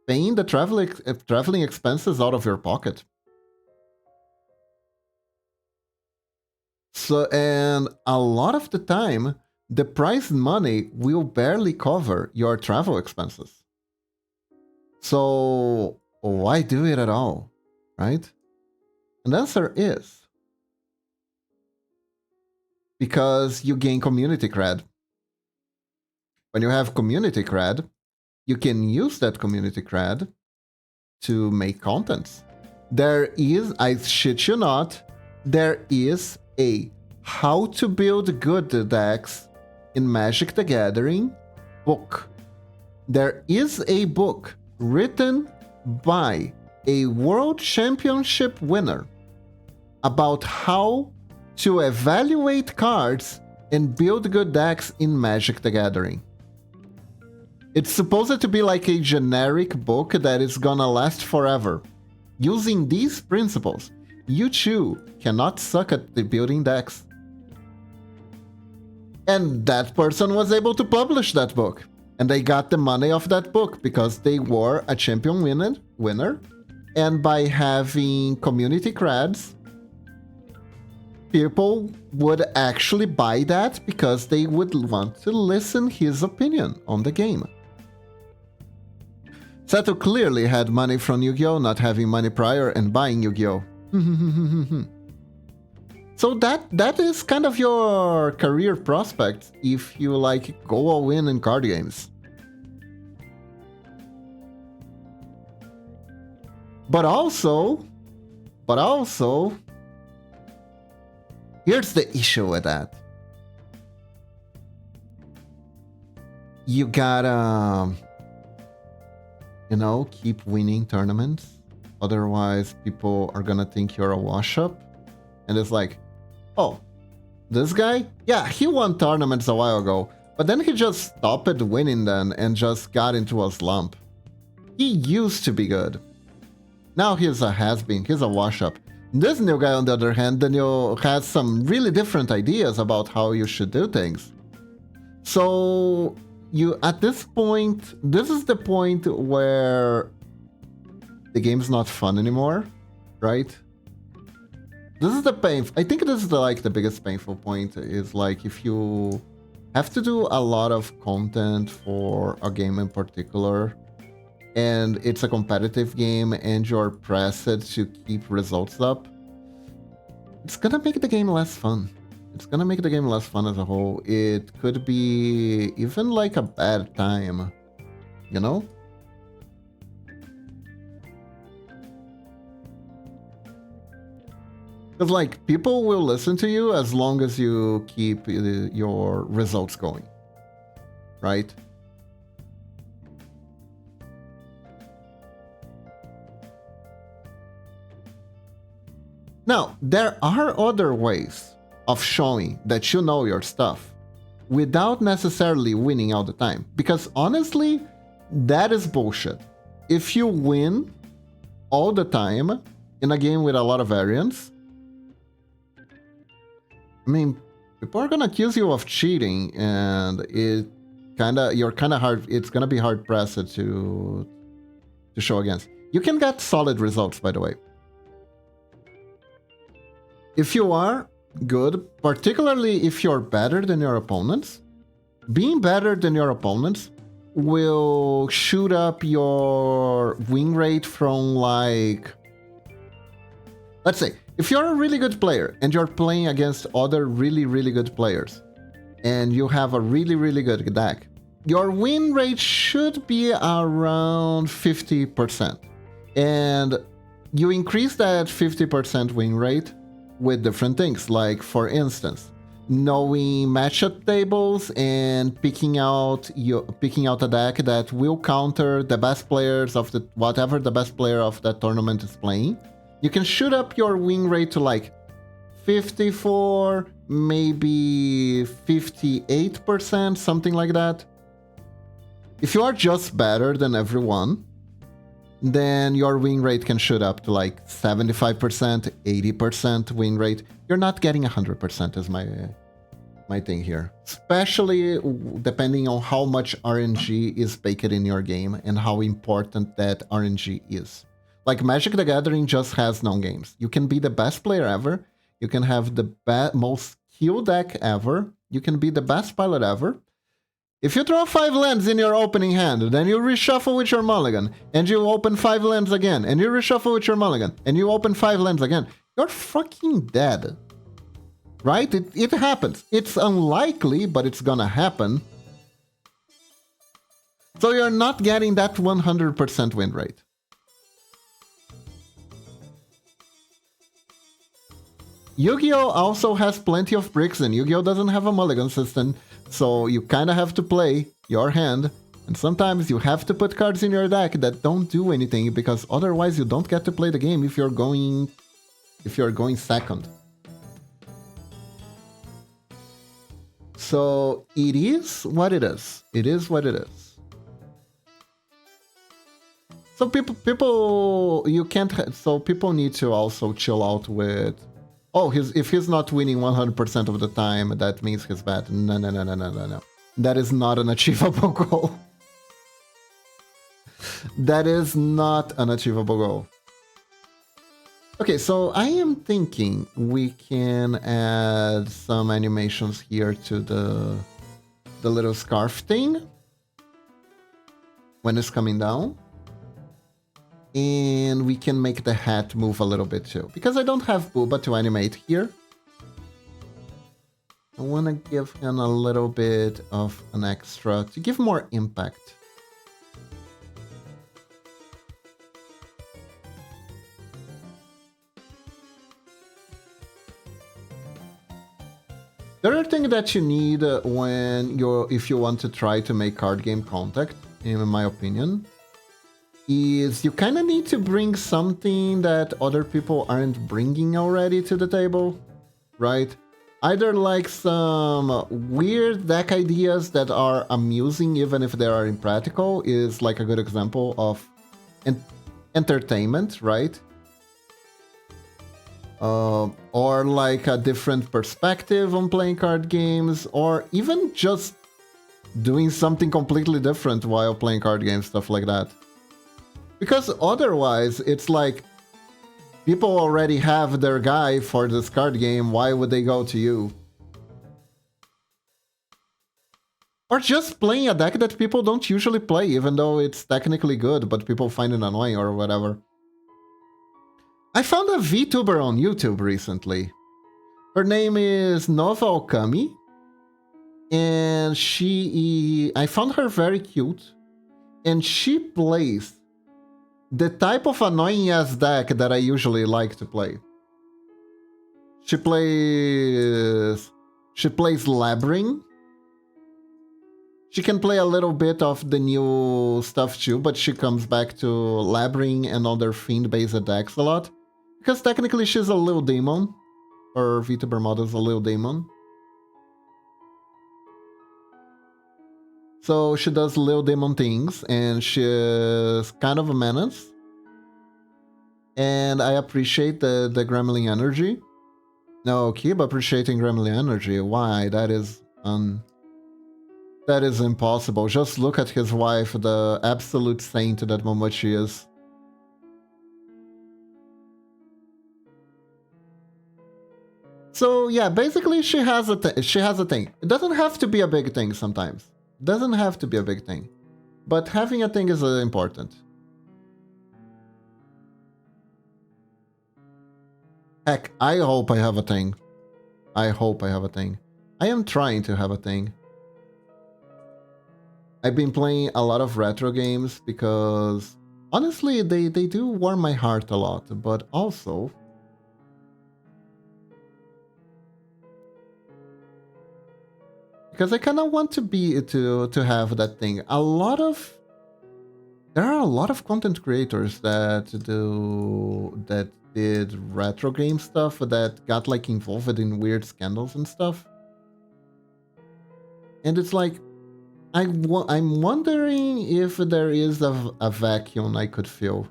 paying the traveling expenses out of your pocket. So, and a lot of the time, the prize money will barely cover your travel expenses. So, why do it at all, right? And the answer is because you gain community cred. When you have community cred, you can use that community cred to make contents. There is, I shit you not, there is a How to Build Good Decks in Magic the Gathering book. There is a book written by a World Championship winner about how to evaluate cards and build good decks in Magic the Gathering. It's supposed to be like a generic book that is gonna last forever. Using these principles, you too cannot suck at the building decks. And that person was able to publish that book. And they got the money off that book because they were a champion winner. And by having community creds, people would actually buy that because they would want to listen his opinion on the game. Sato clearly had money from Yu-Gi-Oh, not having money prior and buying Yu-Gi-Oh. So that is kind of your career prospects if you like go all in card games. But also, here's the issue with that. You gotta, keep winning tournaments. Otherwise, people are gonna think you're a wash-up. And it's like, oh, this guy? Yeah, he won tournaments a while ago. But then he just stopped winning them and just got into a slump. He used to be good. Now he's a has-been, he's a wash-up. This new guy, on the other hand, Daniel, has some really different ideas about how you should do things. So, at this point, this is the point where the game's not fun anymore, right? This is the pain. I think this is the biggest painful point is like if you have to do a lot of content for a game in particular, and it's a competitive game and you're pressed to keep results up, it's gonna make the game less fun. It's gonna make the game less fun as a whole. It could be even like a bad time, you know? Because like people will listen to you as long as you keep your results going, right? Now, there are other ways of showing that you know your stuff without necessarily winning all the time. Because honestly, that is bullshit. If you win all the time in a game with a lot of variance, I mean, people are gonna accuse you of cheating, and it's gonna be hard pressed to show against. You can get solid results, by the way. If you are good, particularly if you're better than your opponents, being better than your opponents will shoot up your win rate from like, let's say, if you're a really good player and you're playing against other really, really good players and you have a really, really good deck, your win rate should be around 50%. And you increase that 50% win rate with different things, like for instance, knowing matchup tables and picking out a deck that will counter the best players of whatever the best player of that tournament is playing. You can shoot up your win rate to like 54, maybe 58%, something like that. If you are just better than everyone, then your win rate can shoot up to like 75%, 80% win rate. You're not getting 100% is my thing here. Especially depending on how much RNG is baked in your game and how important that RNG is. Like Magic the Gathering just has no games. You can be the best player ever. You can have the most skill deck ever. You can be the best pilot ever. If you draw 5 lands in your opening hand, then you reshuffle with your mulligan, and you open 5 lands again, and you reshuffle with your mulligan, and you open 5 lands again, you're fucking dead. Right? It happens. It's unlikely, but it's gonna happen. So you're not getting that 100% win rate. Yu-Gi-Oh! Also has plenty of bricks, and Yu-Gi-Oh! Doesn't have a mulligan system, so you kinda have to play your hand, and sometimes you have to put cards in your deck that don't do anything, because otherwise you don't get to play the game if you're going second. So it is what it is. It is what it is. So people, you can't. So people need to also chill out with. Oh, if he's not winning 100% of the time, that means he's bad. No, no, no, no, no, no, no. That is not an achievable goal. That is not an achievable goal. Okay, so I am thinking we can add some animations here to the little scarf thing when it's coming down. And we can make the hat move a little bit too. Because I don't have Booba to animate here, I want to give him a little bit of an extra to give more impact. The other thing that you need if you want to try to make card game content, in my opinion, is you kind of need to bring something that other people aren't bringing already to the table, right? Either like some weird deck ideas that are amusing even if they are impractical is like a good example of entertainment, right? Or like a different perspective on playing card games, or even just doing something completely different while playing card games, stuff like that. Because otherwise, it's like, people already have their guy for this card game, why would they go to you? Or just playing a deck that people don't usually play, even though it's technically good, but people find it annoying or whatever. I found a VTuber on YouTube recently. Her name is Nova Okami. And I found her very cute. And she plays the type of annoying ass deck that I usually like to play. She plays Labyrinth. She can play a little bit of the new stuff too, but she comes back to Labyrinth and other fiend-based decks a lot. Because technically she's a little demon. Her VTuber model is a little demon. So she does little demon things, and she's kind of a menace. And I appreciate the Gremlin energy. No, keep appreciating Gremlin energy. Why? That is impossible. Just look at his wife, the absolute saint that Momochi is. So yeah, basically she has a thing. It doesn't have to be a big thing sometimes. Doesn't have to be a big thing. But having a thing is important. Heck, I hope I have a thing. I hope I have a thing. I am trying to have a thing. I've been playing a lot of retro games because honestly they do warm my heart a lot, but also because I kind of want to have that thing. There are a lot of content creators that did retro game stuff that got like involved in weird scandals and stuff. And it's like, I'm wondering if there is a vacuum I could fill.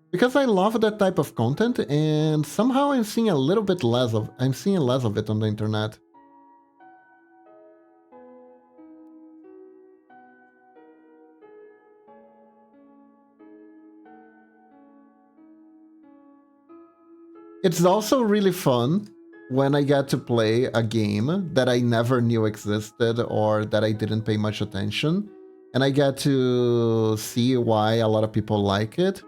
Because I love that type of content, and somehow I'm seeing less of it on the internet. It's also really fun when I get to play a game that I never knew existed or that I didn't pay much attention, and I get to see why a lot of people like it.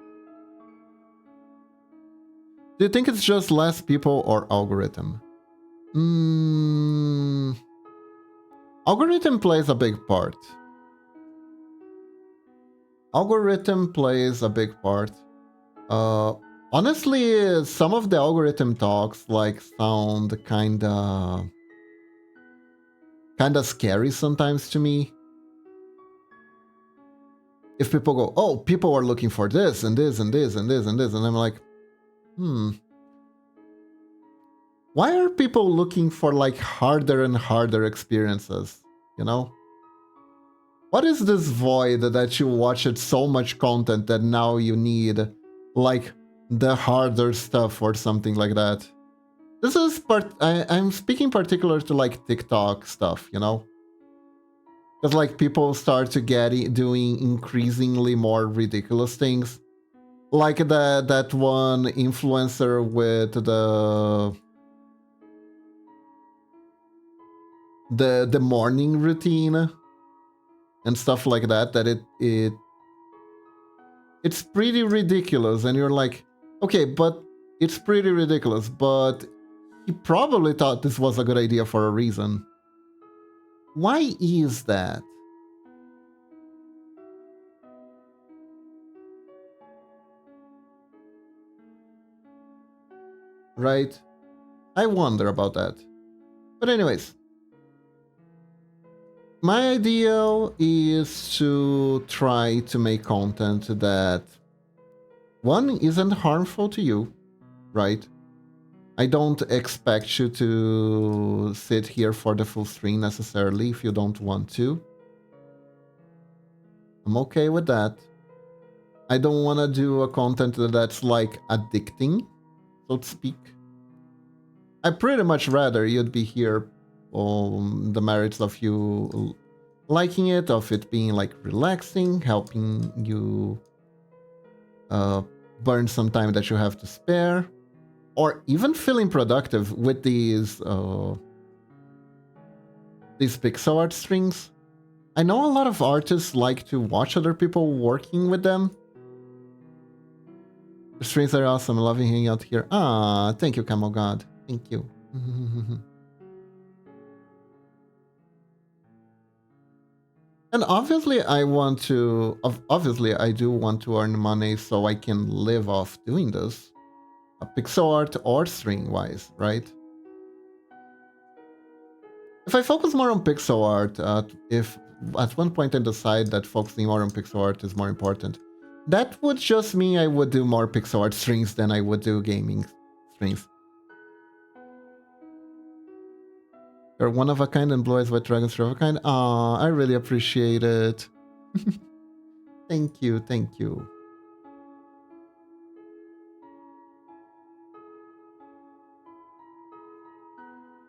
Do you think it's just less people or algorithm? Algorithm plays a big part. Algorithm plays a big part. Uh, Honestly, some of the algorithm talks like sound kinda scary sometimes to me. If people go, oh, people are looking for this and this and this and this and this, and I'm like, why are people looking for like harder and harder experiences? You know? What is this void that you watched so much content that now you need like the harder stuff or something like that? This is I'm speaking particular to like TikTok stuff, you know? Because like people start to get doing increasingly more ridiculous things. Like that one influencer with the morning routine and stuff like that, that it's pretty ridiculous, and you're like, okay, but it's pretty ridiculous, but he probably thought this was a good idea for a reason. Why is that? Right? I wonder about that. But anyways, my ideal is to try to make content that, one, isn't harmful to you, right? I don't expect you to sit here for the full stream necessarily if you don't want to. I'm okay with that. I don't want to do a content that's like addicting, so to speak. I pretty much rather you'd be here on the merits of you liking it, of it being like relaxing, helping you burn some time that you have to spare, or even feeling productive with these pixel art strings. I know a lot of artists like to watch other people working with them. The strings are awesome. I love hanging out here. Ah, thank you, Camel God. Thank you. And obviously I do want to earn money so I can live off doing this. Pixel art or string wise, right? If I focus more on pixel art, if at one point I decide that focusing more on pixel art is more important, that would just mean I would do more pixel art strings than I would do gaming strings. You're one of a kind and blue eyes white dragons are of a kind. Aw, I really appreciate it. Thank you, thank you.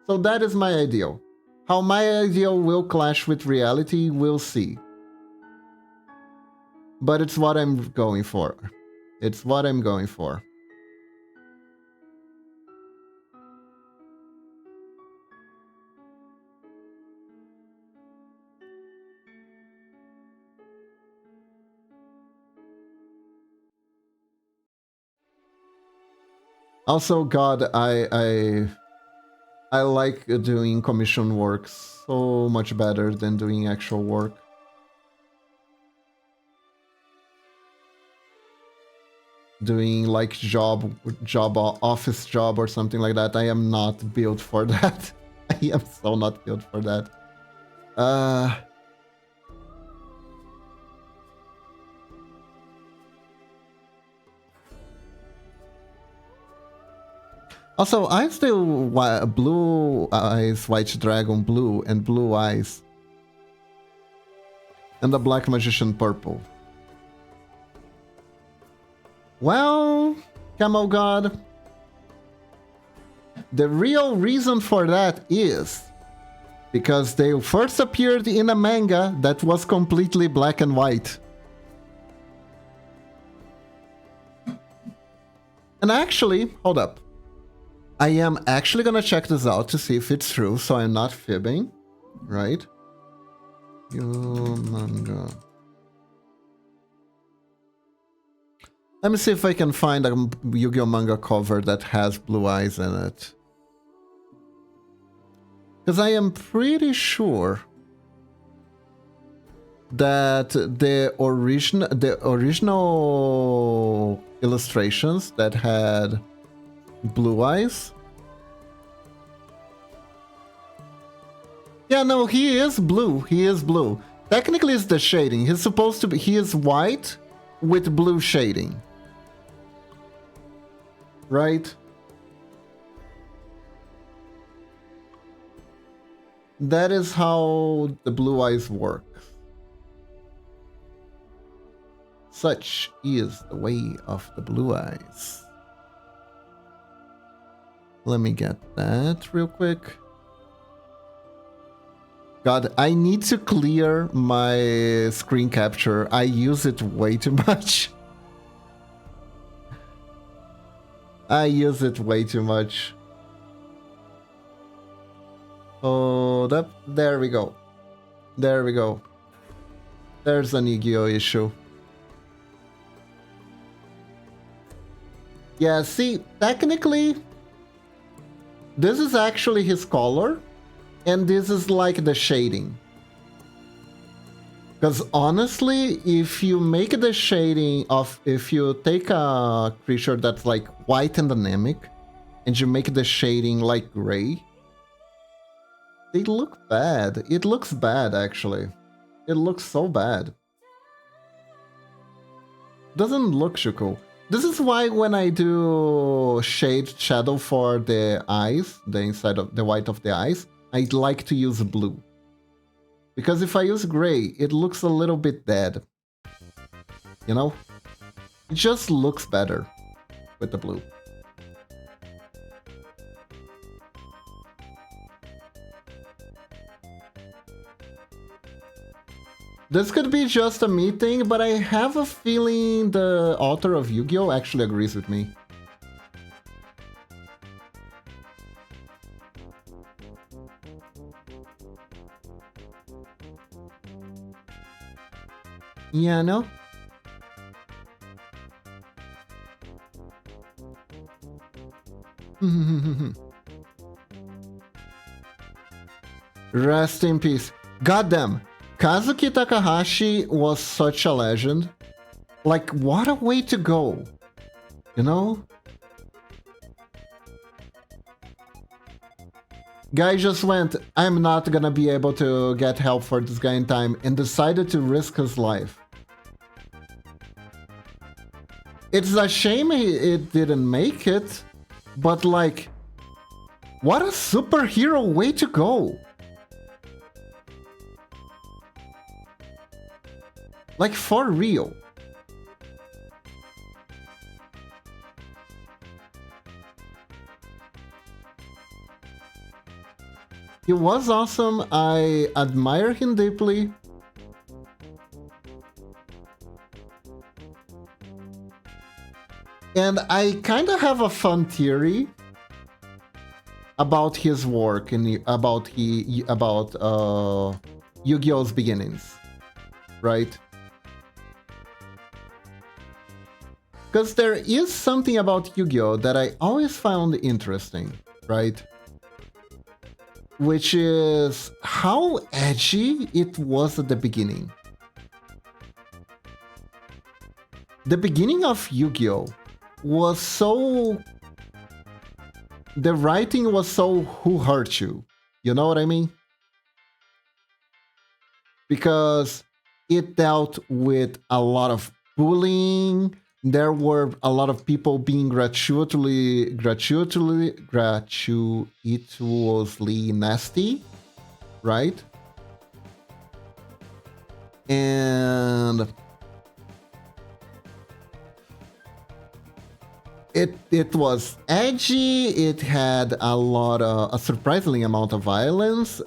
So that is my ideal. How my ideal will clash with reality, we'll see. But it's what I'm going for. It's what I'm going for. Also, God, I like doing commission work so much better than doing actual work. Doing like office job or something like that. I am not built for that. I am so not built for that. Also, I still blue eyes, white dragon blue, and blue eyes. And the black magician purple. Well, Camel God, the real reason for that is because they first appeared in a manga that was completely black and white. And actually, hold up. I am actually gonna check this out to see if it's true, so I'm not fibbing, right? Manga. Let me see if I can find a Yu-Gi-Oh! Manga cover that has blue eyes in it. Because I am pretty sure that the original illustrations that had blue eyes. Yeah, no, he is blue. He is blue. Technically, it's the shading. He's supposed to be. He is white with blue shading. Right? That is how the blue eyes work. Such is the way of the blue eyes. Let me get that real quick. God, I need to clear my screen capture. I use it way too much. I use it way too much. Hold up. There we go. There we go. There's an Yu-Gi-Oh issue. Yeah, see, technically, this is actually his color. And this is like the shading. Because honestly, if you make the shading of... If you take a creature that's like white and anemic, and you make the shading like gray, they look bad. It looks bad, actually. It looks so bad. Doesn't look too cool. This is why when I do shadow for the eyes, the inside of the white of the eyes, I'd like to use blue. Because if I use gray, it looks a little bit dead. You know? It just looks better with the blue. This could be just a me thing, but I have a feeling the author of Yu-Gi-Oh! Actually agrees with me. Yeah, no? Rest in peace. Goddamn, Kazuki Takahashi was such a legend. Like, what a way to go. You know? Guy just went, I'm not gonna be able to get help for this guy in time, and decided to risk his life. It's a shame it didn't make it, but like, what a superhero way to go. Like, for real. He was awesome. I admire him deeply. And I kind of have a fun theory about his work and about Yu-Gi-Oh's beginnings, right? Because there is something about Yu-Gi-Oh that I always found interesting, right? Which is how edgy it was at the beginning. The beginning of Yu-Gi-Oh was so... The writing was so who hurt you. You know what I mean? Because it dealt with a lot of bullying. There were a lot of people being gratuitously nasty, right? And it was edgy. It had a surprisingly amount of violence.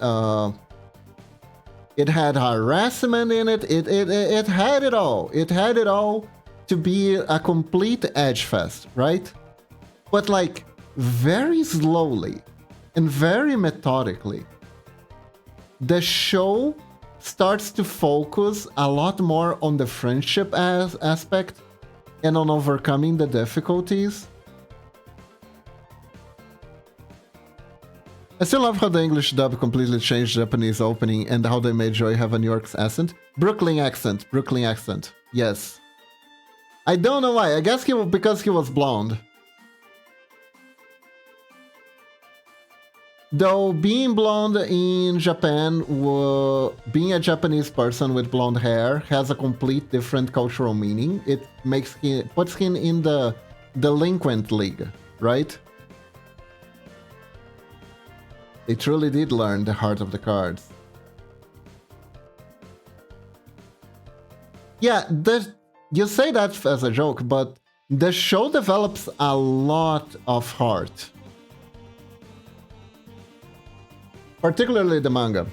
It had harassment in it. It had it all. It had it all to be a complete edge fest, right? But like very slowly and very methodically, the show starts to focus a lot more on the friendship aspect and on overcoming the difficulties. I still love how the English dub completely changed Japanese opening and how they made Joey have a New York accent. Brooklyn accent. Brooklyn accent. Yes. I don't know why. I guess because he was blonde. Though being blonde in Japan, being a Japanese person with blonde hair has a complete different cultural meaning. It puts him in the delinquent league, right? They truly did learn the heart of the cards. Yeah, you say that as a joke, but the show develops a lot of heart. Particularly the manga.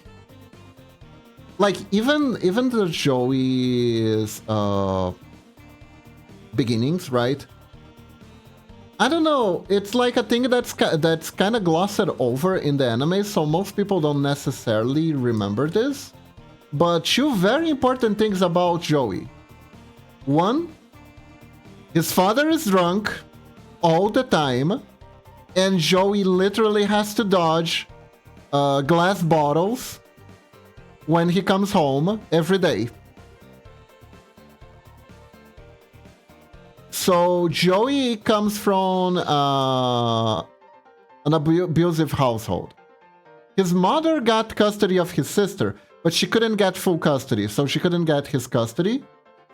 Like, even the Joey's beginnings, right? I don't know, it's like a thing that's kind of glossed over in the anime, so most people don't necessarily remember this. But two very important things about Joey. One, his father is drunk all the time, and Joey literally has to dodge glass bottles when he comes home every day. So Joey comes from an abusive household. His mother got custody of his sister, but she couldn't get full custody, so she couldn't get his custody.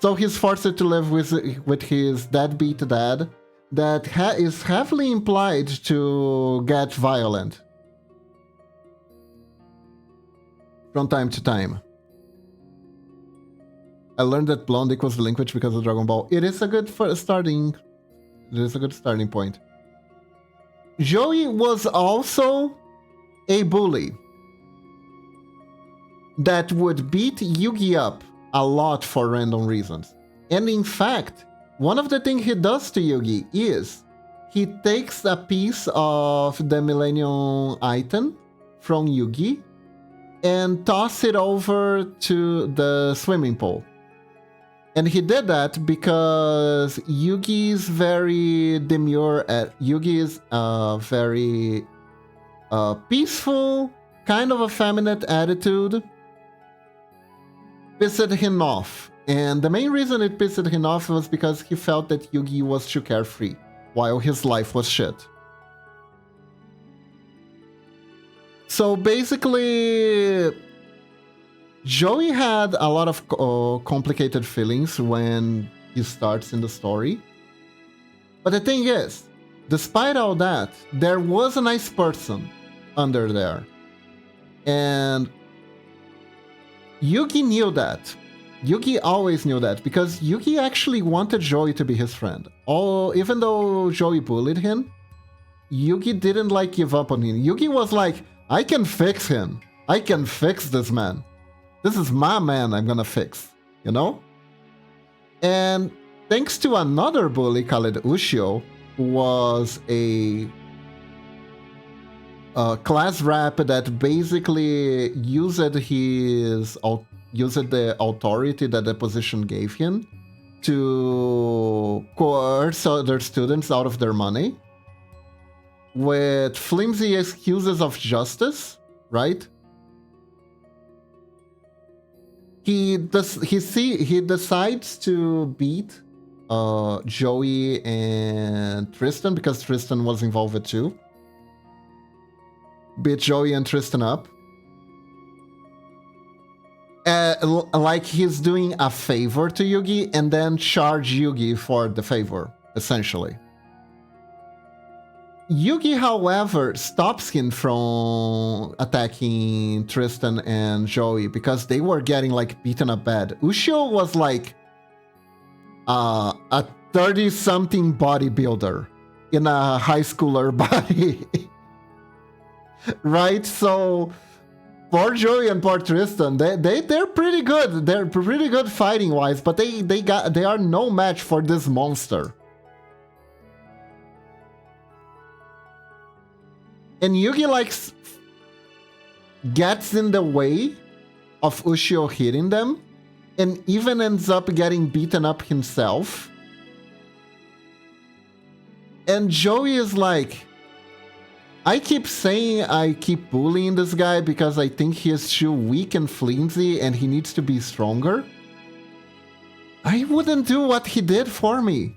So he's forced to live with his deadbeat dad that is heavily implied to get violent from time to time. I learned that blonde equals delinquent because of Dragon Ball. It is a good starting point. Joey was also a bully that would beat Yugi up a lot for random reasons. And in fact, one of the things he does to Yugi is he takes a piece of the Millennium item from Yugi and toss it over to the swimming pool. And he did that because Yugi is very demure. Yugi is very peaceful, kind of effeminate attitude. Pissed him off. And the main reason it pissed him off was because he felt that Yugi was too carefree, while his life was shit. So basically, Joey had a lot of complicated feelings when he starts in the story. But the thing is, despite all that, there was a nice person under there. And Yugi knew that. Yugi always knew that, because Yugi actually wanted Joey to be his friend. Even though Joey bullied him, Yugi didn't give up on him. Yugi was like, I can fix him. I can fix this man. This is my man I'm gonna fix, you know? And thanks to another bully called Ushio, who was a class rep that basically used the authority that the position gave him to coerce other students out of their money with flimsy excuses of justice, right? He decides to beat Joey and Tristan, because Tristan was involved too. Beat Joey and Tristan up. Like he's doing a favor to Yugi, and then charge Yugi for the favor, essentially. Yugi, however, stops him from attacking Tristan and Joey because they were getting beaten up bad. Ushio was a 30-something bodybuilder in a high schooler body. Right? So poor Joey and poor Tristan, they're pretty good. They're pretty good fighting wise, but they are no match for this monster. And Yugi gets in the way of Ushio hitting them, and even ends up getting beaten up himself. And Joey is like, I keep saying I keep bullying this guy because I think he is too weak and flimsy and he needs to be stronger. I wouldn't do what he did for me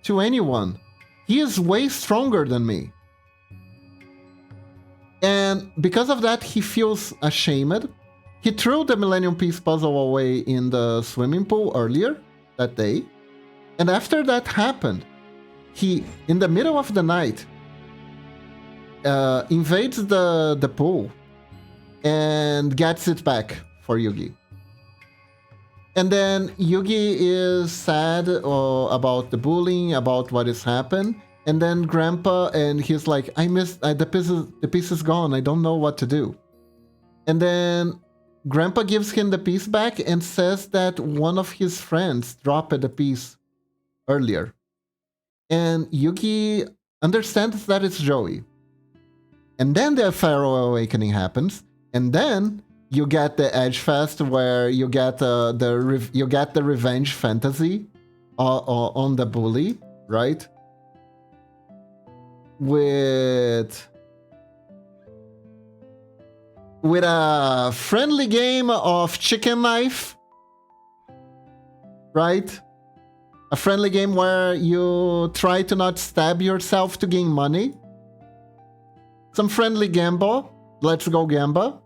to anyone. He is way stronger than me. And because of that, he feels ashamed. He threw the Millennium Piece puzzle away in the swimming pool earlier that day. And after that happened, he, in the middle of the night, invades the pool and gets it back for Yugi. And then Yugi is sad about the bullying, about what has happened. And then Grandpa, and he's like, I missed, the piece is gone. I don't know what to do. And then Grandpa gives him the piece back and says that one of his friends dropped the piece earlier. And Yugi understands that it's Joey. And then the Pharaoh Awakening happens. And then you get the Edge Fest where you get the revenge fantasy on the bully, right? With a friendly game of chicken knife, right? A friendly game where you try to not stab yourself to gain money. Some friendly gamble. Let's go Gamba.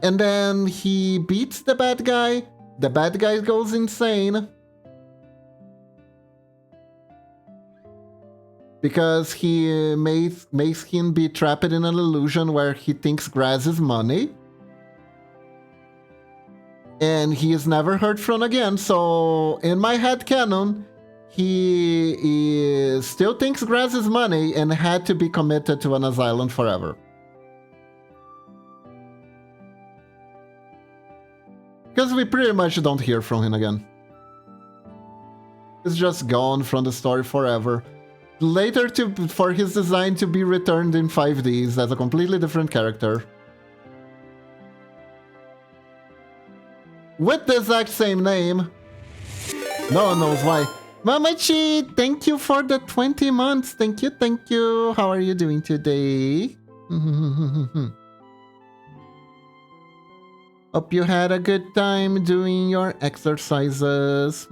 And then he beats the bad guy. The bad guy goes insane. Because he makes him be trapped in an illusion where he thinks grass is money. And he is never heard from again. So in my headcanon, he still thinks grass is money and had to be committed to an asylum forever. Because we pretty much don't hear from him again. He's just gone from the story forever. Later for his design to be returned in 5Ds as a completely different character. With the exact same name. No one knows why. Mamachi, thank you for the 20 months. Thank you, thank you. How are you doing today? Hope you had a good time doing your exercises.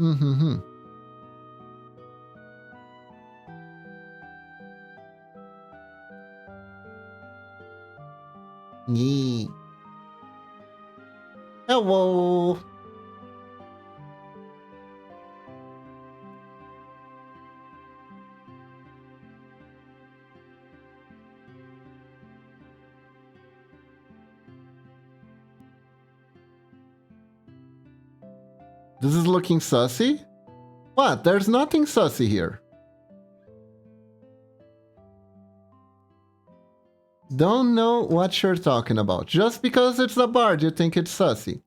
Yeah. Hello. This is looking sussy? What? There's nothing sussy here. Don't know what you're talking about. Just because it's a bard, you think it's sussy.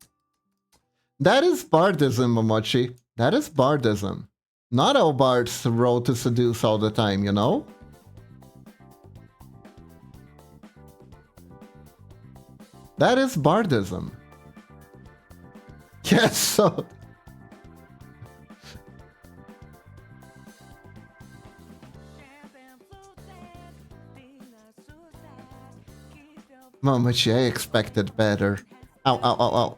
That is bardism, Momochi. That is bardism. Not all bards roll to seduce all the time, you know? That is bardism. Yes, so... Momochi, I expected better. Ow, ow, ow, ow.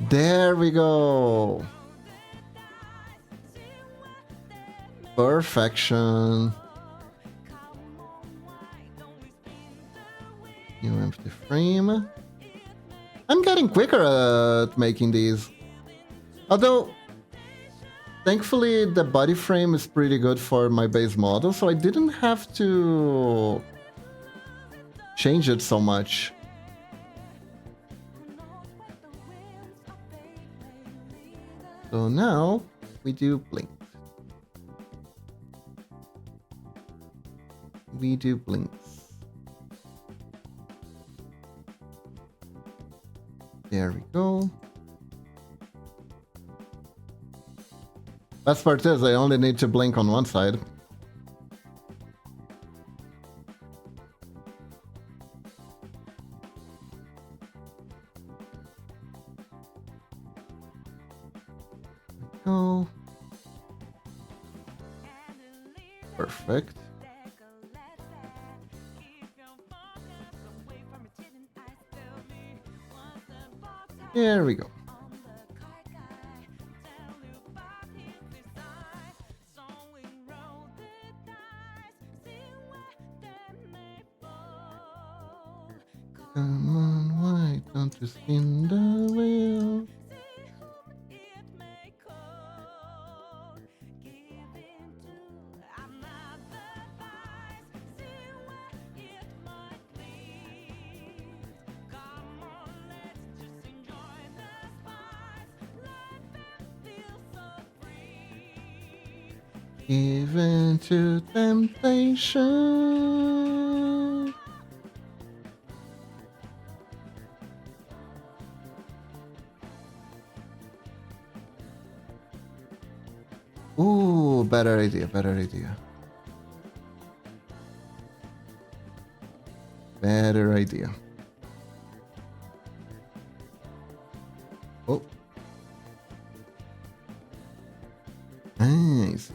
There we go. Perfection. New empty frame. I'm getting quicker at making these. Although, thankfully, the body frame is pretty good for my base model, so I didn't have to change it so much. So now we do blink. We do blinks. There we go. Best part is I only need to blink on one side. Oh. Perfect. There we go. Come on, why don't you spin the wheel? Give in to temptation. Ooh, better idea, better idea. Better idea. Oh. I see.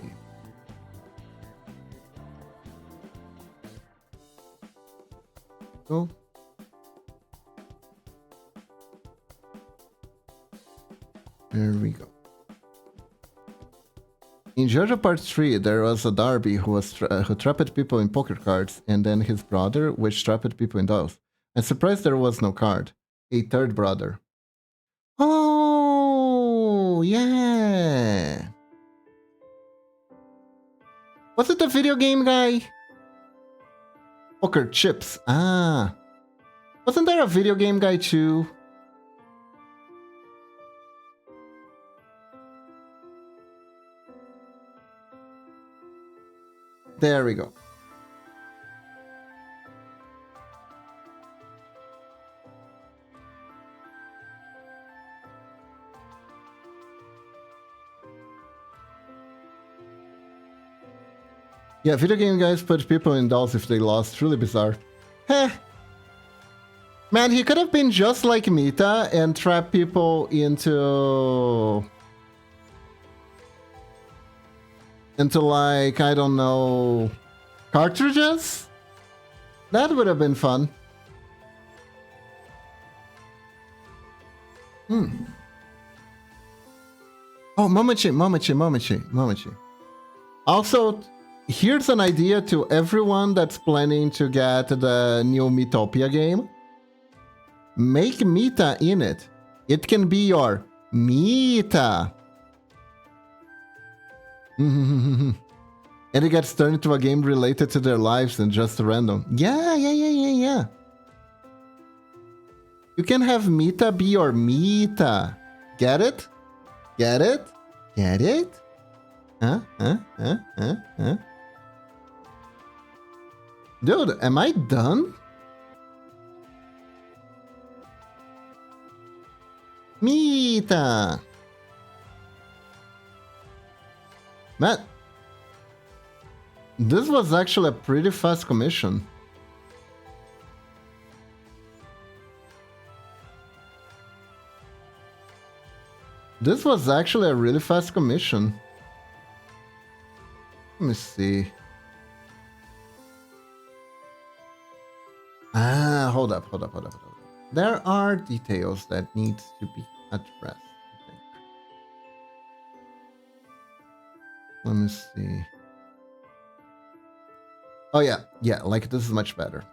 Go. There we go. In JoJo Part 3, there was a Darby who trapped people in poker cards, and then his brother, which trapped people in dolls. I'm surprised there was no card. A third brother. Oh, yeah. Was it the video game guy? Poker chips. Ah. Wasn't there a video game guy too? There we go. Yeah, video game guys put people in dolls if they lost. Truly bizarre. Heh. Man, he could have been just like Mita and trap people into like, I don't know, cartridges? That would have been fun. Oh, Momochi. Also, here's an idea to everyone that's planning to get the new Metopia game. Make Mita in it. It can be your Mita. And it gets turned into a game related to their lives and just random. Yeah. You can have Mita be your Mita. Get it? Get it? Get it? Huh? Dude, am I done? Mita! Man, this was actually a pretty fast commission. This was actually a really fast commission. Let me see. Ah, hold up. There are details that need to be addressed, I think. Let me see. Oh yeah, like this is much better.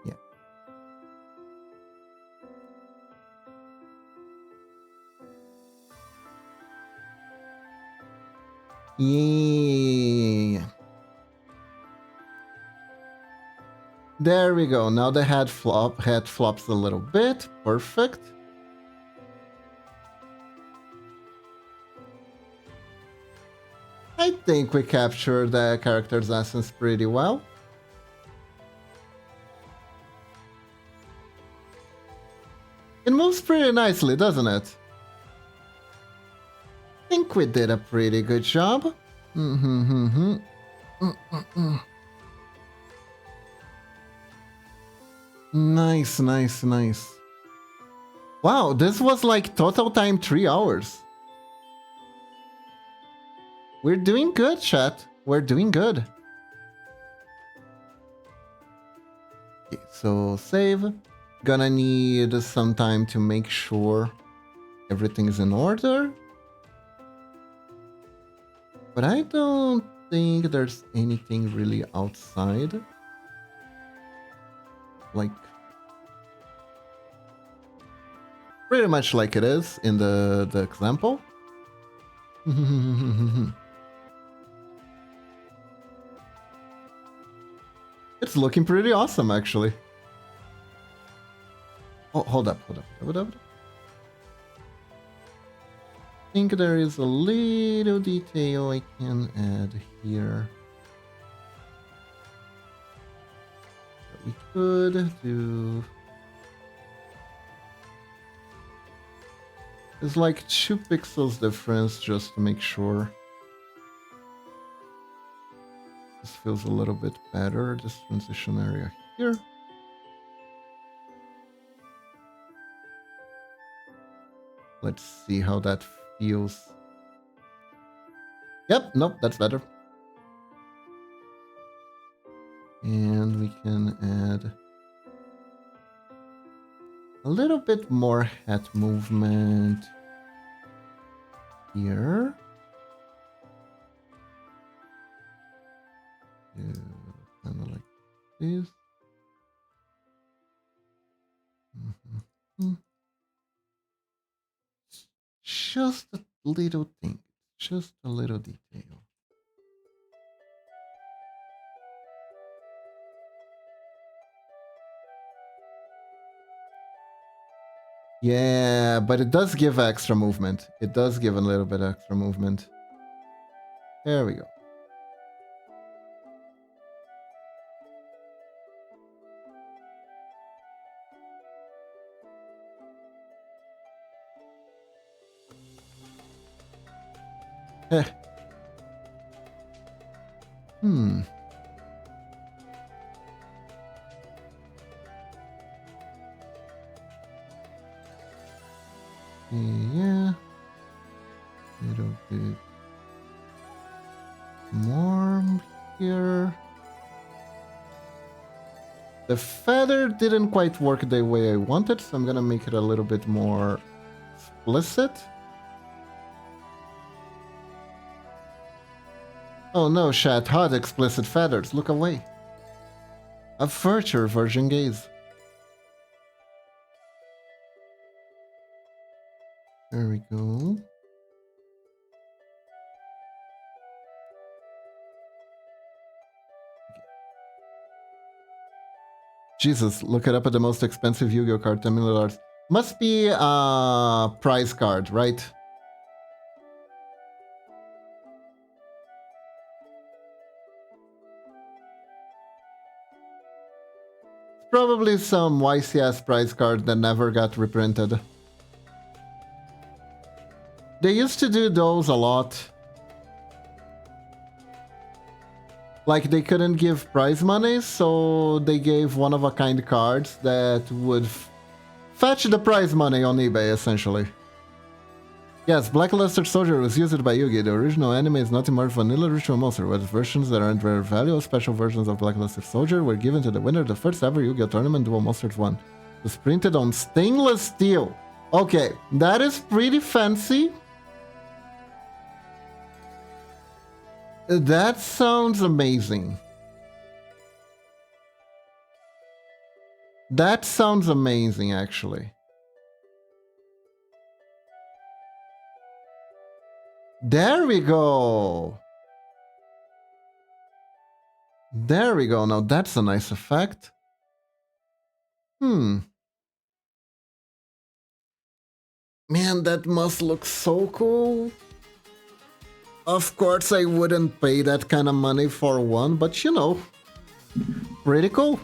Yeah. Yeah. There we go. Now the head flops a little bit. Perfect. I think we captured the character's essence pretty well. It moves pretty nicely, doesn't it? I think we did a pretty good job. Nice. Wow, this was like total time 3 hours. We're doing good, chat. We're doing good. Okay, so save. Gonna need some time to make sure everything is in order. But I don't think there's anything really outside. Like, pretty much like it is in the example. It's looking pretty awesome, actually. Oh, hold up. I think there is a little detail I can add here. We could do... It's like 2 pixels difference just to make sure. This feels a little bit better, this transition area here. Let's see how that feels. Yep, nope, that's better. And we can add a little bit more head movement here. Kind of like this. Just a little thing, just a little detail. Yeah, but it does give extra movement. It does give a little bit extra movement. There we go. Eh. Yeah. A little bit more here. The feather didn't quite work the way I wanted, so I'm gonna make it a little bit more explicit. Oh no, chat, hot explicit feathers, look away. Avert your virgin gaze. There we go. Jesus, look it up at the most expensive Yu-Gi-Oh card, $10 million. Must be a prize card, right? Probably some YCH prize card that never got reprinted. They used to do those a lot. Like, they couldn't give prize money, so they gave one-of-a-kind cards that would fetch the prize money on eBay, essentially. Yes, Blackluster Soldier was used by Yugi. The original anime is nothing more vanilla ritual monster, with versions that aren't very valuable. Special versions of Blackluster Soldier were given to the winner of the first ever Yu-Gi-Oh tournament Duel Monsters 1. It was printed on stainless steel. Okay, that is pretty fancy. That sounds amazing. That sounds amazing, actually. There we go. There we go. Now that's a nice effect. Man, that must look so cool. Of course, I wouldn't pay that kind of money for one, but you know, pretty cool.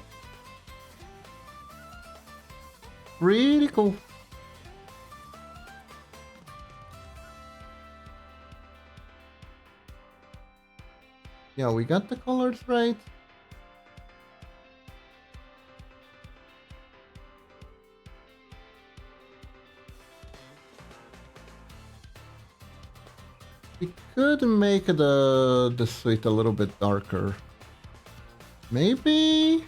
Pretty cool. Yeah, we got the colors right. We could make the suite a little bit darker. Maybe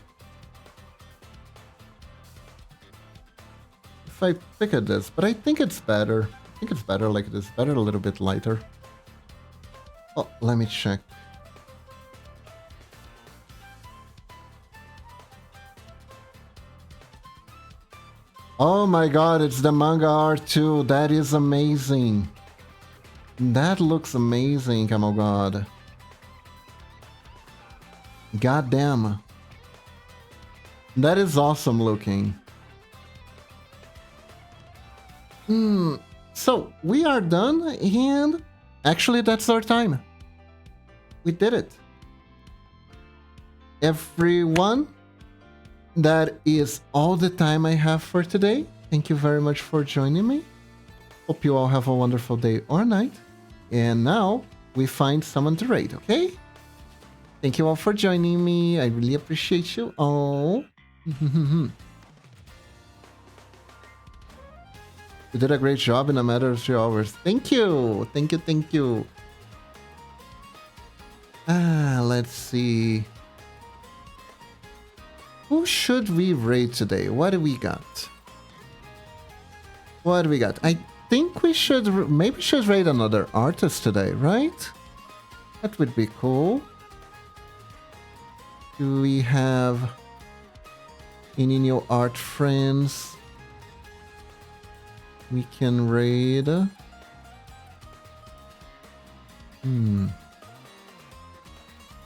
if I pick at this, but I think it's better. I think it's better like this. Better a little bit lighter. Oh, let me check. Oh my god, it's the manga art too. That is amazing. That looks amazing, oh my god. God damn. That is awesome looking. So, we are done, and actually that's our time. We did it. Everyone, that is all the time I have for today. Thank you very much for joining me. Hope you all have a wonderful day or night. And now, we find someone to raid, okay? Thank you all for joining me. I really appreciate you all. You did a great job in a matter of 3 hours. Thank you. Thank you, thank you. Let's see. Who should we raid today? What do we got? What do we got? I think we should... Maybe we should raid another artist today, right? That would be cool. Do we have any new art friends we can raid?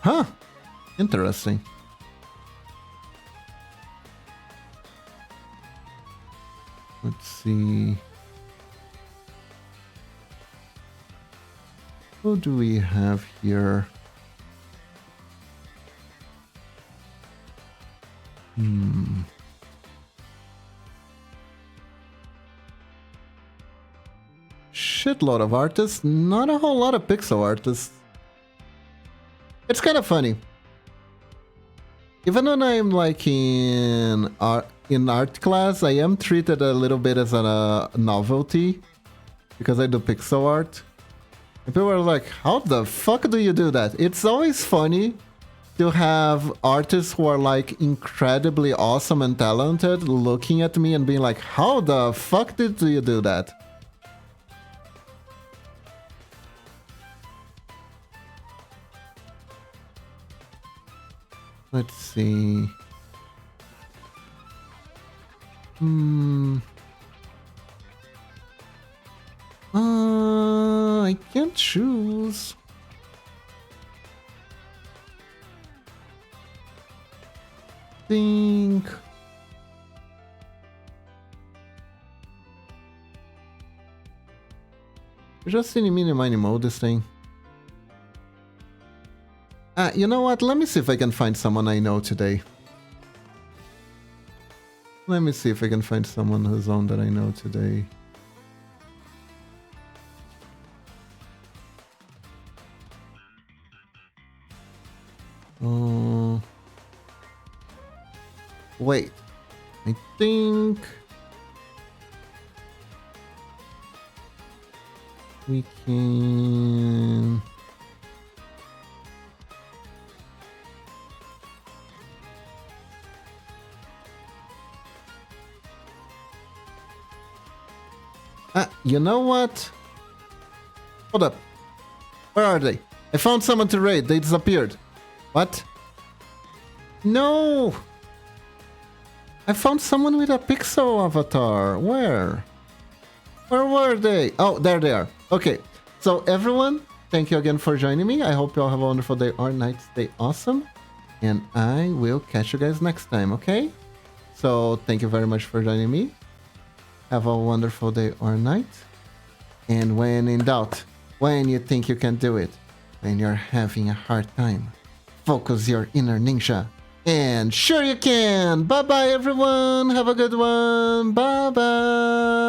Huh. Interesting. Let's see. Who do we have here? Shitload of artists, not a whole lot of pixel artists. It's kind of funny. Even when I'm like in art class, I am treated a little bit as a novelty because I do pixel art. And people are like, how the fuck do you do that? It's always funny to have artists who are like incredibly awesome and talented looking at me and being like, how the fuck did you do that? Let's see. I can't choose. Think. Just in a mini mini mode this thing. You know what? Let me see if I can find someone I know today. Let me see if I can find someone who's on that I know today. Wait. I think we can... you know what? Hold up. Where are they? I found someone to raid. They disappeared. What? No! I found someone with a pixel avatar. Where? Where were they? Oh, there they are. Okay. So everyone, thank you again for joining me. I hope you all have a wonderful day or night. Stay awesome. And I will catch you guys next time, okay? So thank you very much for joining me. Have a wonderful day or night. And when in doubt, when you think you can do it, when you're having a hard time, focus your inner ninja. And sure you can! Bye-bye everyone! Have a good one! Bye-bye!